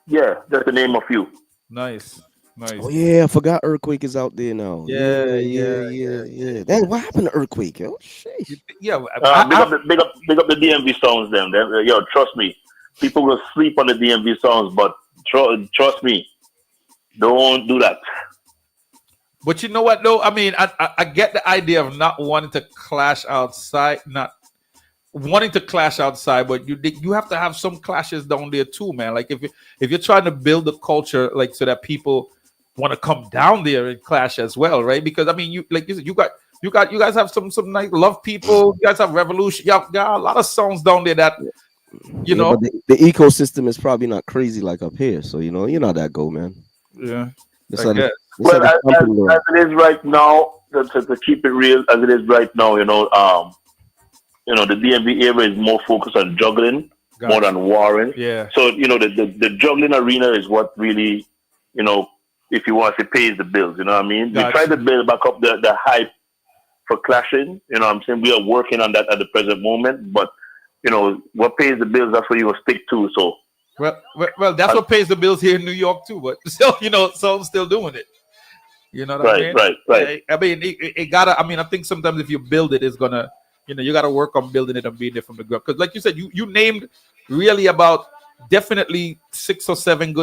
yeah, just to name a few. Nice. Oh yeah, I forgot Earthquake is out there now. Yeah. Then what happened to Earthquake? Oh shit. Yeah. Big up the DMV songs. Them. Yo, trust me. People will sleep on the DMV songs, but trust me, don't do that. But you know what though? I mean, I get the idea of not wanting to clash outside, but you have to have some clashes down there too, man. Like if you're trying to build a culture, like so that people want to come down there and clash as well, right? Because I mean, you guys have some nice Love People, you guys have Revolution, you got a lot of songs down there that you know. But the ecosystem is probably not crazy like up here, so you know that go, man. Yeah. Well, as it is right now, to keep it real, as it is right now, you know, the DMV area is more focused on juggling more than warring. Yeah. So, you know, the juggling arena is what really, you know, if you want to say, pays the bills. You know what I mean? We try to build back up the hype for clashing. You know what I'm saying? We are working on that at the present moment. But, you know, what pays the bills, that's what you will stick to. So. Well, that's what pays the bills here in New York too. But still, you know, some's still doing it. You know what I mean? Right. I mean, it gotta. I mean, I think sometimes if you build it, it's gonna. You know, you gotta work on building it and being there from the ground. Because, like you said, you named really about definitely 6 or 7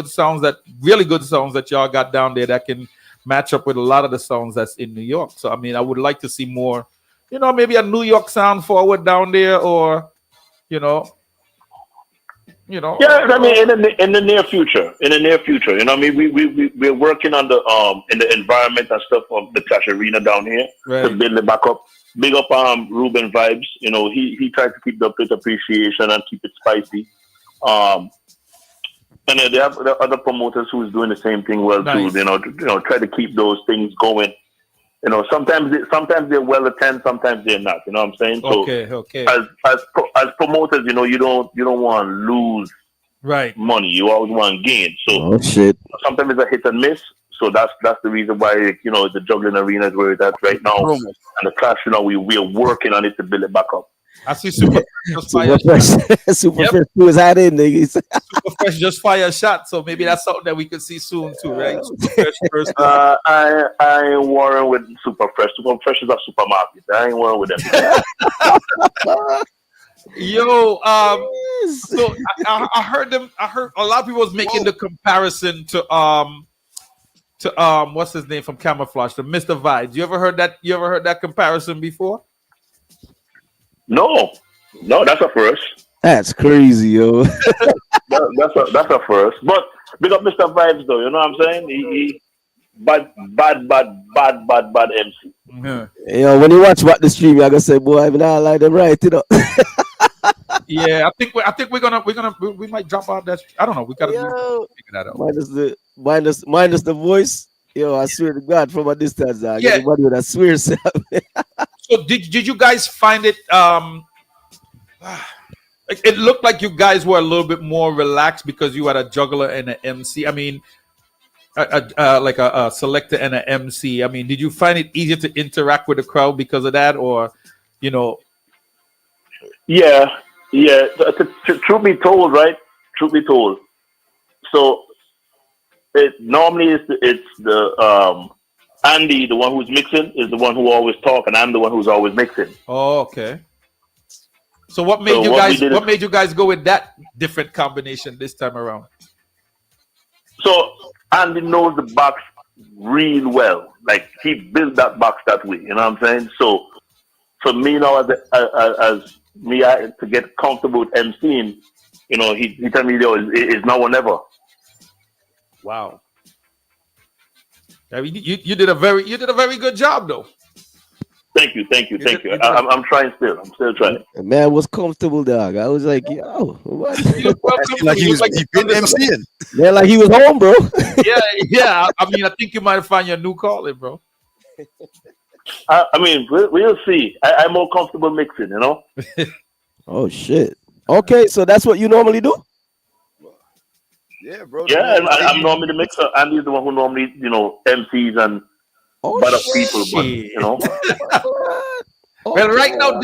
really good songs that y'all got down there that can match up with a lot of the songs that's in New York. So, I mean, I would like to see more. You know, maybe a New York sound forward down there, or you know. You know. Yeah, I mean, in the near future, you know, what I mean, we're working on the in the environment and stuff of the Clash Arena down here to build it back up. Big up Ruben Vibes. You know, he tried to keep the plate appreciation and keep it spicy. And then they have the other promoters who's doing the same thing well too. You know, try to keep those things going. You know, sometimes they're well attended, sometimes they're not. You know what I'm saying? So okay. As promoters, you know, you don't want to lose money. You always want to gain. So sometimes it's a hit and miss. So that's the reason why, you know, the juggling arena is where it's at right now. And the Clash, you know, we're working on it to build it back up. I see Super Fresh threw his hat in, niggas. Super Fresh just fire a shot, so maybe that's something that we could see soon too, right? Super Fresh first. I ain't worrying with Super Fresh. Super Fresh is a supermarket. I ain't worrying with them. Yo, so I heard a lot of people was making the comparison to what's his name from Camouflage, to Mr. Vibes. You ever heard that comparison before? No, that's a first. That's crazy, yo. that's a first. But big up Mr. Vibes though, you know what I'm saying? He bad MC. Mm-hmm. Yo, when you watch the stream, you gotta say, boy, I mean, I like them right, you know. Yeah, I think we might drop out that. I don't know. We gotta figure that out. Minus the voice. Yo, I swear to God, from a distance, I get everybody with a swear. So did you guys find it? It looked like you guys were a little bit more relaxed because you had a juggler and an MC. I mean, like a selector and an MC. I mean, did you find it easier to interact with the crowd because of that, or you know? Yeah. Truth be told, right? Truth be told. So normally it's the Andy, the one who's mixing, is the one who always talk, and I'm the one who's always mixing. Oh, okay. So what made you guys go with that different combination this time around? So Andy knows the box real well. Like he built that box that way. You know what I'm saying? So for me now, as me to get comfortable with MCing, you know, he tell me, yo, it's now or never. Wow. I mean, you did a very good job though. Thank you. I'm trying still. I'm still trying. Man was comfortable, dog. I was like, yo, what? like he been MCing. Man, like he was home, bro. yeah. I mean, I think you might find your new calling, bro. I mean, we'll see. I'm more comfortable mixing, you know. Oh shit. Okay, so that's what you normally do? Yeah, bro. Yeah, I'm normally the mixer. Andy's the one who normally, you know, MCs and butter people, but you know. Well, right now,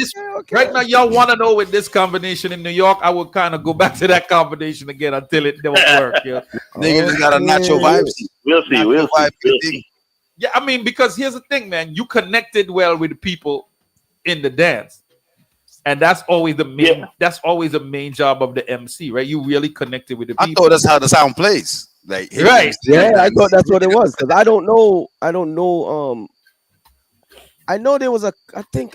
y'all want to know with this combination in New York, I would kind of go back to that combination again until it don't work. Yeah. Niggas got a nacho vibes. We'll see. Yeah, I mean, because here's the thing, man. You connected well with the people in the dance, and that's always the main. Yeah. That's always the main job of the MC, right? You really connected with the people. I thought that's how the sound plays. Like, right? Yeah, I thought that's what it was because I don't know. I know there was a. I feel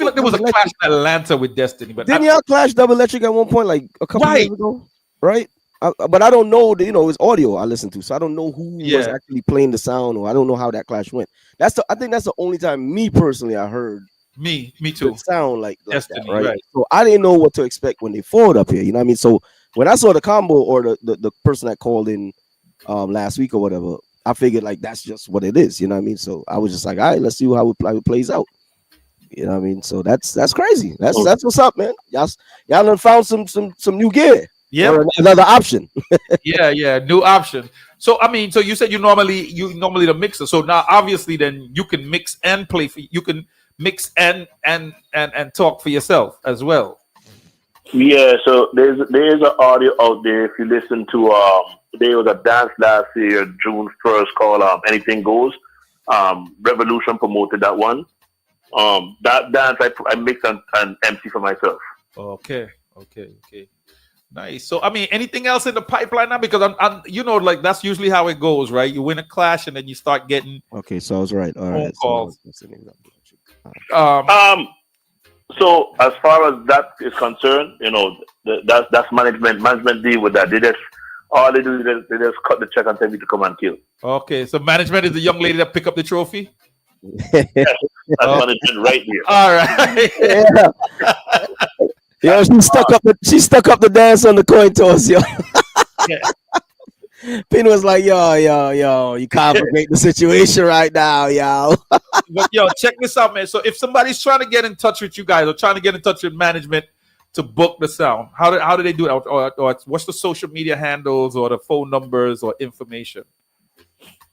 like there was a clash in Atlanta with Destiny, but didn't y'all clash Double Electric at one point, like a couple years ago, right? But I don't know. It was audio I listened to, so I don't know who was actually playing the sound, or I don't know how that clash went. I think that's the only time me personally I heard me too sound like Destiny, that, right? So I didn't know what to expect when they forward up here. You know what I mean? So when I saw the combo or the person that called in last week or whatever, I figured like that's just what it is. You know what I mean? So I was just like, all right, let's see how it plays out. You know what I mean? So that's crazy. That's what's up, man. Y'all done found some new gear. Yeah, another option. yeah, new option. So I mean, so you said you normally the mixer. So now obviously then you can mix and play you can mix and talk for yourself as well. Yeah, so there's an audio out there. If you listen to there was a dance last year, June 1st, called Anything Goes. Revolution promoted that one. That dance I mixed and MC for myself. Okay. Nice. So, I mean, anything else in the pipeline now? Because I'm you know, like that's usually how it goes, right? You win a clash and then you start getting. Okay, so I was right. All right. Calls. So as far as that is concerned, you know, That's management. Management deal with that. All they do is they just cut the check and tell me to come and kill. Okay, so management is the young lady that pick up the trophy. That's management right there. All right. Yeah. Yo, she stuck up the dance on the coin toss, yo. Pin was like, yo, you complicate the situation right now, yo. But yo, check this out, man. So if somebody's trying to get in touch with you guys or trying to get in touch with management to book the sound, how do they do it? Or what's the social media handles or the phone numbers or information?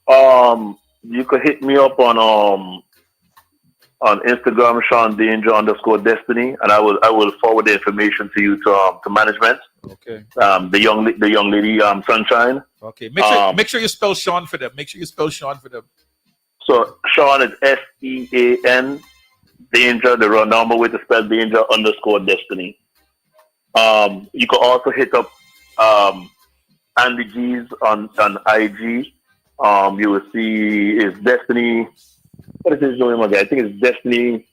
You could hit me up on Instagram, Sean Danger _Destiny, and I will forward the information to you to management. Okay. The young lady, Sunshine. Okay. Make sure you spell Sean for them. So Sean is SEAN Danger, the normal way to spell Danger _Destiny. You can also hit up Andy G's on IG. You will see his Destiny. What is his name again? I think it's Destiny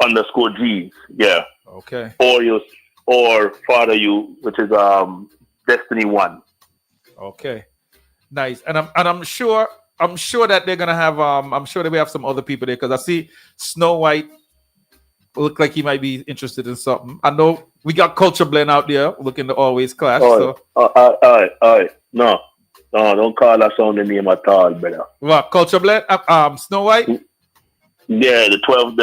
_G's. Yeah. Okay. Or Father You, which is Destiny 1. Okay. Nice. And I'm sure that they're gonna have I'm sure that we have some other people there because I see Snow White look like he might be interested in something. I know we got Culture Blend out there looking to always clash. All right. No, don't call that song the name at all, brother. What, Culture Blend? Snow White? Yeah, the 12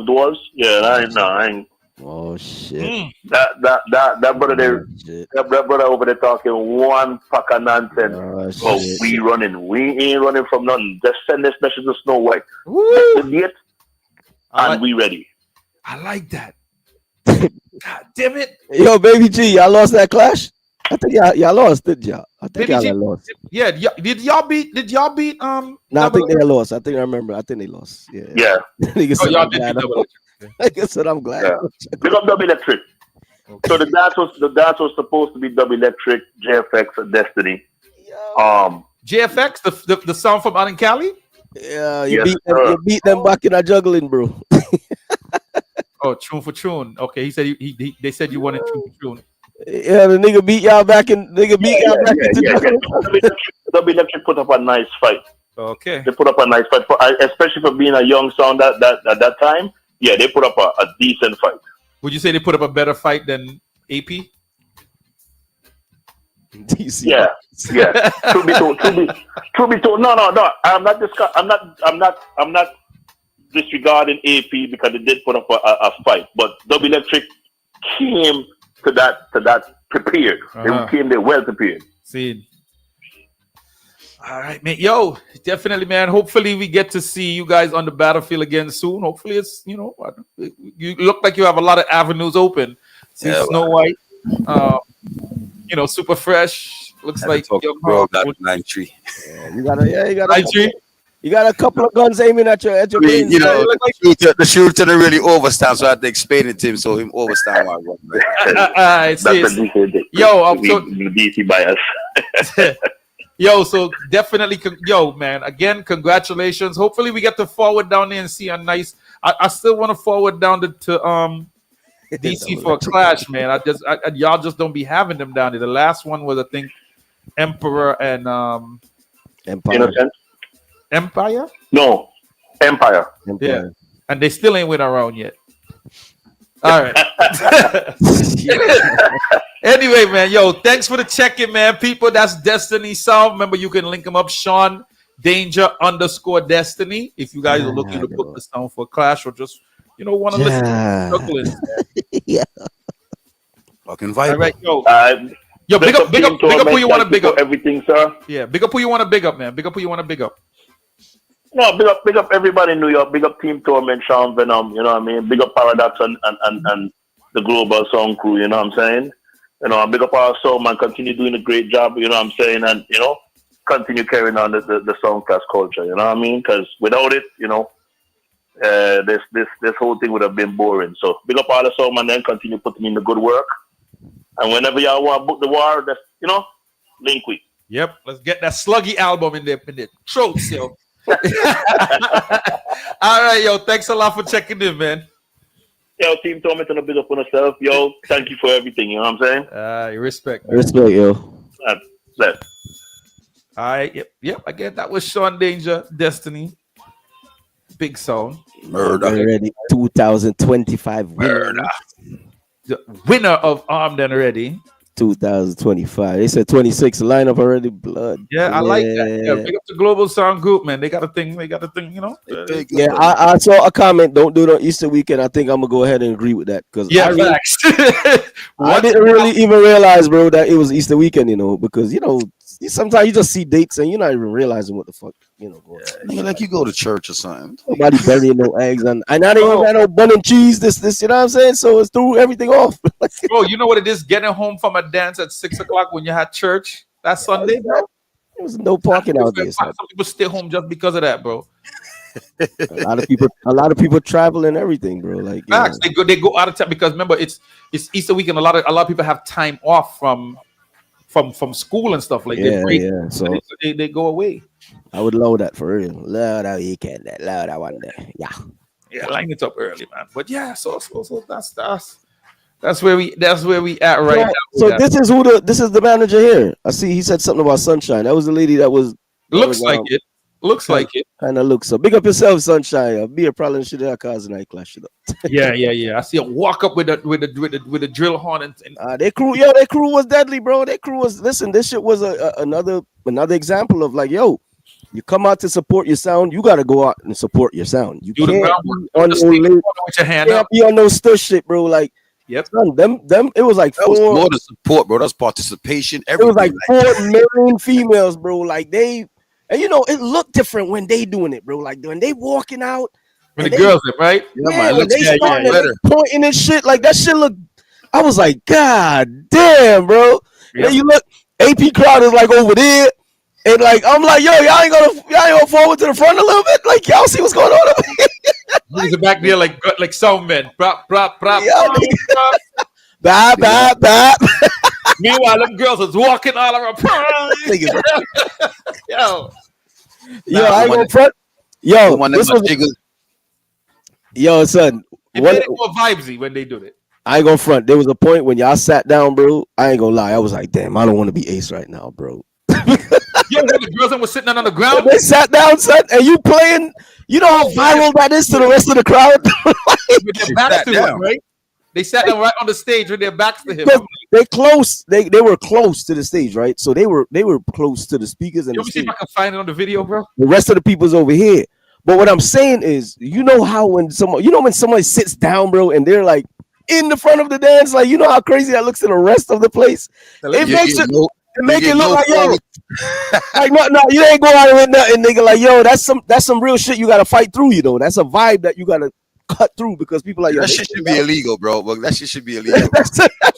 dwarves. Yeah, I ain't. Oh shit! That brother there, that brother over there talking one pack of nonsense. We running. We ain't running from nothing. Just send this message to Snow White. Get the date, and we ready. I like that. God damn it! Yo, Baby G, y'all lost that clash. I think y'all lost, did y'all? I think y'all lost. Yeah, did y'all beat? No, I think they lost. I think I remember. I think they lost. Yeah. Y'all did beat Double Like I said, I'm glad. Yeah. Pick up Double Electric. Okay. So the dance was supposed to be Double Electric, JFX, and Destiny. JFX, the sound from out in Cali. Yeah, you beat them back in a juggling, bro. Oh, tune for tune. Okay, he said they said you wanted tune for tune. Yeah, the nigga beat y'all back in. Double Electric put up a nice fight. Okay. They put up a nice fight, especially for being a young sound at that time. Yeah, they put up a decent fight. Would you say they put up a better fight than AP? Yeah. True be told. No. I'm not disregarding AP because they did put up a fight, but Double Electric came to that prepared. They came there well prepared. See. All right, man. Yo, definitely, man. Hopefully, we get to see you guys on the battlefield again soon. Hopefully, it's you look like you have a lot of avenues open. See Snow White, super fresh. Looks like bro, that 9-3. You got you got a couple of guns aiming at your brains. You know, the shooter didn't really overstand, so I had to explain it to him so him overstand why I run. That's the DC bias. Yo, so definitely, man. Again, congratulations. Hopefully, we get to forward down there and see a nice. I still want to forward down to DC for a clash, man. Y'all just don't be having them down there. The last one was, I think, Emperor and Empire. Innocent? Empire? No, Empire. Yeah, and they still ain't went around yet. All right. Anyway, man, thanks for the check-in, man. People, that's Destiny Sound. Remember, you can link them up, Sean Danger _Destiny. If you guys are looking to book the sound for a clash or just, want to listen to yeah. Fucking vibe. All right, yo, big up who you want to big up. Everything, sir. Yeah, big up who you want to big up, man. Big up who you want to big up. No, big up everybody in New York. Big up Team Torment, Sean Venom. You know what I mean? Big up Paradox and the Global Sound Crew. You know what I'm saying? Big up our soul, man. Continue doing a great job. You know what I'm saying? And continue carrying on the sound class culture. You know what I mean? Because without it, this whole thing would have been boring. So big up all the soul, man. Then continue putting in the good work. And whenever y'all want to book the war, that's link we. Yep, let's get that Sluggy album in the throats, yo. All right, yo. Thanks a lot for checking in, man. Yo, Team Torment, and a big up on yourself. Yo, thank you for everything. You know what I'm saying? Respect. Man. Respect, yo. Bless. All right. Yep. Again, that was Sean Danger, Destiny. Big sound. Murder. Already 2025 winner. The winner of Armed and Ready. 2025. They said 26 lineup already. Blood. Yeah, I like that. Yeah, big up the Global Sound Group, man. They got a thing, you know. Yeah, I saw a comment. Don't do it on Easter weekend. I think I'm gonna go ahead and agree with that because I didn't really even realize, bro, that it was Easter weekend. You know, because sometimes you just see dates and you're not even realizing what the fuck going on. Like you go to church or something. Nobody burying no eggs and I not even had no bun and cheese. This, you know what I'm saying? So it's threw everything off. Bro, you know what it is? Getting home from a dance at 6 o'clock when you had church that Sunday, bro. There was no parking out there. Some people stay home just because of that, bro. A lot of people travel and everything, bro. Like facts, they go out of town because remember it's Easter weekend. A lot of people have time off from school and stuff like that. So they go away. I would load that for real. Load that weekend, load that one day. Yeah, line it up early, man. But yeah, so that's where we at right now. So this is the manager here. I see he said something about Sunshine. That was the lady that was looks like it. Looks like it. Kind of looks so. Big up yourself, Sunshine. Be a problem shit that causing I clash it up. Yeah. I see him walk up with the drill horn and their crew was deadly, bro. Their crew was listen. This shit was another example of like, yo, you come out to support your sound, you gotta go out and support your sound. You can't be on no stush shit, bro. Like, son, them it was like that was more than support, bro. That's participation. It was like 4 million females, bro. Like they. And it looked different when they doing it, bro. Like when they walking out, when the girls, right? Yeah, man, they pointing and shit. Like that shit look. I was like, God damn, bro. And then you look, AP crowd is like over there, and like I'm like, yo, y'all ain't gonna forward to the front a little bit. Like y'all see what's going on over here. He's back there like sound men. Prop. Bap. Meanwhile, them girls is walking all around. Yo, I ain't gonna front. Yo, son. It made it more vibesy when they do it. I ain't gonna front. There was a point when y'all sat down, bro. I ain't gonna lie. I was like, damn, I don't want to be Ace right now, bro. Yo, when the girls were sitting on the ground, they sat down, son, and you playing. You know how viral that is to the rest of the crowd. With their backs to him, right? They sat down right on the stage with their backs to him. They close. They were close to the stage, right? So they were close to the speakers and you the see if I can find it on the video, bro. The rest of the people's over here. But what I'm saying is, you know how when somebody sits down, bro, and they're like in the front of the dance, like you know how crazy that looks to the rest of the place. It makes it look like yo, like no, you ain't going out with nothing, nigga. Like yo, that's some real shit you gotta fight through. That's a vibe that you gotta cut through because people like that shit should be illegal, bro. But that shit should be illegal. that's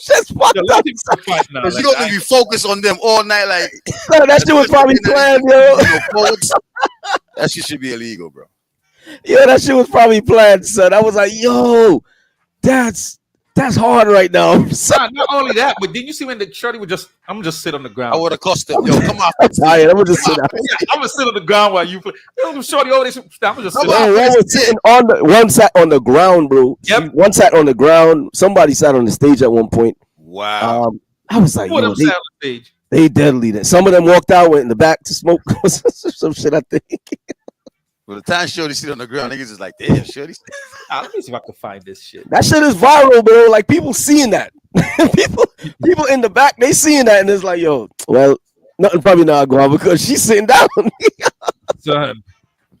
just fucked up. Because you don't be focused on them all night, like that shit was probably planned, yo. That shit should be illegal, bro. Yeah, that shit was probably planned, son. I was like, yo, that's hard right now. Not only that, but didn't you see when the shorty would I'm gonna just sit on the ground. I would have cost them. Yo, come on. I'm tired. I'm gonna just sit down. I'm gonna sit on the ground while you play. Yo, shorty over there. I'm gonna just sit down. One was sitting one sat on the ground, bro. Yep. One sat on the ground. Somebody sat on the stage at one point. Wow. I was like, yo, sat on the stage. They deadly. Some of them walked out, went in the back to smoke some shit, I think. By the time Shorty sit on the ground, niggas is like, damn, Shorty. Let me see if I can find this shit. That shit is viral, bro. Like people seeing that. people in the back, they seeing that, and it's like, yo, well, nothing probably not going on because she's sitting down. Son.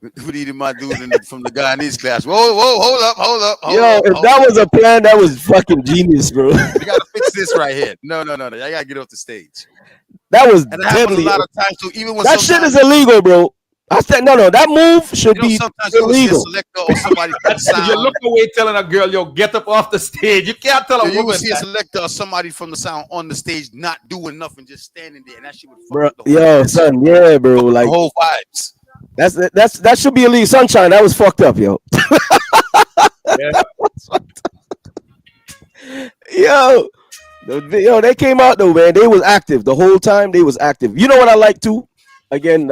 Who needed my dude from the guy in his class? Whoa, hold up. If that was a plan, that was fucking genius, bro. You gotta fix this right here. No. I gotta get off the stage. That was and that deadly. A lot of times, so even when that shit is illegal, bro. I said no. That move should be illegal. Or somebody you look away telling a girl, "Yo, get up off the stage." You can't tell a woman. You see a selector or somebody from the sound on the stage not doing nothing, just standing there, and that shit would bro. Yo, son, yeah, bro. Like the whole vibes. That should be illegal. Sunshine, that was fucked up, yo. Yo, they came out though, man. They was active the whole time. They was active. You know what I like too? Again,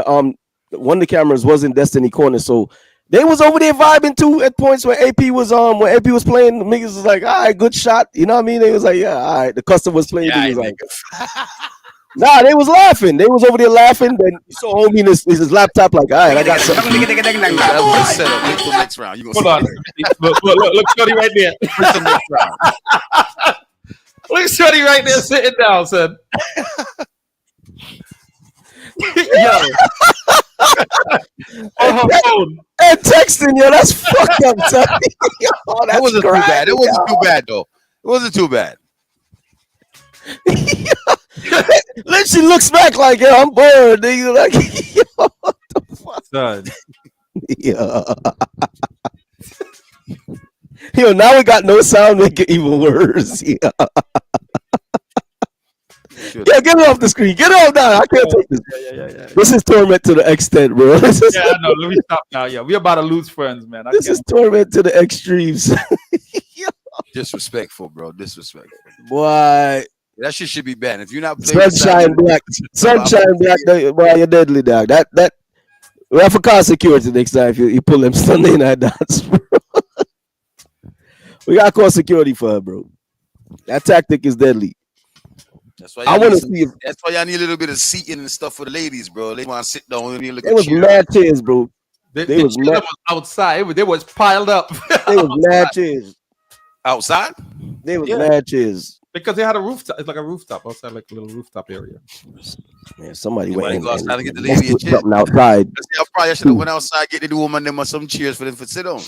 one of the cameras was in Destiny Corner, so They was over there vibing too at points when AP was playing. The niggas was like, all right, good shot. You know what I mean? They was like, yeah, all right. The customer was playing. Yeah, He was like, nah, they was laughing. They was over there laughing. Then you saw homie in his laptop, like, all right, I got something. That was just set up. Wait till next round. You gonna Hold on. Look, Shorty right there. Wait till next round. Look at Shorty right there sitting down, son. Yo. And texting, yo, that's fucked up, son. Oh, that wasn't too bad. It wasn't too bad, though. It wasn't too bad. Then she looks back like, yo, I'm bored. Nigga, like, yo, what the fuck? Son. Yeah. Yo, now we got no sound, make it even worse. Yeah. Yeah, get it off the screen. Get it off now. I can't take this. Yeah. This is torment to the extent, bro. Yeah, no, let me stop now. Yeah, we're about to lose friends, man. This is torment to the extremes. Disrespectful, bro. Disrespectful. Boy. That shit should be banned. If you're not playing Sunshine Black. Sunshine Black, boy, you're deadly, dog. That we have to call security next time if you pull them Sunday night dance, bro. We gotta call security for her, bro. That tactic is deadly. That's why I want to see. That's why y'all need a little bit of seating and stuff for the ladies, bro. They want to sit down and look. It was mad chairs, bro. They was mad. Outside. They was piled up. They was mad chairs. Outside? They was mad chairs. Because they had a rooftop. It's like a rooftop outside, like a little rooftop area. Man, somebody went in outside to get the lady a chair. Something outside. I probably should have went outside, get the woman them some chairs for them to sit on.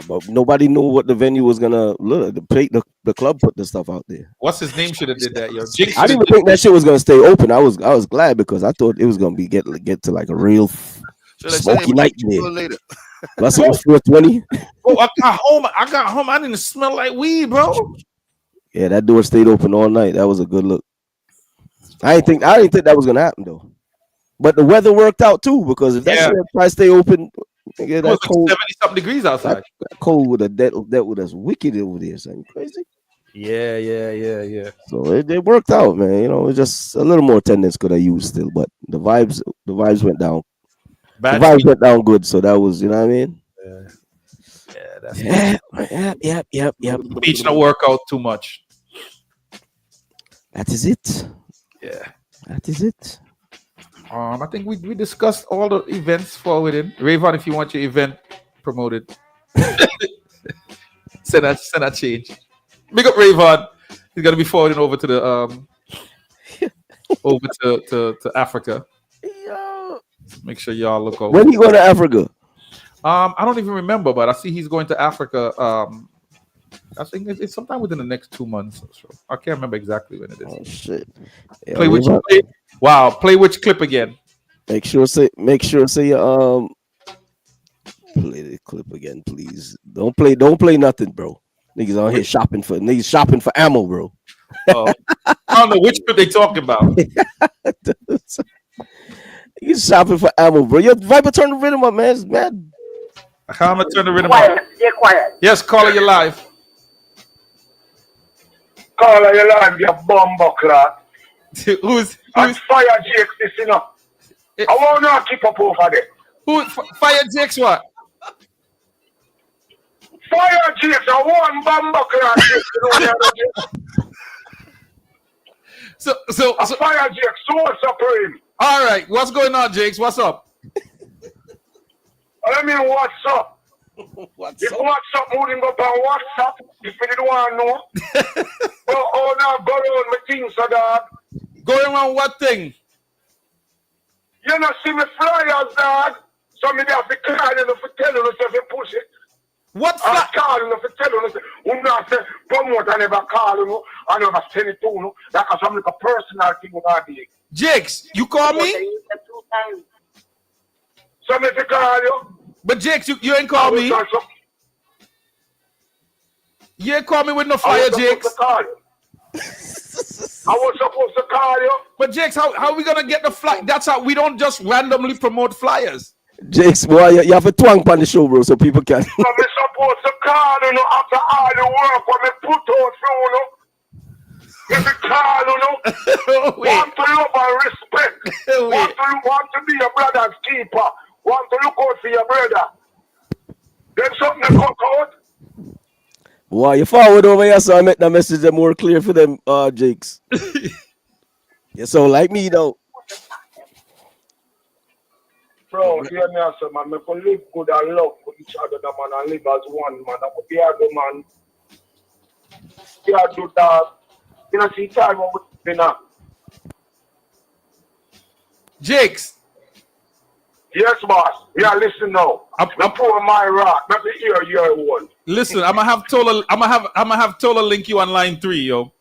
But nobody knew what the venue was gonna look. The club put the stuff out there. What's his name should have did that, yo? I didn't even think that shit was gonna stay open. I was glad because I thought it was gonna be get to like a real smoky night there. Plus it was 420. Oh, I got home. I didn't smell like weed, bro. Yeah, that door stayed open all night. That was a good look. I didn't think that was gonna happen though. But the weather worked out too because if that shit tried to stay open, nigga, it was that cold, 70-something degrees outside. That cold would have that would have wicked over there. Something crazy. Yeah. So it worked out, man. You know, it's just a little more attendance could have used still, but the vibes went down. The vibes went down good, so that was, you know what I mean? Yep. Beach don't work out too much. That is it. Yeah. That is it. I think we discussed all the events forwarded. Rayvon, if you want your event promoted, send that change. Big up Rayvon. He's gonna be forwarding over to the over to Africa. Make sure y'all look over. When you go to Africa? I don't even remember, but I see he's going to Africa. I think it's sometime within the next 2 months or so. I can't remember exactly when it is. Oh shit! Yeah, play which clip again? Make sure say play the clip again, please. Don't play nothing, bro. Niggas out here shopping for ammo, bro. Oh, I don't know which clip they talking about. He's shopping for ammo, bro. Yo, Viper, turn the rhythm up, man. It's mad. How am I turn the rhythm up? Stay quiet. Yes, caller, you live. Caller, you live, you bumbuckler. Who's Fire Jakes, this, you know. I want to keep up over there. Who? Fire Jakes what? Fire Jakes, I want bumbuckler. So Fire Jakes, so supreme. All right, what's going on, Jakes? What's up? I mean, what's up? If WhatsApp moving up on WhatsApp, if you didn't want to know. Oh, now go around my things, so dog. Going around what thing? You know, see me flyers, dog. So me have to call you for tell you if you push it. What I call you for tell you. You know, say, promote, I never call you. I never send it to you. That's some like a personal thing with our day. Jakes, you call me? So me to call you. But Jakes, you ain't call me. You ain't call me with no fire, Jakes. I was supposed to call you. But Jakes, how are we gonna get the fly? That's how we don't just randomly promote flyers. Jakes, boy, you have a twang on the show, bro, so people can. I'm supposed to call you after all the work when I put out through you. If you call you, want to love and respect. Want to be your brother's keeper. Want to look out for your brother. Then something that come out. Why you forward over here so I make the message more clear for them, Jakes. You sound like me though. Bro, hear me answer, man. Me for live good and love with each other, man, and live as one, man. I could be a good man. Be a do that. You know, see time what we now. Jakes. Yes, boss. Yeah, listen now. I'm pour my rock. Let me hear your one. Listen, I'm gonna have Tola link you on line 3, yo.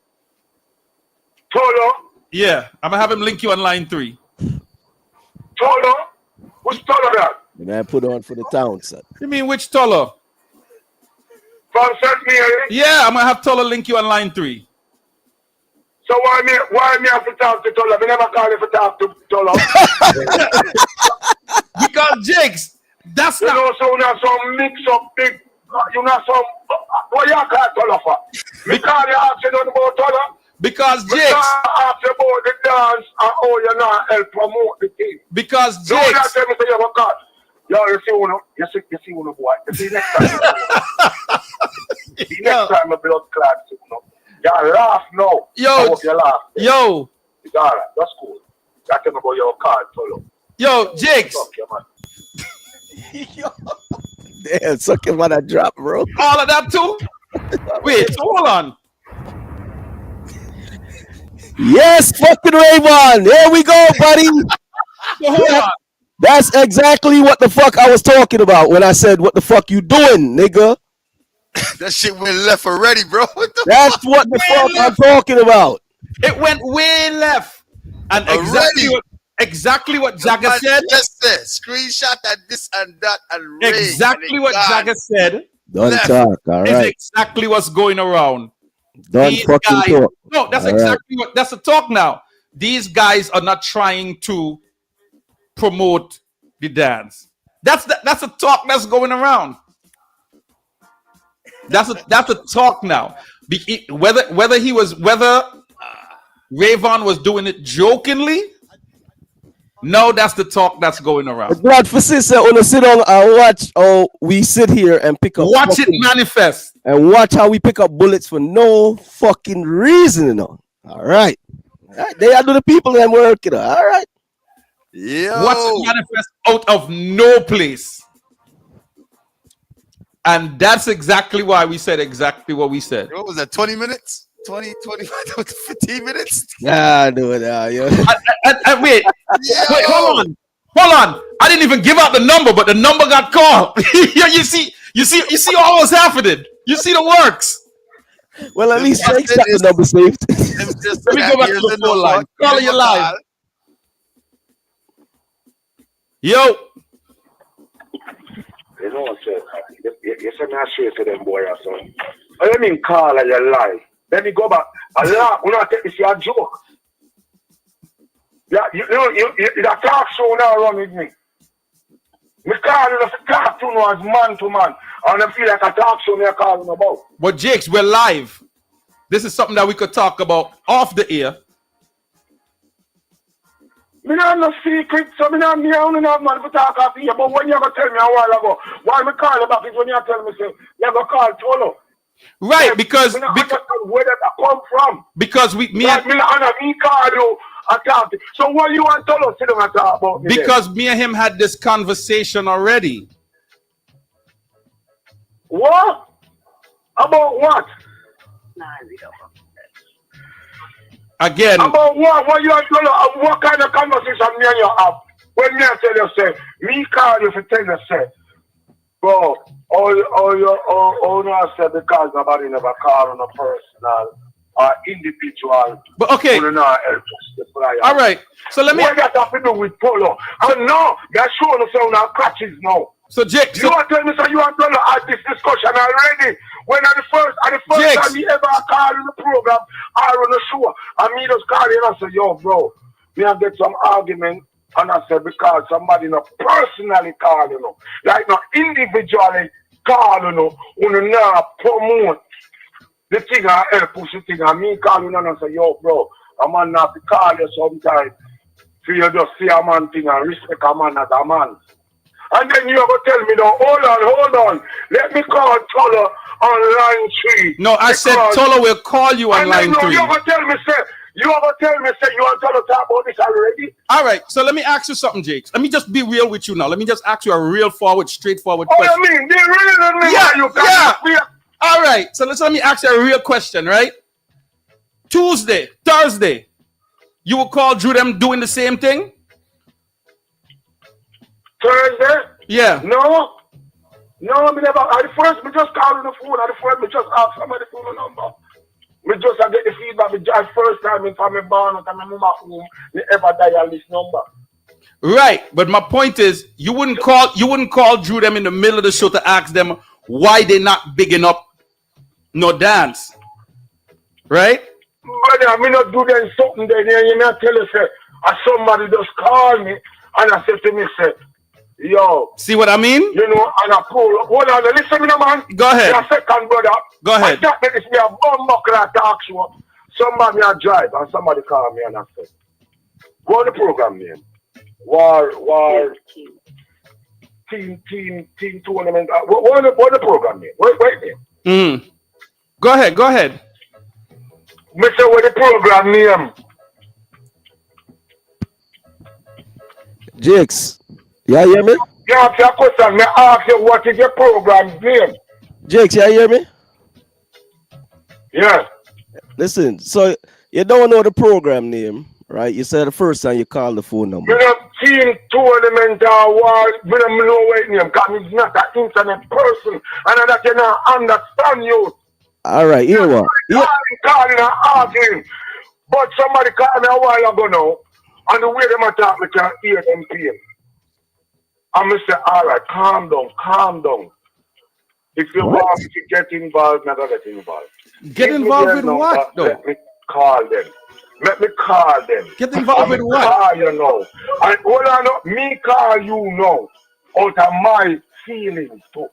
Tola? Yeah, I'm gonna have him link you on line 3. Tola? Who's Tola that? The man put on for the town, son. You mean which Tola? From St. Mary? Yeah, I'm gonna have Tola link you on line 3. So why me have to talk to Tola? Me never call you to talk to Tola. Because Jakes, that's not. You know, so you have some mix up big. You know some. What you call Tola for? Me call you ask you nothing about Tola. Because me Jakes. ask you about the dance and how you not help promote the team. Because Jakes. Don't you tell me say you have a call. Yo, you see one, boy. You see next time. Next time a blood clot, you know. You laugh now. Yo, I hope you laugh. Yo. It's all right. That's cool. You tell me about your card, Tola. Yo, Jakes. Damn, suck him on that drop, bro. All of that too? Wait, so hold on. Yes, fucking Rayvon. There we go, buddy. So hold on. That's exactly what the fuck I was talking about when I said, "What the fuck you doing, nigga?" That shit went left already, bro. What the That's fuck? what the fuck I'm talking about. It went way left. And exactly what Jagger said. Just said, screenshot that this and that and exactly what Jagger said. Don't talk, all is right. exactly what's going around. Don't These fucking guys, talk. No, that's All exactly what. That's the talk now. These guys are not trying to promote the dance. That's a talk that's going around. That's a talk now. Whether Rayvon was doing it jokingly. No, that's the talk that's going around. Glad for sister on sit down and watch how we sit here and pick up. Watch it manifest. And watch how we pick up bullets for no fucking reason, you know. All right. They are the people that work it. All right. Yeah. Watch it manifest out of no place. And that's exactly why we said exactly what we said. What was that, 20 minutes? 20, 25, 15 minutes? Yeah, I know it. And wait, hold on. I didn't even give out the number, but the number got called. you see all what's happening. You see the works. Well, at least Jake's got the number saved. Let me go back to the phone line. Call you live. Yo. You know what I'm saying? You say me I share to them boy or something. What do you mean call and you lie? Then you go back. I laugh. We not take this a joke. Yeah, you that talk show now run with me. Me call you to talk to you as man to man. And I feel like a talk show me I call you about. But Jakes, we're live. This is something that we could talk about off the air. Me not have no secret, so me not have man to talk off here. But when you ever tell me a while ago, why me call you back is when you tell me say you ever call Tolo. Right, because where did that come from? Because me call you and talk to. So what you want Tolo sit down and talk about me? Because me and him had this conversation already. What? About what? Again. About what? What you want Tolo? What kind of conversation me and you have? When me I tell you say, me call you for tell you say, bro, all no say because nobody never call on a personal or individual. But okay. All right. So let me. What that have to do with Polo? And no, they're showing us on catches now. So Jake, you want to tell me so you want to have this discussion already? When at the first time we ever call in the program or on the show, and me just call you and I say, yo, bro, me I get some argument. And I said, because somebody not personally call, you know, like not individually call, you know, when not promote the thing I help push the thing. And me call you and I say, yo, bro, a man not to call you sometime for you just see a man thing and respect a man as a man. And then you ever tell me, no, hold on. Let me call Tolo on line 3. No, I said Tolo will call you on line 3. You ever tell me, say, you want Tolo talk about this already? All right, so let me ask you something, Jakes. Let me just be real with you now. Let me just ask you a real straightforward question. Oh, you mean? Be real with me. Yeah. All right, so let me ask you a real question, right? Tuesday, Thursday, you will call Drew them doing the same thing? Thursday? Yeah. No, me never. At the first, me just call on the phone. At the first, me just ask somebody for the number. Me just get the feedback. At first time, if I'm born at my mama home, me ever dial this number. Right, but my point is, you wouldn't call Drew them in the middle of the show to ask them why they not bigging up no dance, right? Brother, me not do them something then. You not tell us, somebody just call me and I say to me, say, yo. See what I mean? You know, and I pull. Hold on, listen to me, man. Go ahead. A second, brother. Go ahead. I thought that it's me a bum buckle at talk show. Somebody I drive and somebody call me and I say, what the program name? War team tournament. What the program name? Wait there. Go ahead. Mr. What the program name? Jakes, you hear me? You ask your question, me ask you what is your program name? Jakes, you hear me? Yeah. Listen, so you don't know the program name, right? You said the first time you called the phone number. Me not team tournament war. Me don't know what name because he's not an internet person, and that you not understand you. All right, here what? Calling and arguing, but somebody called me a while ago now, and the way they attack me can hear them pain. And I say, all right, calm down. If you want me to get involved, never get involved. Get involved with what, though? Let me call them. Get involved with what? Call you know. And hold on, me call you now out of my feelings too.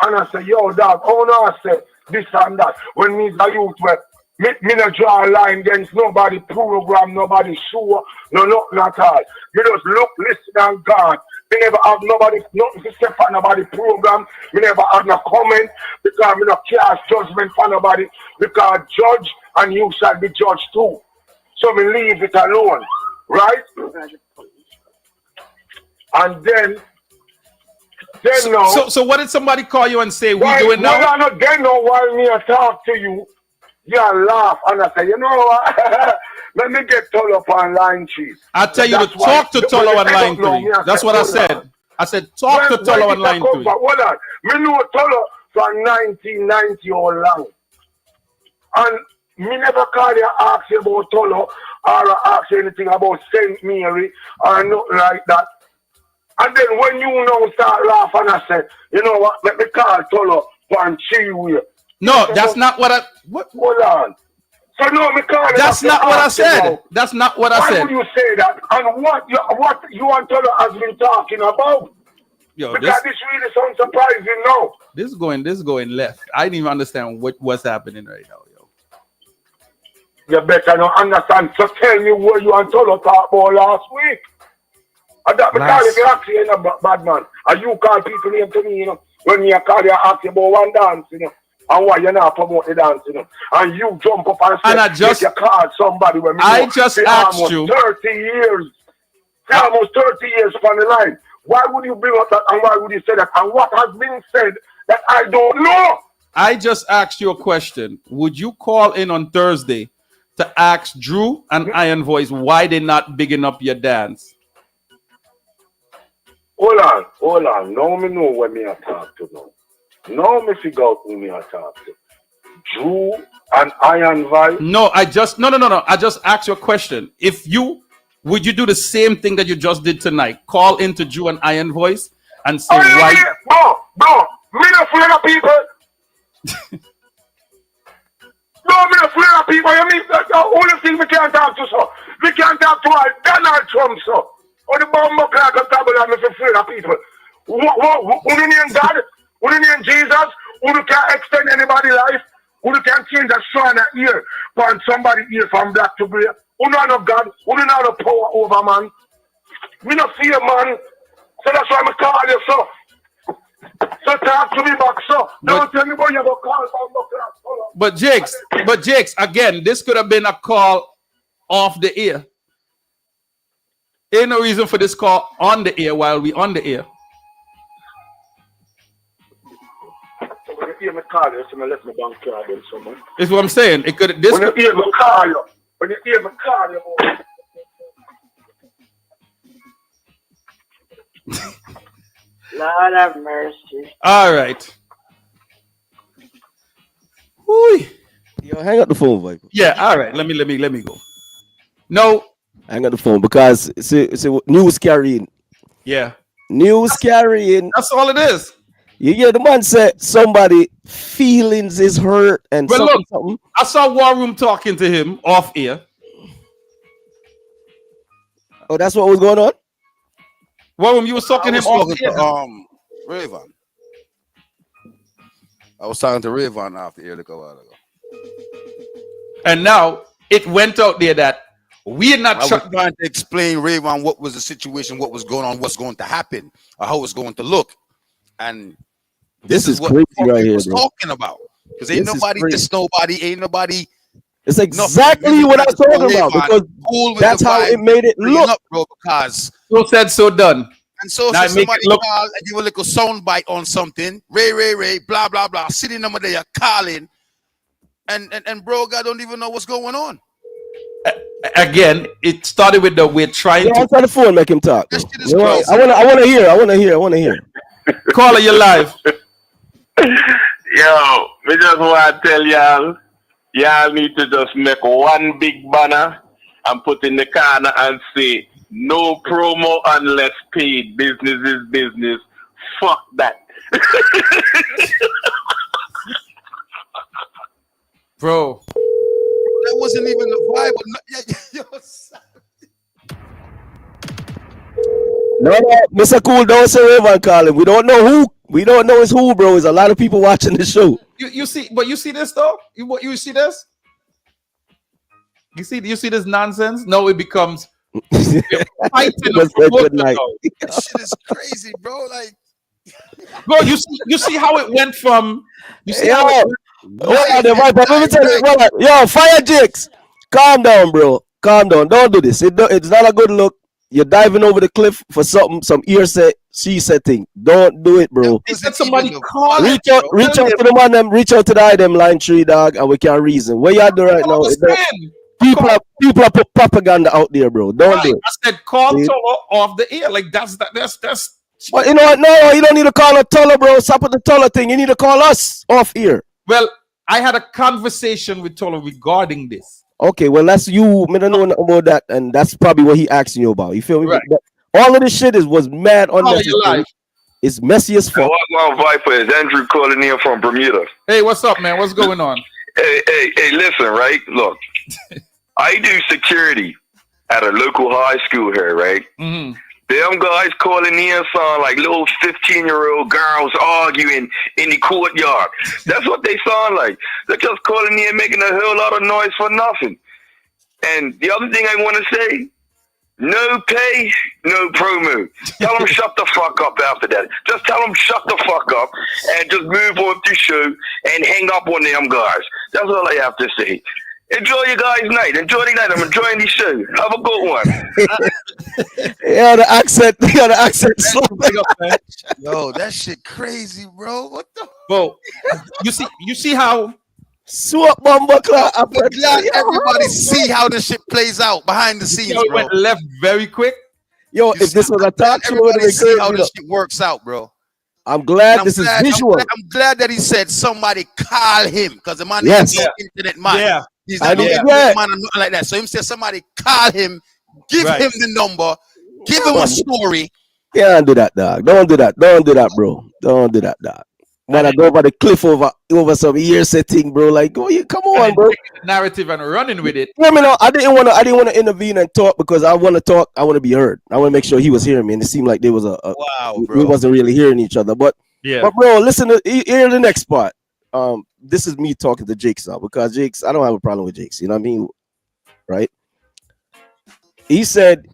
And I say, yo, dog, oh no, I say this and that. When me the youth were me not draw a line against nobody program, nobody show, nothing at all. Me just look, listen and God. Me never have nothing to say for nobody program. Me never have no comment because me not cast judgment for nobody because judge and you shall be judged too. So me leave it alone, right? And then now. So what did somebody call you and say we doing now? Well, not then now while me talk to you, you laugh and I say, you know what? Let me get Tolo up on line 3. I tell you to talk to Tolo on line 3. That's what I said. I said talk to Tolo on line 3. Hold on. Me know Tolo from 1990 all long. And me never call you ask you about Tolo or ask you anything about St. Mary or nothing like that. And then when you now start laughing, I say, you know what, let me call Tolo and chew. No, that's not what I... What? Hold on. So no, me call That's not what I said. That's not what I said. Why would you say that? And what you and Tolo has been talking about? Yo, because this really sounds surprising now. This is going left. I didn't even understand what's happening right now, yo. You better not understand. So tell me what you and Tolo talked about last week. And that because if you actually ain't a bad man, and you call people name to me, you know, when you call you ask you about one dance, you know, and why you not promote the dance, you know, and you jump up and say, and I just you call somebody when I just asked you 30 years, almost 30 years on the line. Why would you bring up that and why would you say that? And what has been said that I don't know? I just asked you a question. Would you call in on Thursday to ask Drew and Iron Voice why they not bigging up your dance? Hold on. Now me know what me I talk to now. Now me figure out who me I talk to. Drew and Iron Voice. No. I just asked you a question. Would you do the same thing that you just did tonight? Call into Drew and Iron Voice and say why? No. Me not afraid of people. No, me not afraid of people. You mean the only thing we can't talk to, so we can't talk to Donald Trump, so. Or the bomb up like a table and I'm afraid of people. Who do name God? Who do name Jesus? Who can extend anybody's life? Who can change a strand of ear from somebody ear from black to gray? Who know no God? Who know no power over man? Me not fear man. So that's why I'm calling you, so. So talk to me back, so. Don't tell me what you're going to call about. But Jakes, again, this could have been a call off the air. Ain't no reason for this call on the air while we on the air. When you hear me call you, so I left my bank card in someone. That's what I'm saying. It could. This. When you hear me call you, Lord have mercy. All right. Whoo. Yo, hang up the phone, Viper. Yeah. All right. Let me go. No. Hang up the phone because it's news carrying. Yeah. News carrying. That's all it is. You hear the man said somebody feelings is hurt and Well, something. I saw War Room talking to him off air. Oh, that's what was going on? War Room, you was talking to him off air. Rayvon. I was talking to Rayvon off the air a while ago. And now it went out there that we are not I was trying to explain, Rayvon, what was the situation, what was going on, what's going to happen, or how it's going to look. And this is what crazy right here, bro. Talking about. Because ain't nobody diss nobody, ain't nobody. It's exactly what I was talking about because that's how it made it look. Up, bro, because so said, so done. And so somebody call and give a little sound bite on something. Ray, blah, blah, blah. Sitting number there calling. And bro, God don't even know what's going on. Again, it started with we're trying to answer the phone, make him talk. I wanna hear. Caller, you live. Yo, me just want to tell y'all need to just make one big banner and put in the corner and say, no promo unless paid. Business is business. Fuck that. Bro. That wasn't even the vibe. No, Mr. Cool, don't say Rayvon calling. We don't know who. We don't know it's who, bro. There's a lot of people watching the show. You see, but you see this though? You see this? You see this nonsense? No, it becomes fighting. Good night. That shit is crazy, bro. Like, bro, you see how it went from. You see how it let me tell you, yo, Fire Jakes, calm down, bro. Calm down. Don't do this. It's not a good look. You're diving over the cliff for something, some she said thing. Don't do it, bro. He said somebody call. Reach out to the man, them. Reach out to the item line 3, dog, and we can reason. What y'all do right now? People are put propaganda out there, bro. Don't do it. I said call Tolo off the air. Like that's. But you know what? No, you don't need to call a Tolo, bro. Stop with the Tolo thing. You need to call us off here. Well, I had a conversation with Tolo regarding this. Okay, well, that's you. I don't know nothing about that, and that's probably what he asking you about. You feel me? Right. All of this shit was mad unnecessary. It's messy as fuck. One Viper is Andrew calling in from Bermuda. Hey, what's up, man? What's going on? Hey, listen, right? Look, I do security at a local high school here, right? Mm-hmm. Them guys calling in sound like little 15-year-old girls arguing in the courtyard. That's what they sound like. They're just calling in, making a whole lot of noise for nothing. And the other thing I want to say, no pay, no promo. Tell them shut the fuck up after that. Just tell them shut the fuck up and just move on to the show and hang up on them guys. That's all I have to say. Enjoy your guys' night. Enjoy the night. I'm enjoying the show. Have a good one. Yeah, the accent. Yo, that shit crazy, bro. What the? Bro, you see how swap bomber clock. I'm glad everybody see how this shit plays out behind the scenes, it bro. went left very quick. Yo, if this was a talk show, everybody see how this shit works out, bro. I'm glad this is visual. I'm glad that he said somebody call him because the man is no internet man. Yeah. He's not no internet man or nothing like that. So him say somebody call him, give him the number, give him a story. Yeah, don't do that, dog. Don't do that, bro. Don't do that, dog. When I go over the cliff over some hearsay thing, bro. Like, come on, bro. Narrative and running with it. I mean, I didn't want to intervene and talk because I want to talk. I want to be heard. I want to make sure he was hearing me, and it seemed like there was we wasn't really hearing each other. But bro, listen to hear the next part. This is me talking to Jakes now because Jakes, I don't have a problem with Jakes. You know what I mean, right? He said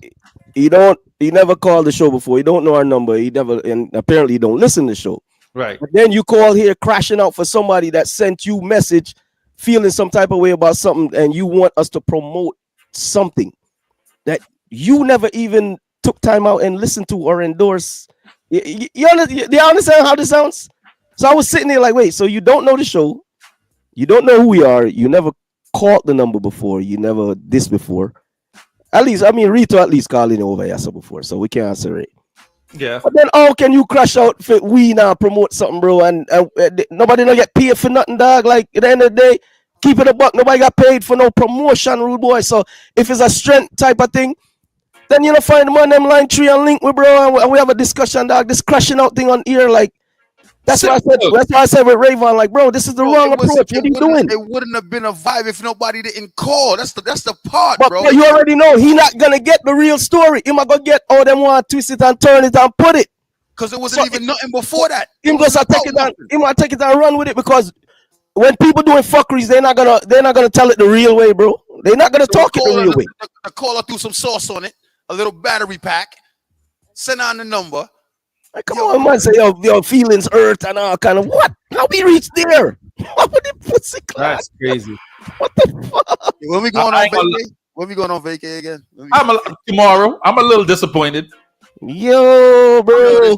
he never called the show before. He don't know our number. He never, and apparently he don't listen to the show. Right. But then you call here crashing out for somebody that sent you message, feeling some type of way about something, and you want us to promote something that you never even took time out and listened to or endorse. You understand how this sounds? So I was sitting there like, wait, so you don't know the show, you don't know who we are, you never called the number before, you never this before. At least, I mean, Rito at least calling over Yasa before, so we can answer it. Yeah. But then, how can you crash out for we now promote something, bro? And nobody no get paid for nothing, dog. Like at the end of the day, keep it a buck. Nobody got paid for no promotion, rude boy. So if it's a strength type of thing, then you know find the man them line 3 and link with bro, and we have a discussion, dog. This crashing out thing on ear, like. That's why I said. That's why I said with Rayvon, like, bro, this is the wrong approach. What are you doing? It wouldn't have been a vibe if nobody didn't call. That's the part, but, bro. But you already know he not gonna get the real story. He might go get all them want twist it and turn it and put it. Because it wasn't even nothing before that. He must take it and he might take it and run with it, because when people doing fuckeries, they're not gonna tell it the real way, bro. They're not gonna talk it the real way. The caller threw some sauce on it, a little battery pack, send on the number. Like, come on, man, say your feelings hurt and all kind of what? How we reach there? What would the pussy class? That's crazy. What the fuck? When we going on vacay? When we going on vacay again? Tomorrow. I'm a little disappointed. Yo, bro.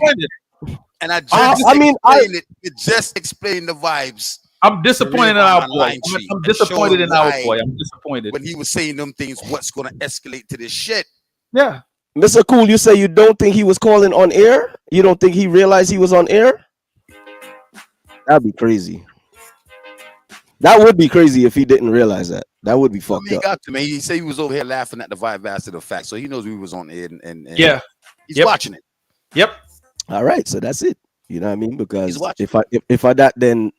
And I just explained the vibes. I'm disappointed in our boy. I'm disappointed in our boy. I'm disappointed when he was saying them things. What's gonna escalate to this shit? Yeah. Mr. Cool, you say you don't think he was calling on air? You don't think he realized he was on air? That'd be crazy. That would be crazy if he didn't realize that. That would be fucked up. Got to me. He said he was over here laughing at the vibe after the fact, so he knows we was on air and yeah, he's watching it. Yep. All right, so that's it. You know what I mean? Because if I that, then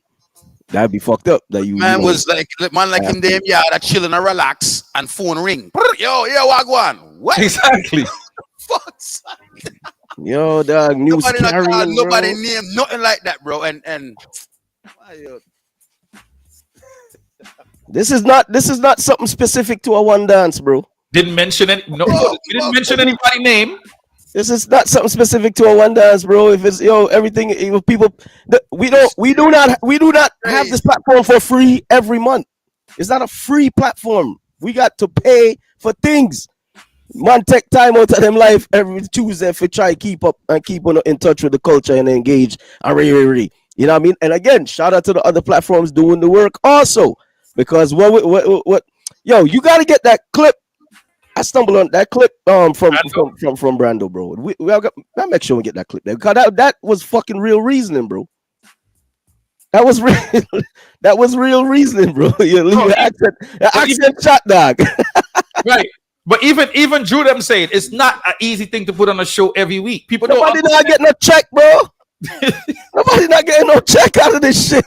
that'd be fucked up. That you man was like him damn yard, chilling and relax, and phone ring. Yo, Wagwan. What exactly? Yo, dog, news carrying, nobody named nothing like that, bro. And this is not something specific to a one dance, bro. Didn't mention any. No, we didn't mention anybody's name. This is not something specific to a one dance, bro. If it's everything, people, we do not have this platform for free every month. It's not a free platform. We got to pay for things. Man, take time out of them life every Tuesday for try keep up and keep on in touch with the culture and engage and you know what I mean? And again, shout out to the other platforms doing the work also, because what you got to get that clip. I stumbled on that clip from Brando, bro. We got to make sure we get that clip there, because that was fucking real reasoning, bro. That was real reasoning, bro. Your accent shot, dog. Right. But even Drew them saying it's not an easy thing to put on a show every week. People nobody not getting no check, bro. Nobody not getting no check out of this shit.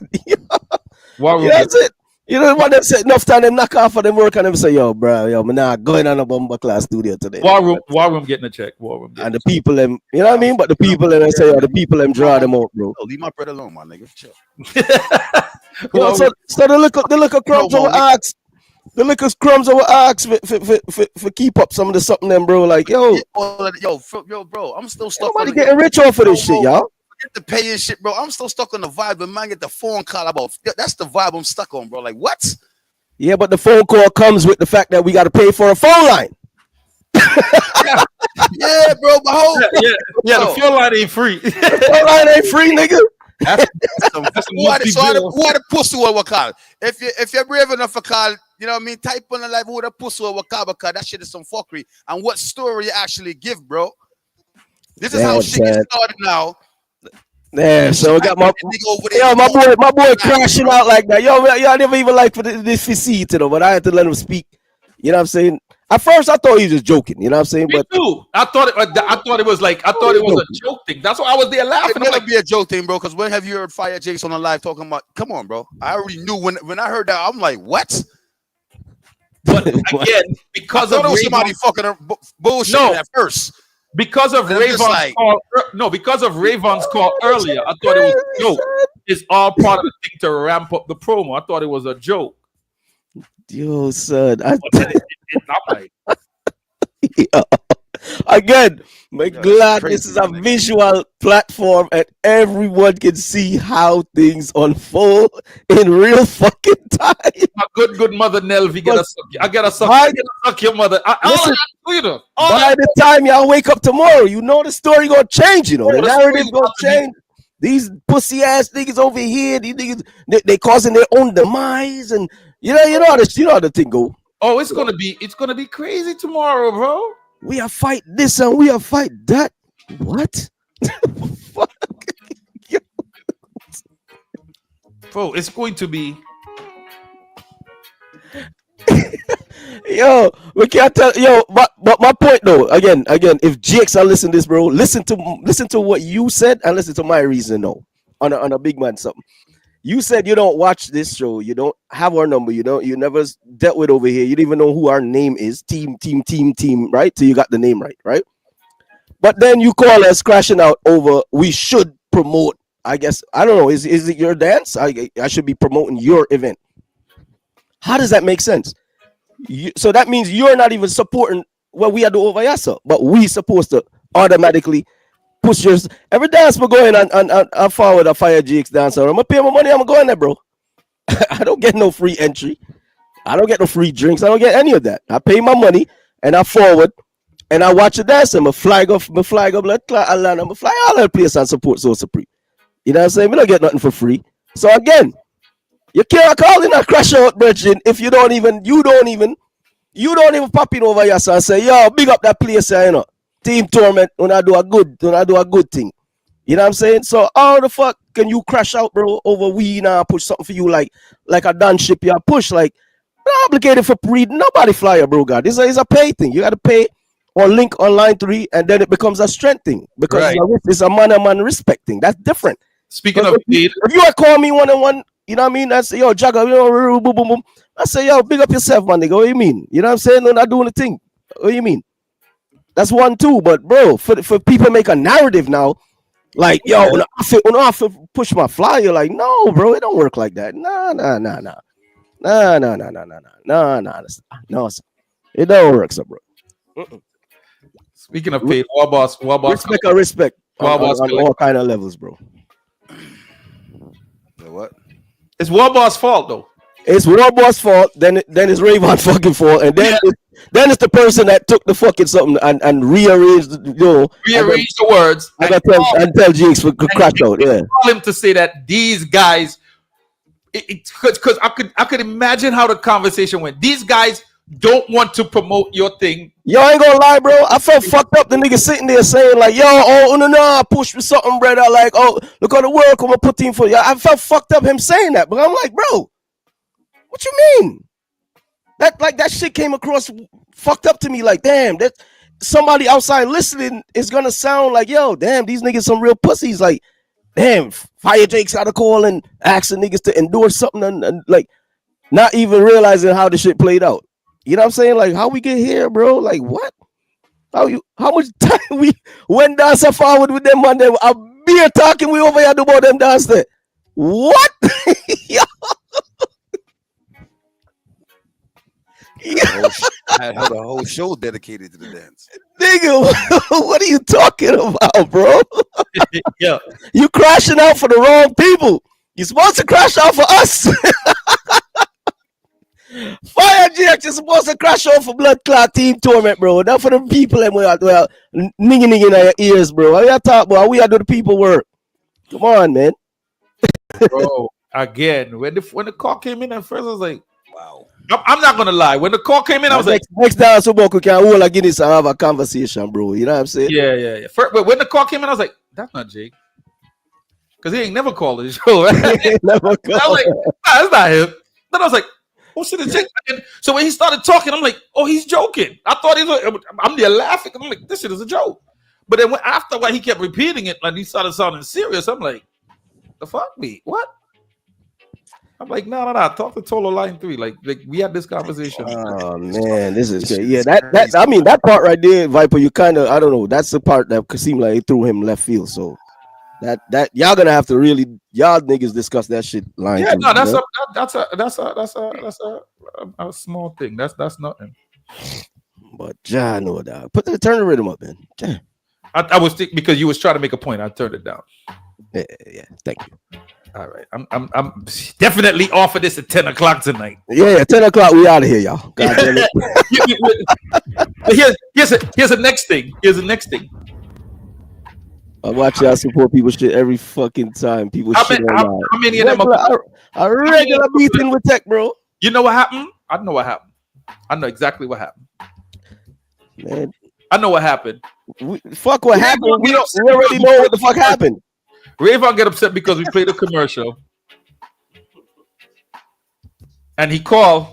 That's it. You know what they say? Enough time them knock off of them work and them say, yo, bro, I'm not going on a bomber class studio today. War room getting a check. And the people them, you know what I mean? But the people them say, the people them draw them out, bro. Leave my bread alone, my nigga. Chill. So the little crumbs over ask. The liquor's crumbs over ask for keep up some of the something them, bro. Like, yo, bro, I'm still stuck. Nobody getting rich off of this shit, y'all. Get the paying shit, bro. I'm still stuck on the vibe. The man get the phone call about. That's the vibe I'm stuck on, bro. Like, what? Yeah, but the phone call comes with the fact that we got to pay for a phone line. Yeah, bro. The phone line ain't free. The phone line ain't free, nigga. Who had a pussy or what call? If you're brave enough to call, you know what I mean, type on the live who the pussy or what call, because that shit is some fuckery. And what story you actually give, bro? This is how shit gets started now. Yeah, so we got my boy crashing out like that. Yo, I never even like for this see you know, but I had to let him speak. You know what I'm saying? At first, I thought he was just joking. You know what I'm saying? Me too. I thought it was a joke thing. That's why I was there laughing. It could be a joke thing, bro. Because when have you heard Fire Jakes on the live talking about? Come on, bro. I already knew when I heard that. I'm like, what? But again, because of somebody fucking bullshit at first. Because of Rayvon's call, because of Rayvon's call earlier, I thought it was a joke. It's all part of the thing to ramp up the promo. I thought it was a joke. Yo, son, Again, I'm glad crazy, this is a man. visual platform and everyone can see how things unfold in real fucking time. My good mother Nelvi, I gotta suck your mother. Listen, Twitter. by the time y'all wake up tomorrow, you know the story gonna change. You know the narrative gonna change. These pussy ass niggas over here, these niggas, they causing their own demise, and you know how the thing go. Oh, it's gonna be crazy tomorrow, bro. We are fight this and we are fight that. What? Fuck. Bro, it's going to be. Yo, we can't tell. Yo, but my point though, again, if Jakes are listening to this, bro, listen to what you said and listen to my reason. No, on a big man something. You said you don't watch this show. You don't have our number. You never dealt with over here. You don't even know who our name is. Team, right? So you got the name right? But then you call us crashing out over we should promote. I guess I don't know. Is it your dance? I should be promoting your event. How does that make sense? So that means you're not even supporting what we are doing over here, sir. But we supposed to automatically push yours. Every dance we're going on forward a Fire GX dancer. I'm gonna pay my money, I'm going there, bro. I don't get no free entry. I don't get no free drinks. I don't get any of that. I pay my money and I forward and I watch a dance. I'm a flag up, blood clot, Atlanta. I'm a fly all over the place and support so supreme. You know what I'm saying? We don't get nothing for free. So again, you can't call in a crash out, brethren, if you don't even pop in over here and say, yo, big up that place, you know. Team Torment, when I do a good thing. You know what I'm saying? So how the fuck can you crash out, bro, over we now push something for you like a done ship you push? Like, not obligated for reading nobody flyer, bro. God, it's a pay thing. You gotta pay or link on line 3, and then it becomes a strength thing because Right. it's a man respect thing. That's different. Speaking Because of paid, if you call me one-on-one, you know what I mean? I say, yo, Jagger, you know, boom, boom, boom. I say, yo, big up yourself, man, nigga. What you mean? You know what I'm saying? No, not doing the thing. What you mean? That's 1-2, but bro, for people make a narrative now, like, yo, when I push my flyer, like, no, bro, it don't work like that. No, sir. It don't work, sir, bro. speaking of paid, War Boss, Respect War Boss on all kind of levels, bro. What? It's War Boss' fault though. It's War Boss' fault, then it's Rayvon fucking fault, and then it's the person that took the fucking something and rearranged, Rearrange the words. I got to tell Jinx for crash out, yeah. Call him to say that these guys, because I could imagine how the conversation went. These guys don't want to promote your thing. Yo, I ain't gonna lie, bro. I felt fucked up. The nigga sitting there saying like, yo, no, push me something, brother. Like, oh, look on the world, come on, put in for you. I felt fucked up him saying that, but I'm like, bro, what you mean? That shit came across fucked up to me. Like, damn, that somebody outside listening is gonna sound like, yo, damn, these niggas some real pussies. Like, damn, Fire Jake's got to call and asking niggas to endorse something and like not even realizing how the shit played out. You know what I'm saying? Like, how we get here, bro? Like, what? How much time we went down so forward with them on them? A beer talking we over here about them downstairs. What? I had a whole show dedicated to the dance. Nigga, what are you talking about, bro? Yeah. You crashing out for the wrong people. You're supposed to crash out for us. Fire GX is supposed to crash out for Blood Clot Team Torment, bro. Not for the people that well ninging in your ears, bro. How you talk, bro? How we are do the people work? Come on, man. Bro, again, when the call came in at first, I was like, wow. I'm not gonna lie. When the call came in, I was like, next time so we can hold a Guinness and have a conversation, bro. You know what I'm saying? Yeah. But when the call came in, I was like, that's not Jake. Because he ain't never called the show, right? Never called. I was like, nah, that's not him. Then I was like, oh shit, it's Jake. And so when he started talking, I'm like, oh, he's joking. I thought I'm there laughing. I'm like, this shit is a joke. But then after he kept repeating it, and he started sounding serious, I'm like, the fuck me? What? I'm like, no. Talk to Tolo line 3. Like we had this conversation. Oh man, this is crazy. Yeah, that I mean that part right there, Viper. You kind of I don't know. That's the part that seemed like it threw him left field. So that y'all gonna have to really y'all niggas discuss that shit line. Yeah, 2, no, that's a small thing. That's nothing. But John, no dog. Turn the rhythm up, man. John. I was thinking because you was trying to make a point. I turned it down. Yeah. Thank you. All right. I'm definitely off of this at 10 o'clock tonight. Yeah, 10 o'clock. We out of here, y'all. God damn it. Here's the next thing. I watch y'all support people shit every fucking time. People How many of them are a regular meeting with tech, bro? You know what happened? I know what happened. I know exactly what happened. Man, I know what happened. Fuck what happened. We already know what the fuck happened. Rayvon get upset because we played a commercial. And he called.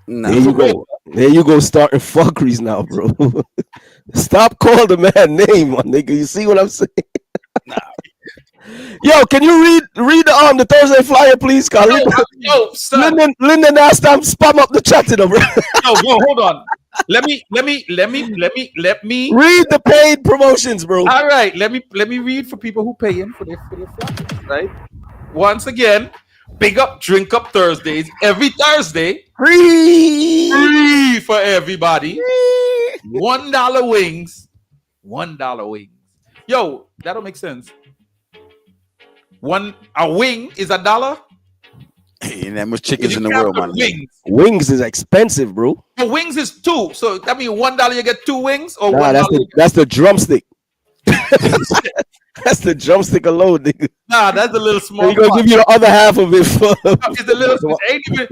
Nah, there you go starting fuckeries now, bro. Stop calling the man name, my nigga. You see what I'm saying? Nah. Yo, can you read the Thursday flyer, please? Lyndon asked them spam up the chat to them. No, hold on. Let me read the paid promotions, bro. All right, let me read for people who pay in for their flyers, right? Once again, big up, drink up Thursdays every Thursday. Free for everybody. $1 wings. $1 wings. Yo, that don't make sense. A wing is $1. Ain't that much chickens in the world, man. Wings is expensive, bro. The wings is 2. So that means $1 you get 2 wings, or nah, that's the drumstick. That's the drumstick alone, nigga. Nah, that's a little small. We're gonna give you the other half of it. It's a little. What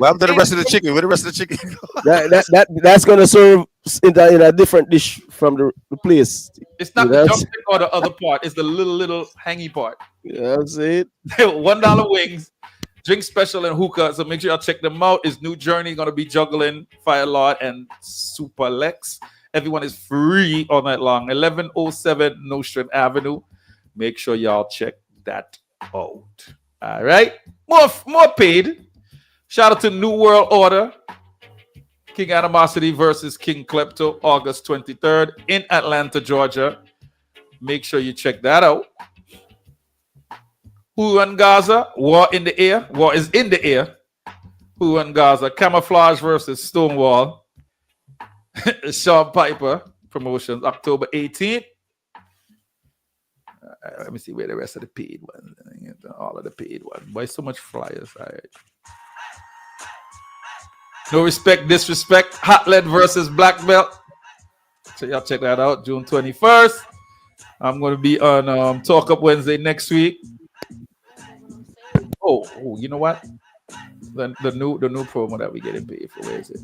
happened to the rest of the chicken? Where the rest of the chicken go? That's gonna serve in a different dish from the place. It's not the drumstick or the other part. It's the little hangy part. You know what I'm saying? $1 wings, drink special and hookah. So make sure y'all check them out. It's New Journey gonna be juggling Fire Lord and Super Lex. Everyone is free all night long. 1107 Nostrand Avenue. Make sure y'all check that out. All right. More paid. Shout out to New World Order. King Animosity versus King Klepto, August 23rd in Atlanta, Georgia. Make sure you check that out. Who and Gaza? War in the air. War is in the air. Who and Gaza? Camouflage versus Stonewall. Sean Piper Promotions, October 18th. Let me see where the rest of the paid ones. All of the paid ones. Why so much flyers? All right. No Respect, Disrespect. Hot Lead versus Black Belt. So y'all check that out. June 21st. I'm going to be on Talk Up Wednesday next week. Oh, you know what? The new promo that we getting paid for. Where is it?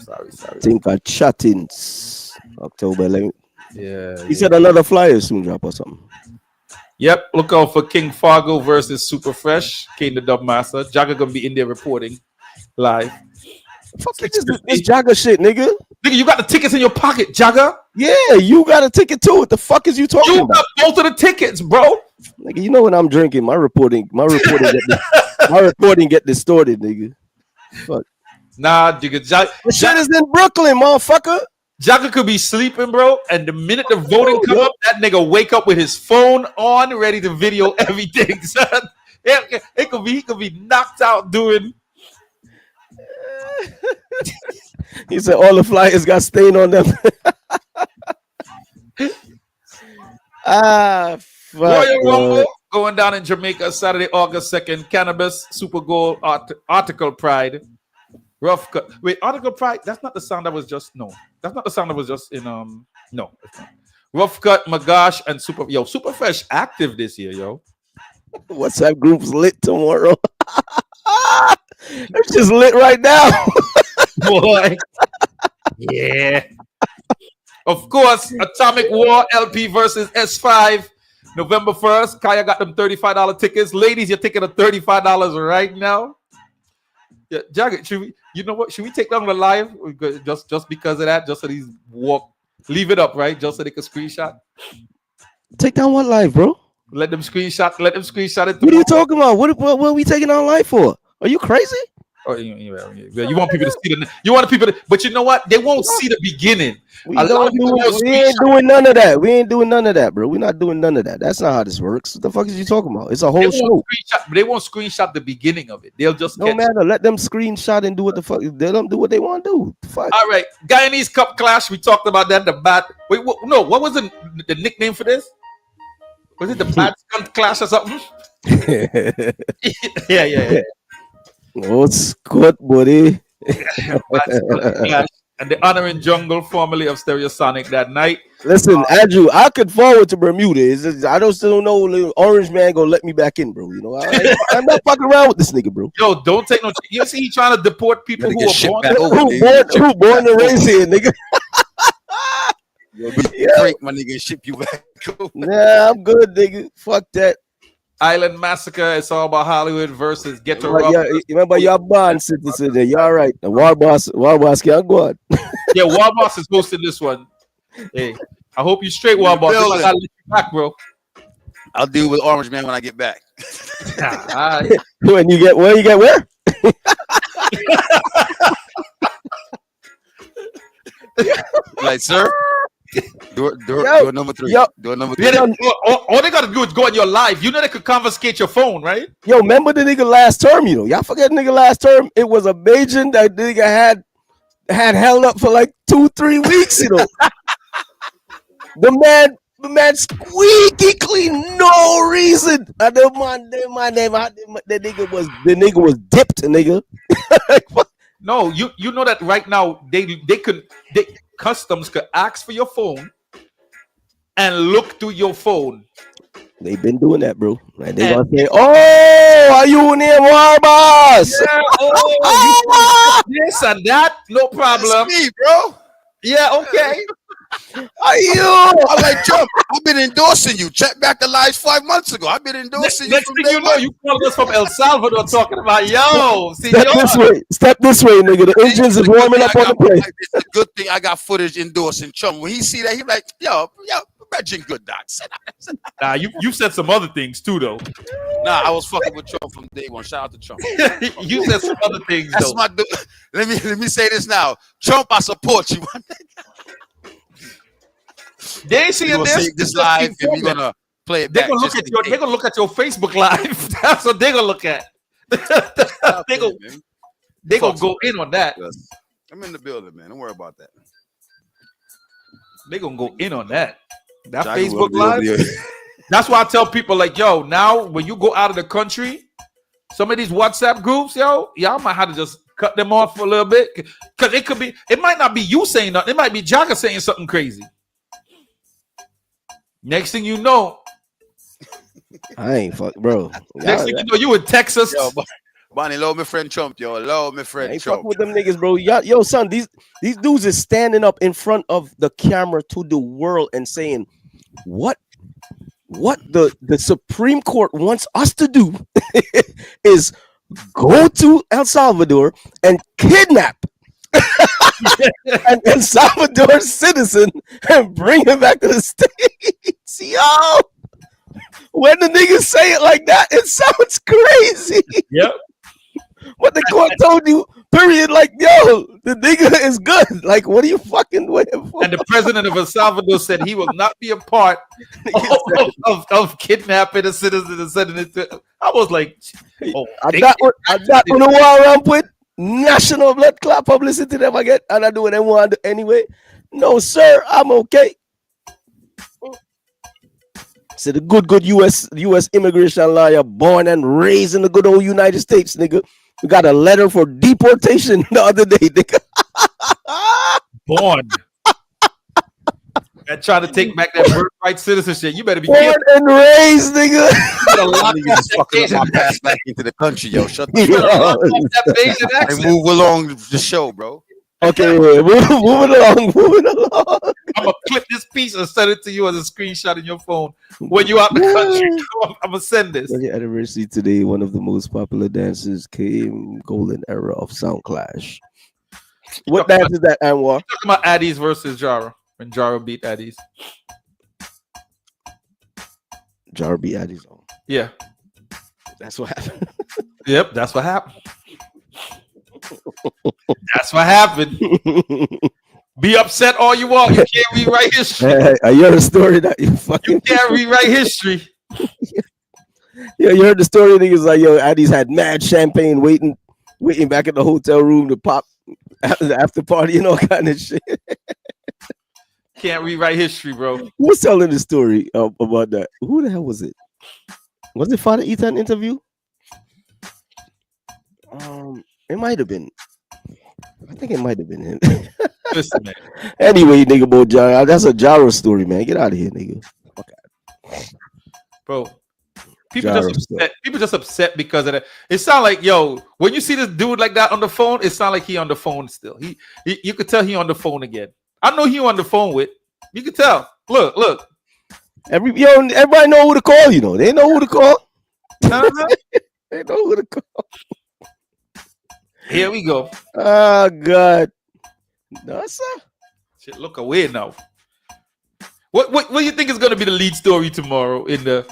Sorry. Think of Chattings, October 11th. Yeah. He said another flyer soon drop or something. Yep. Look out for King Fargo versus Super Fresh. King the Dub Master. Jagger gonna be in there reporting live. Fuck this Jagger shit, nigga. Nigga, you got the tickets in your pocket, Jagger. Yeah, you got a ticket too. What the fuck is you talking about? You got both of the tickets, bro. Nigga, you know when I'm drinking, my reporting get distorted, nigga. Fuck. Nah, nigga. The shit is in Brooklyn, motherfucker. Jagger could be sleeping, bro, and the minute the voting come up, that nigga wake up with his phone on, ready to video everything. Son. He could be knocked out doing. He said all the flyers got stain on them. Fuck, Royal Rumble going down in Jamaica Saturday, August 2nd. Cannabis, Super Gold, Article Pride. Rough Cut. Wait, Article Pride. That's not the sound that was just That's not the sound that was just in No, it's not. Rough Cut, Magash, and Super Fresh active this year, yo. WhatsApp group's lit tomorrow. It's just lit right now. Boy. Yeah. Of course, Atomic War LP versus S5. November 1st. Kaya got them $35 tickets. Ladies, you're taking $35 right now. Yeah, Jagger, you know what? Should we take down the live just because of that? Just so these leave it up, right? Just so they can screenshot. Take down what live, bro? Let them screenshot it. What are you talking about? What are we taking down live for? Are you crazy? Oh, you want people to see the. You want people to, but you know what? They won't see the beginning. We ain't doing none of that. We ain't doing none of that, bro. We're not doing none of that. That's not how this works. What the fuck is you talking about? It's a whole show. They won't screenshot the beginning of it. They'll just no matter. Let them screenshot and do what the fuck. Let them do what they want to do. Fuck. All right, Guyanese Cup Clash. We talked about that. The bad. Wait, no. What was the nickname for this? Was it the Bad Skunt Clash or something? yeah. Oh, Scott, buddy. And the Honoring Jungle, formerly of Stereosonic, that night. Listen, Andrew, I could forward to Bermuda. I still don't know Orange Man gonna let me back in, bro. You know, I'm not fucking around with this nigga, bro. Yo, don't take no. You see, he trying to deport people who are born and raised here, nigga. Break my nigga and ship you back. Nah, I'm good, nigga. Fuck that. Island Massacre. It's all about Hollywood versus Ghetto Rough. Remember your band citizen there. You all right? The War Boss can't go on. Yeah, War Boss is hosting this one. Hey, I hope you straight, War Boss. I gotta let you back, bro. I'll deal with Orange Man when I get back. When you get where? Like, sir. Do number 3. Do number 3. Yeah, all they gotta do is go on your live. You know they could confiscate your phone, right? Yo, remember the nigga last term? You know, y'all forget nigga last term. It was a Bajan that nigga had held up for like 2-3 weeks. You know, the man squeaky clean, no reason. And the nigga was dipped, nigga. No, you know that right now customs could ask for your phone and look through your phone. They've been doing that, bro. Like they gonna say, "Oh, are you near War Boss?" Yeah, you this and that, no problem. That's me, bro. Yeah, okay. Are you? I'm like, Trump, I've been endorsing you. Check back the lives 5 months ago. I've been endorsing you. Next thing you know, you called us from El Salvador talking about, yo, Step this way, nigga. The engines is warming up on the plane. It's a good thing I got footage endorsing Trump. When he see that, he like, yo, Reggie good dog. Nah, you said some other things too, though. Nah, I was fucking with Trump from day one. Shout out to Trump. You said some other things, That's though. my dude. Let me say this now. Trump, I support you. They ain't seeing this live, and we're gonna play it back. They're gonna look at your Facebook live. That's what they're gonna look at. They gonna go in on that. I'm in the building, man. Don't worry about that. They're gonna go in on that. That Facebook live. That's why I tell people, like, yo, now when you go out of the country, some of these WhatsApp groups, yo, y'all might have to just cut them off for a little bit, because it might not be you saying nothing. It might be Jagger saying something crazy. Next thing you know, I ain't fuck, bro. Next thing you know, you in Texas. Yo, Bonnie, love my friend Trump, yo. Love my friend ain't Trump. fuck with them niggas, bro. Yo, son, these dudes is standing up in front of the camera to the world and saying, what the Supreme Court wants us to do is go to El Salvador and kidnap an El Salvador citizen and bring him back to the States. Yo, when the niggas say it like that, it sounds crazy. Yep. But the court told you, period, like, yo, the nigga is good. Like, what are you fucking waiting for? And the president of El Salvador said he will not be a part of kidnapping a citizen and sending it to. I was like, I got on the wall ramp with national blood clot publicity them I get, and I do what I want to do anyway. No, sir, I'm okay. So the good US immigration lawyer, born and raised in the good old United States, nigga. We got a letter for deportation the other day, nigga. Born. And trying to take back that birthright citizenship. You better be born and raised, nigga. Just fucking up my pass back into the country, yo. Shut the fuck up. And move along the show, bro. Okay, moving along. I'm gonna clip this piece and send it to you as a screenshot in your phone when you out the country. I'm gonna send this. On your anniversary today, one of the most popular dances came golden era of Sound Clash. What dance is that, Anwar? Talking about Addies versus Jara. When Jara beat Addies. Jara beat Addies. Yeah. That's what happened. Yep, that's what happened. That's what happened. Be upset all you want. You can't rewrite history. I heard a story that you can't rewrite history. Yeah, you heard the story. Niggas like, yo, Addies had mad champagne waiting back at the hotel room to pop after party and all kind of shit. Can't rewrite history, bro. Who was telling the story about that? Who the hell was it? Was it Father Ethan interview? It might have been. I think it might have been him. Listen, man. Anyway, nigga, boy, John, that's a Gyro story, man. Get out of here, nigga. Okay. Bro. People just upset because of that. It sounds like, yo, when you see this dude like that on the phone, it sounds like he on the phone still. You could tell he on the phone again. I know he on the phone with. You could tell. Look. Everybody know who to call, you know. They know who to call. Uh-huh. They know who to call. Here we go. Oh God. No, sir. Shit, look away now. What do you think is gonna be the lead story tomorrow in the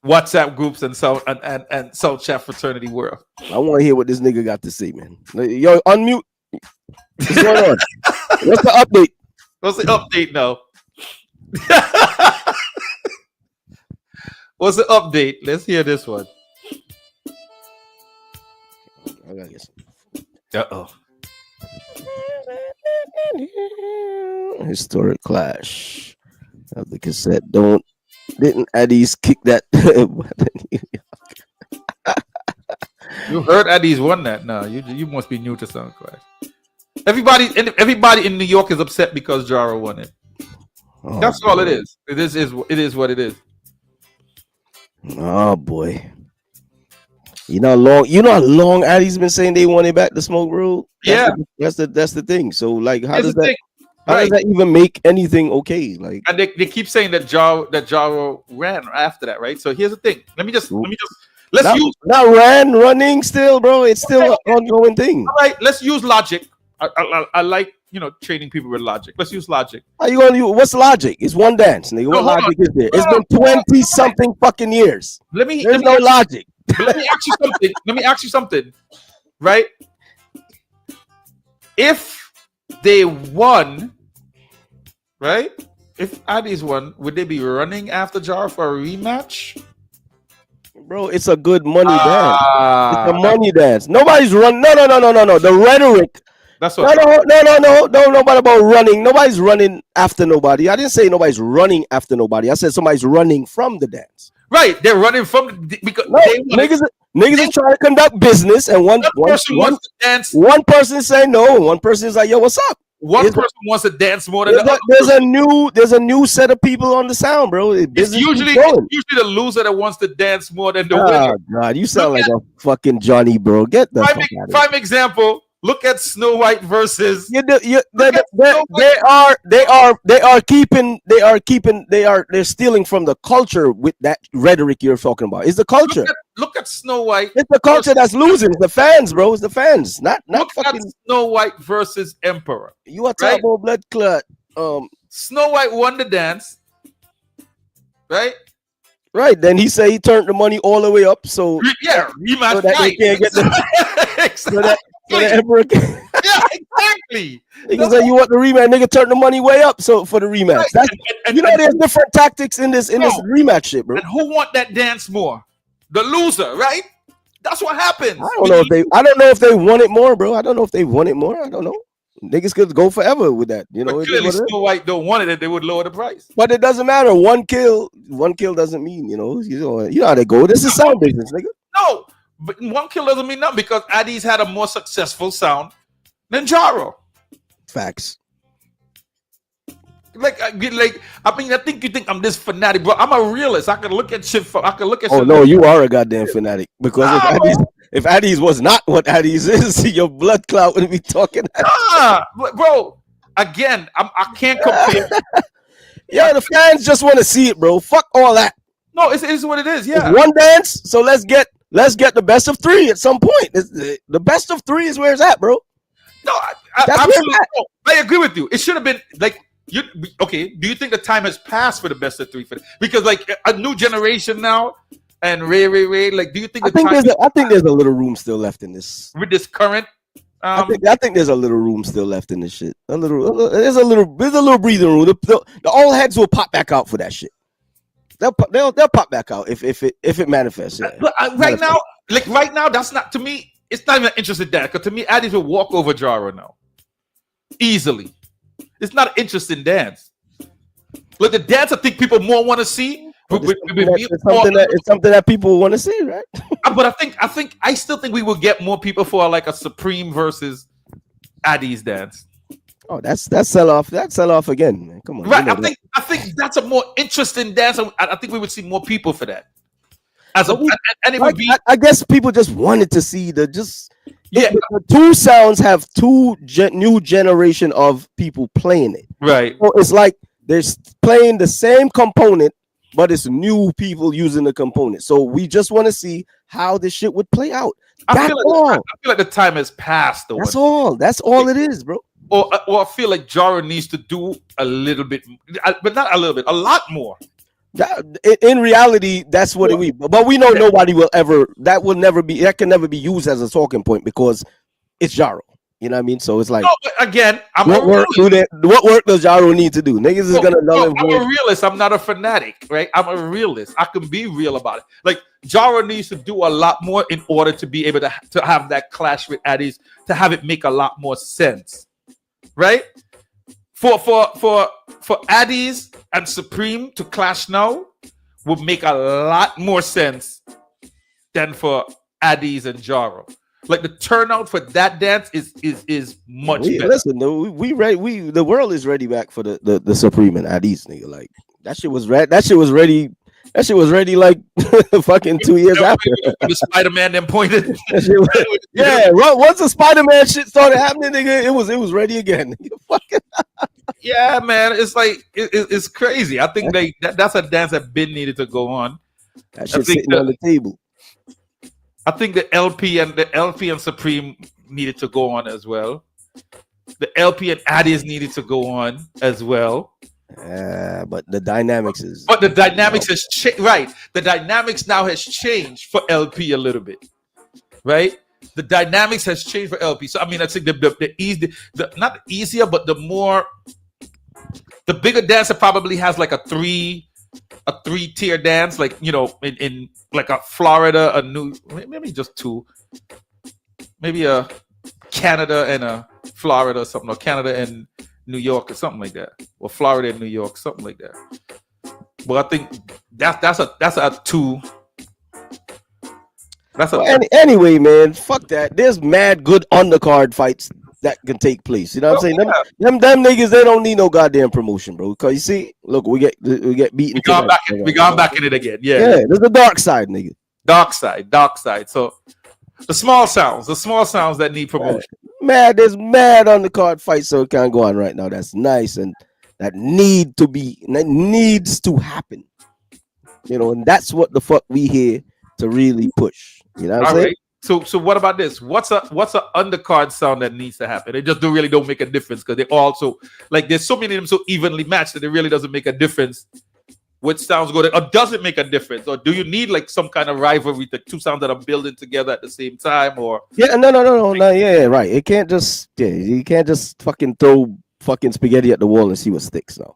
WhatsApp groups and South Chat fraternity world? I want to hear what this nigga got to say, man. Yo, unmute. What's going on? What's the update? What's the update now? What's the update? Let's hear this one. I gotta get some. Uh-oh. Historic clash of the cassette. Didn't Addies kick that? You heard Addies won that? No, you must be new to Sound Clash. Everybody in New York is upset because Jaro won it. Oh, that's all it is. It is what it is. Oh boy. You know how long Addies been saying they want it back to Smoke Road? That's the thing. So like how does that even make anything okay? Like, and they keep saying that Jaro ran after that, right? So here's the thing. Running still, bro. It's still an ongoing thing. All right, let's use logic. I like training people with logic. Let's use logic. Are you gonna use what's logic? It's one dance, nigga. What logic is there? It's been 20 something fucking years. There's no logic. Let me ask you something. Right? If they won, right? If Addies won, would they be running after Jar for a rematch? Bro, it's a good money dance. It's a money dance. Nobody's running. No. The rhetoric. That's what. No. Don't know about running. Nobody's running after nobody. I didn't say nobody's running after nobody. I said somebody's running from the dance. Right, they're running from because niggas are trying to conduct business, and one person wants to dance. One person say no, and one person is like, "Yo, what's up?" One person wants to dance more than the other. There's a new set of people on the sound, bro. It's usually the loser that wants to dance more than the winner. God, you sound like a fucking Johnny, bro. Get the fuck out of here. Prime example. Look at Snow White versus. They're stealing from the culture with that rhetoric you're talking about. It's the culture. Look at Snow White. It's the culture that's losing. It's the fans, bro. It's the fans. Not fucking Snow White versus Emperor. You are talking about blood clot. Snow White won the dance, right? Right. Then he said he turned the money all the way up. So rematch so that they can't get the. Yeah, exactly. Nigga say you want the rematch, nigga turn the money way up so for the rematch. That's there's different tactics in this rematch shit, bro. And who want that dance more? The loser, right? That's what happens. I don't know if they want it more, bro. I don't know if they want it more. I don't know. Niggas could go forever with that, you know. But clearly, Snow White don't want it, they would lower the price. But it doesn't matter. One kill doesn't mean, you know how they go. This is sound business, nigga. No. But one kill doesn't mean nothing because Addies had a more successful sound than Jaro. Facts. I think you think I'm this fanatic, bro. I'm a realist. I can look at shit. Oh no, you are a goddamn fanatic. Because if Addies was not what Addies is, your blood clot wouldn't be talking. Bro. Again, I can't compare. Yeah, the fans just want to see it, bro. Fuck all that. No, it is what it is. Yeah, it's one dance. So let's get the best of three at some point. The best of three is where it's at, bro. No, I agree with you. It should have been like okay. Do you think the time has passed for the best of three? Because like a new generation now, and Ray. Like, do you think I think there's a little room still left in this with this current? I think there's a little room still left in this shit. There's a little breathing room. The old heads will pop back out for that shit. They'll pop back out if it manifests. Yeah. But right now, that's not, to me. It's not even interested in that, because to me, Addies will walk over Jaro now easily. It's not an interesting dance. Look, the dance I think people more want to see. It's something that people want to see, right? But I still think we will get more people for like a Supreme versus Addies dance. Oh, that's sell off. That sell off again, man. Come on. Right. I think that's a more interesting dance. I think we would see more people for that. I guess people just wanted to see the two sounds have two new generation of people playing it. Right. So it's like they're playing the same component, but it's new people using the component. So we just want to see how this shit would play out. I feel like the time has passed. Though. That's all it is, bro. Or I feel like Jaro needs to do a little bit, but not a little bit, a lot more. In reality, that's what it will. But we know nobody will ever. That can never be used as a talking point because it's Jaro. You know what I mean? So it's like, again, what work does Jaro need to do? Niggas is gonna love I'm a realist. I'm not a fanatic, right? I'm a realist. I can be real about it. Like Jaro needs to do a lot more in order to be able to have that clash with Addies, to have it make a lot more sense, right? For Addies and Supreme to clash now would make a lot more sense than for Addies and Jaro. Like the turnout for that dance is much better. Listen, the world is ready back for the Supreme and Addies, nigga. Like that shit was ready. That shit was ready like fucking 2 years after. The Spider-Man then pointed. Once the Spider-Man shit started happening, nigga, it was ready again. Yeah, man, it's like it's crazy. I think that's a dance that been needed to go on. That shit's sitting on the table. I think the LP and Supreme needed to go on as well. The LP and Addies needed to go on as well. But the dynamics is. But the dynamics has changed. Right, the dynamics now has changed for LP a little bit. Right, the dynamics has changed for LP. So I mean, I think not easier, but the bigger dancer probably has like a three-tier dance, like, you know, in like a Florida, maybe just two, maybe a Canada and a Florida or something, or Canada and New York or something like that, or Florida and New York, something like that. But I think that's a two. Anyway, man, fuck that. There's mad good undercard fights that can take place. You know what I'm saying? Them niggas, they don't need no goddamn promotion, bro. Because you see, look, we get beaten. We gone back in it again. Yeah, there's the dark side, nigga. Dark side. So the small sounds that need promotion. There's mad undercard fights, so it can't go on right now. That's nice, and that needs to happen. You know, and that's what the fuck we here to really push. You know what I'm saying? Right. So what about this? What's a undercard sound that needs to happen? They just don't make a difference, because they also, like, there's so many of them so evenly matched that it really doesn't make a difference which sounds good, or does it make a difference? Or do you need like some kind of rivalry, the two sounds that are building together at the same time? Or right. It can't just you can't just fucking throw fucking spaghetti at the wall and see what sticks now.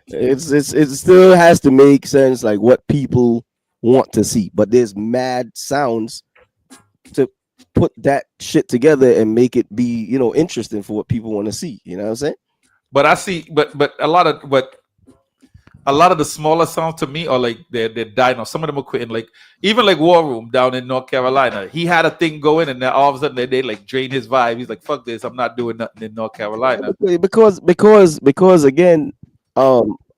It still has to make sense, like what people want to see, but there's mad sounds to put that shit together and make it be, you know, interesting for what people want to see. You know what I'm saying? But I see, but a lot of the smaller sounds to me are like they're dying off. Some of them are quitting. Like even like War Room down in North Carolina, he had a thing going, and then all of a sudden they like drain his vibe. He's like, "Fuck this, I'm not doing nothing in North Carolina." Because again,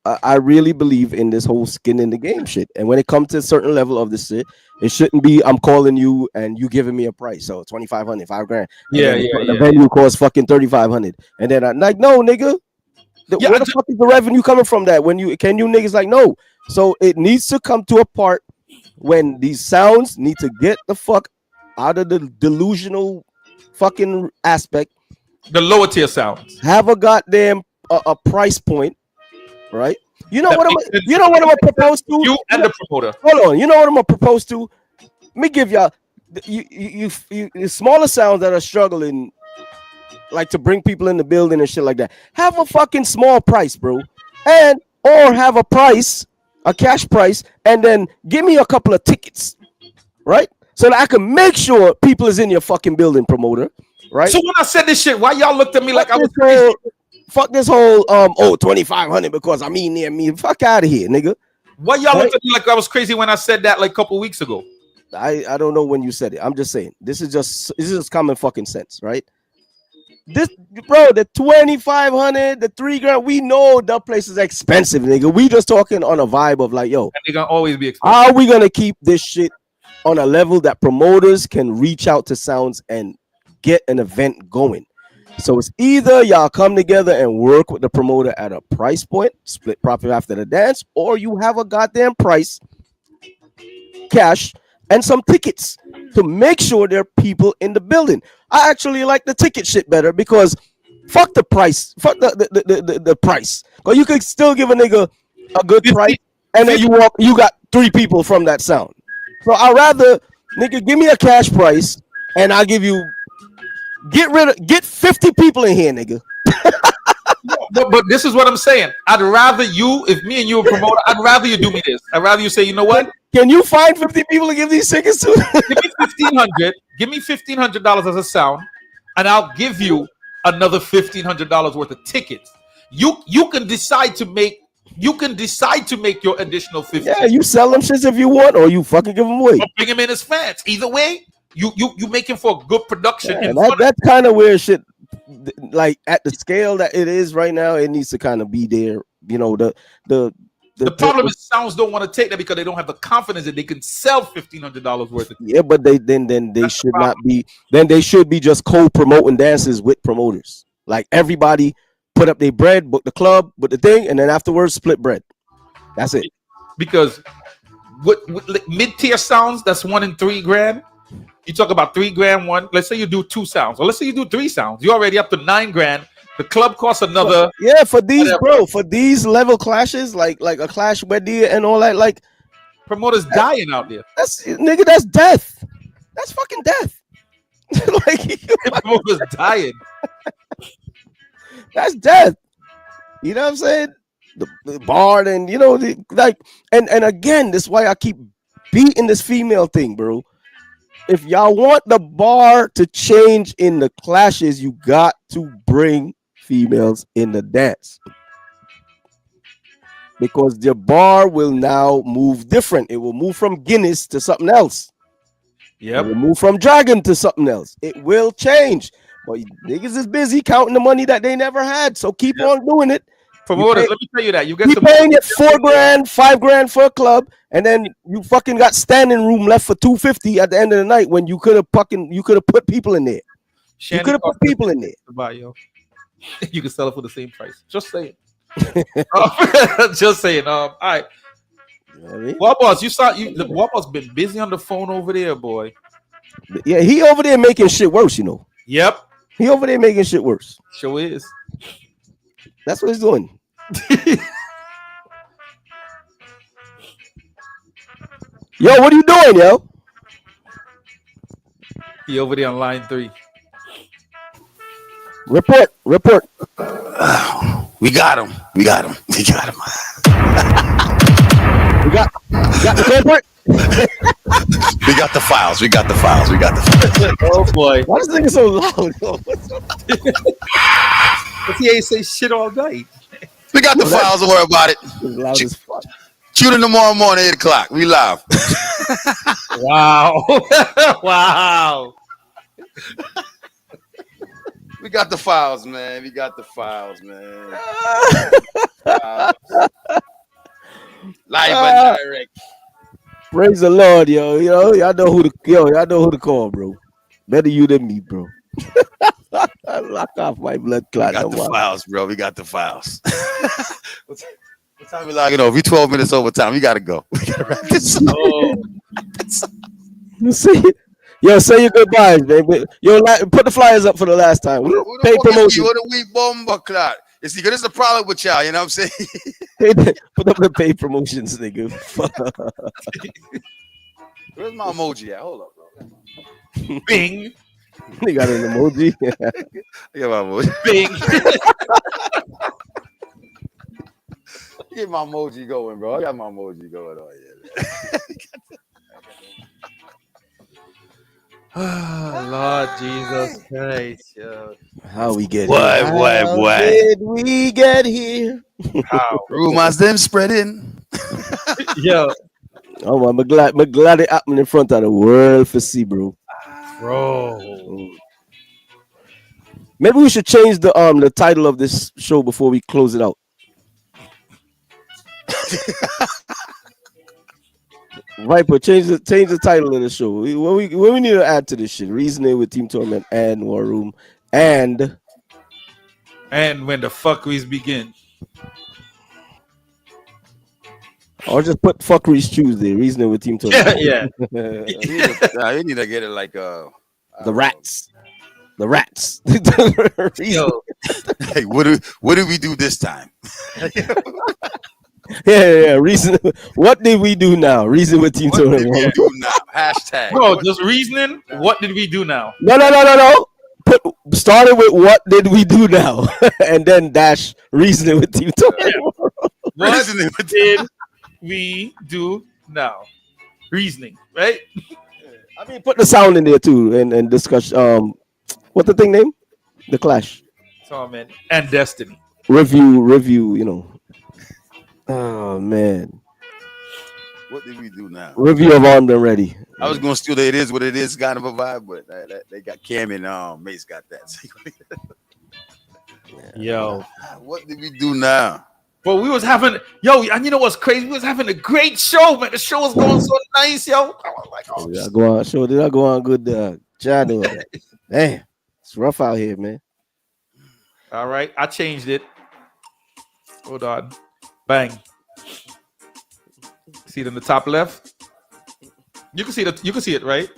I really believe in this whole skin in the game shit. And when it comes to a certain level of this shit, it shouldn't be I'm calling you and you giving me a price. So $2,500, $5,000. The venue costs fucking $3,500. And then I'm like, no, nigga. Where the fuck is the revenue coming from that? Can you niggas like no? So it needs to come to a part when these sounds need to get the fuck out of the delusional fucking aspect. The lower tier sounds. Have a goddamn a price point. right? You know what I'm gonna propose to? You and the promoter. Hold on. You know what I'm gonna propose to? Let me give y'all you smaller sounds that are struggling, like to bring people in the building and shit like that. Have a fucking small price, bro, or have a price, a cash price, and then give me a couple of tickets, right? So that I can make sure people is in your fucking building, promoter, right? So when I said this shit, why y'all looked at me like I was crazy? Fuck this whole 2,500 because I'm eating near me. Fuck out of here, nigga. Why y'all looked at me like I was crazy when I said that like a couple weeks ago? I don't know when you said it. I'm just saying this is just common fucking sense, right? This, bro, the 2,500, the $3,000, we know the place is expensive, nigga. We just talking on a vibe of like, yo, and they're gonna always be expensive. How are we gonna keep this shit on a level that promoters can reach out to sounds and get an event going? So it's either y'all come together and work with the promoter at a price point, split profit after the dance, or you have a goddamn price, cash, and some tickets to make sure there are people in the building. I actually like the ticket shit better because fuck the price, fuck the price. But you could still give a nigga a good price, and then you got 3 people from that sound. So I'd rather nigga give me a cash price, and I'll give you get 50 people in here, nigga. But this is what I'm saying. I'd rather you, if me and you are promoter, I'd rather you do me this. I'd rather you say, you know what? Can you find 50 people to give these tickets to? Give me $1,500. Give me $1,500 as a sound, and I'll give you another $1,500 worth of tickets. You can decide to make your additional 50. Yeah, you sell them shits if you want, or you fucking give them away. Or bring them in as fans. Either way, you making for a good production. Yeah, that's kind of weird shit. Like at the scale that it is right now, it needs to kind of be there. You know, the problem is sounds don't want to take that because they don't have the confidence that they can sell $1,500 worth of. Yeah, but they should not be. Then they should be just co-promoting dances with promoters. Like everybody put up their bread, book the club, book the thing, and then afterwards split bread. That's it. Because with mid-tier sounds, that's $1 and $3 grand. You talk about $3 grand one. Let's say you do 2 sounds, or let's say you do 3 sounds. You're already up to $9 grand. The club costs another. Yeah, for these for these level clashes, like a clash wedding and all that, like promoters dying out there. That's death. That's fucking death. Like promoters dying. That's death. You know what I'm saying? The bar and and again, this is why I keep beating this female thing, bro. If y'all want the bar to change in the clashes, you got to bring females in the dance, because the bar will now move different. It will move from Guinness to something else. Yeah, it will move from Dragon to something else. It will change. But niggas is busy counting the money that they never had, so keep on doing it. Promoters, let me tell you that you get some paying it $4 grand, $5 grand for a club, and then you fucking got standing room left for $250 at the end of the night when you could have put people in there. You could have put people in there. Buy, yo. You can sell it for the same price. Just saying. Just saying. All right. Wabos, Wabos been busy on the phone over there, boy. Yeah, he over there making shit worse, you know. Yep. He over there making shit worse. Sure is. That's what he's doing. Yo, what are you doing, yo? He over there on line 3. Report. We got him. We got the report. We got the files. Oh boy. Why is this nigga so loud? But he ain't say shit all night. We got the files, don't worry about it. Loud as fuck. Tune in tomorrow morning, 8 o'clock. We live. Wow. Wow. We got the files, man. Live and direct. Praise the Lord, yo. Y'all know who to call, bro. Better you than me, bro. Lock off my blood clot. We got the files, bro. We got the files. What time we logging off? We 12 minutes over time. We gotta go. We gotta wrap this up. You see? Yo, say your goodbyes, baby. Yo, put the flyers up for the last time. Pay promotion. What a week bomber clot. You see, because this is the problem with y'all, you know what I'm saying? Put up the paid promotions, nigga. Where's my emoji at? Hold up, bro. Bing. They got an emoji. Get my emoji. Bing. Get my emoji going, bro. I got my emoji going on here. Lord Jesus Christ, yo. How we get What, here? How what? did we get here? How? Rumors them spreading. Yo. Oh, I'm glad it happened in front of the world for see, bro. Bro. Maybe we should change the title of this show before we close it out. Viper, change the title of the show. What we need to add to this shit? Reasoning with Team Torment and War Room and when the fuckeries begin. Or just put fuckeries Tuesday. Reasoning with Team Torment. Yeah. You need to get it like the rats. The rats. Yo. Hey, what do we do this time? Yeah. Reason. What did we do now? Reason with Team Torment. What did we do now? Hashtag. Bro, just reasoning. What did we do now? No. Started with what did we do now, and then dash reasoning with Team Torment. What did we do now? Reasoning, right? I mean, put the sound in there too, and discuss. What the thing name? The Clash. Torment and Destiny. Review. You know. Oh man. What did we do now? Review of Armed and Ready. I was gonna steal the It Is What It Is kind of a vibe, but they got Cam and Mace got that. Yo. What did we do now? But we was having, and you know what's crazy? We was having a great show, man. The show was going so nice, yo. I was like, oh, did I go on good channel? Man, it's rough out here, man. All right, I changed it. Hold on. Bang. See it in the top left? You can see it, right?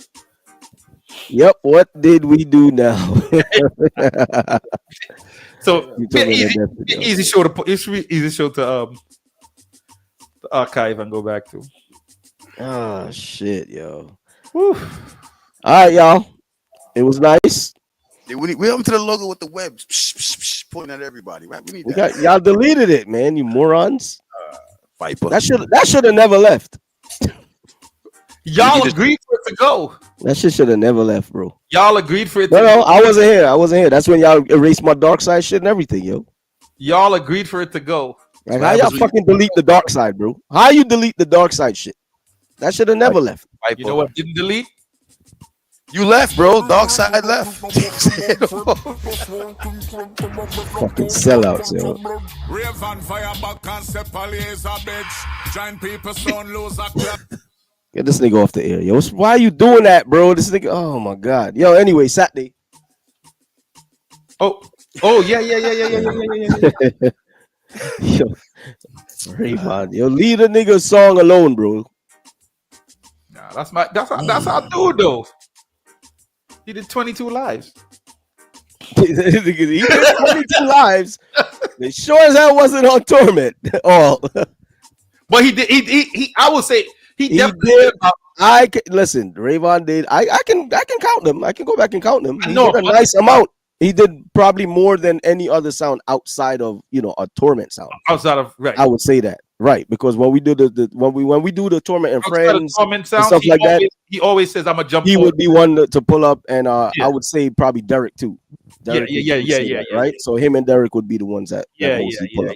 Yep. What did we do now? So easy show to archive and go back to. Oh shit, yo. Whew. All right, y'all. It was nice. We up to the logo with the web pointing at everybody, right? We need that. Y'all deleted it, man. You morons. Viper. That should have never left. Y'all agreed for it to go. That shit should have never left, bro. Y'all agreed for it to go. No, I wasn't here. That's when y'all erased my dark side shit and everything, yo. Y'all agreed for it to go. Like, how y'all fucking delete the dark side, bro? How you delete the dark side shit? That should have never left. You know what didn't delete? You left, bro. Dark side left. Fucking sellouts, yo. Get this nigga off the air, yo. Why are you doing that, bro? This nigga, oh my god. Yo, anyway, Saturday. Oh, yeah. Yo, Rayvon, yo, leave the nigga song alone, bro. Nah, that's our dude though. He did 22 lives. He did 22 lives. They sure as hell wasn't on Torment. All. But he did. He I would say he definitely did. I can listen. Rayvon did. I can count them. I can go back and count them. He did a nice amount. He did probably more than any other sound outside of a Torment sound. Outside of right, I would say that right because when we do when we do the Torment and outside Friends Torment and stuff like that, he always says I'm a jump. He would be one to pull up, and I would say probably Derek too. Derek right. So him and Derek would be the ones that pull up.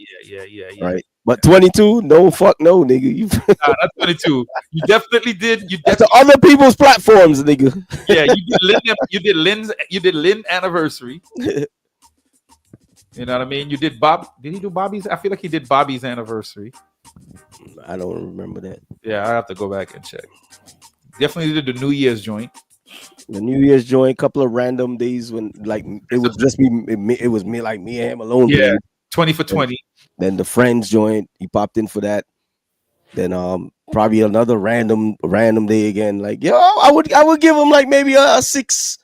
Right. But 22, no, fuck no, nigga. Nah, not 22. You definitely did. That's the other people's platforms, nigga. Yeah, you did Lynn anniversary. You know what I mean? You did Bob. Did he do Bobby's? I feel like he did Bobby's anniversary. I don't remember that. Yeah, I have to go back and check. Definitely did the New Year's joint. The New Year's joint, couple of random days when like it would just be it was me and him alone. Yeah, dude. 20 for 20. Then the Friends joint, he popped in for that. Then probably another random day again. Like I would give him like maybe a 6,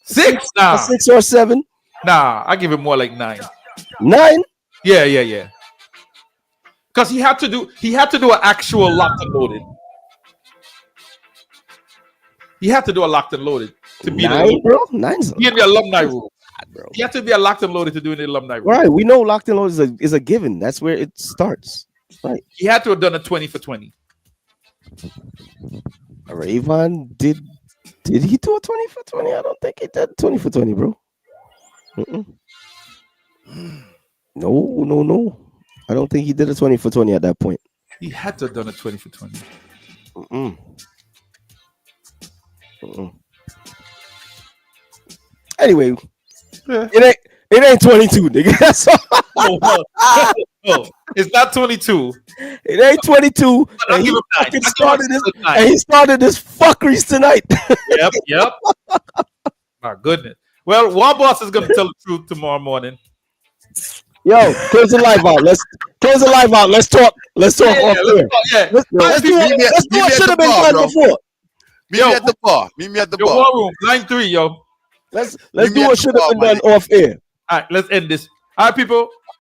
Six? Nah. A 6 or 7. Nah, I give him more like 9. 9? Yeah. Because he had to do an actual locked and loaded. He had to do a locked and loaded to be 9, bro. 9's in the alumni room. Bro. He had to be a locked and loaded to do in the alumni room. Right, we know locked and loaded is a given. That's where it starts. Right. He had to have done a 20 for 20. Rayvon did he do a 20 for 20? I don't think he did 20 for 20, bro. No. I don't think he did a 20 for 20 at that point. He had to have done a 20 for 20. Anyway, it ain't 22, nigga. That's all. No, it's not 22. It ain't 22. And he started this fuckeries tonight. Yep. My goodness. Well, one boss is gonna tell the truth tomorrow morning. Yo, close the live out. Let's close the live out. Let's talk. Let's talk off there. Let's do what should have been done before. Meet me at the bar. Meet me at the bar. War room, line 3, yo. Let's do what should have been done off air. All right, let's end this. All right, people.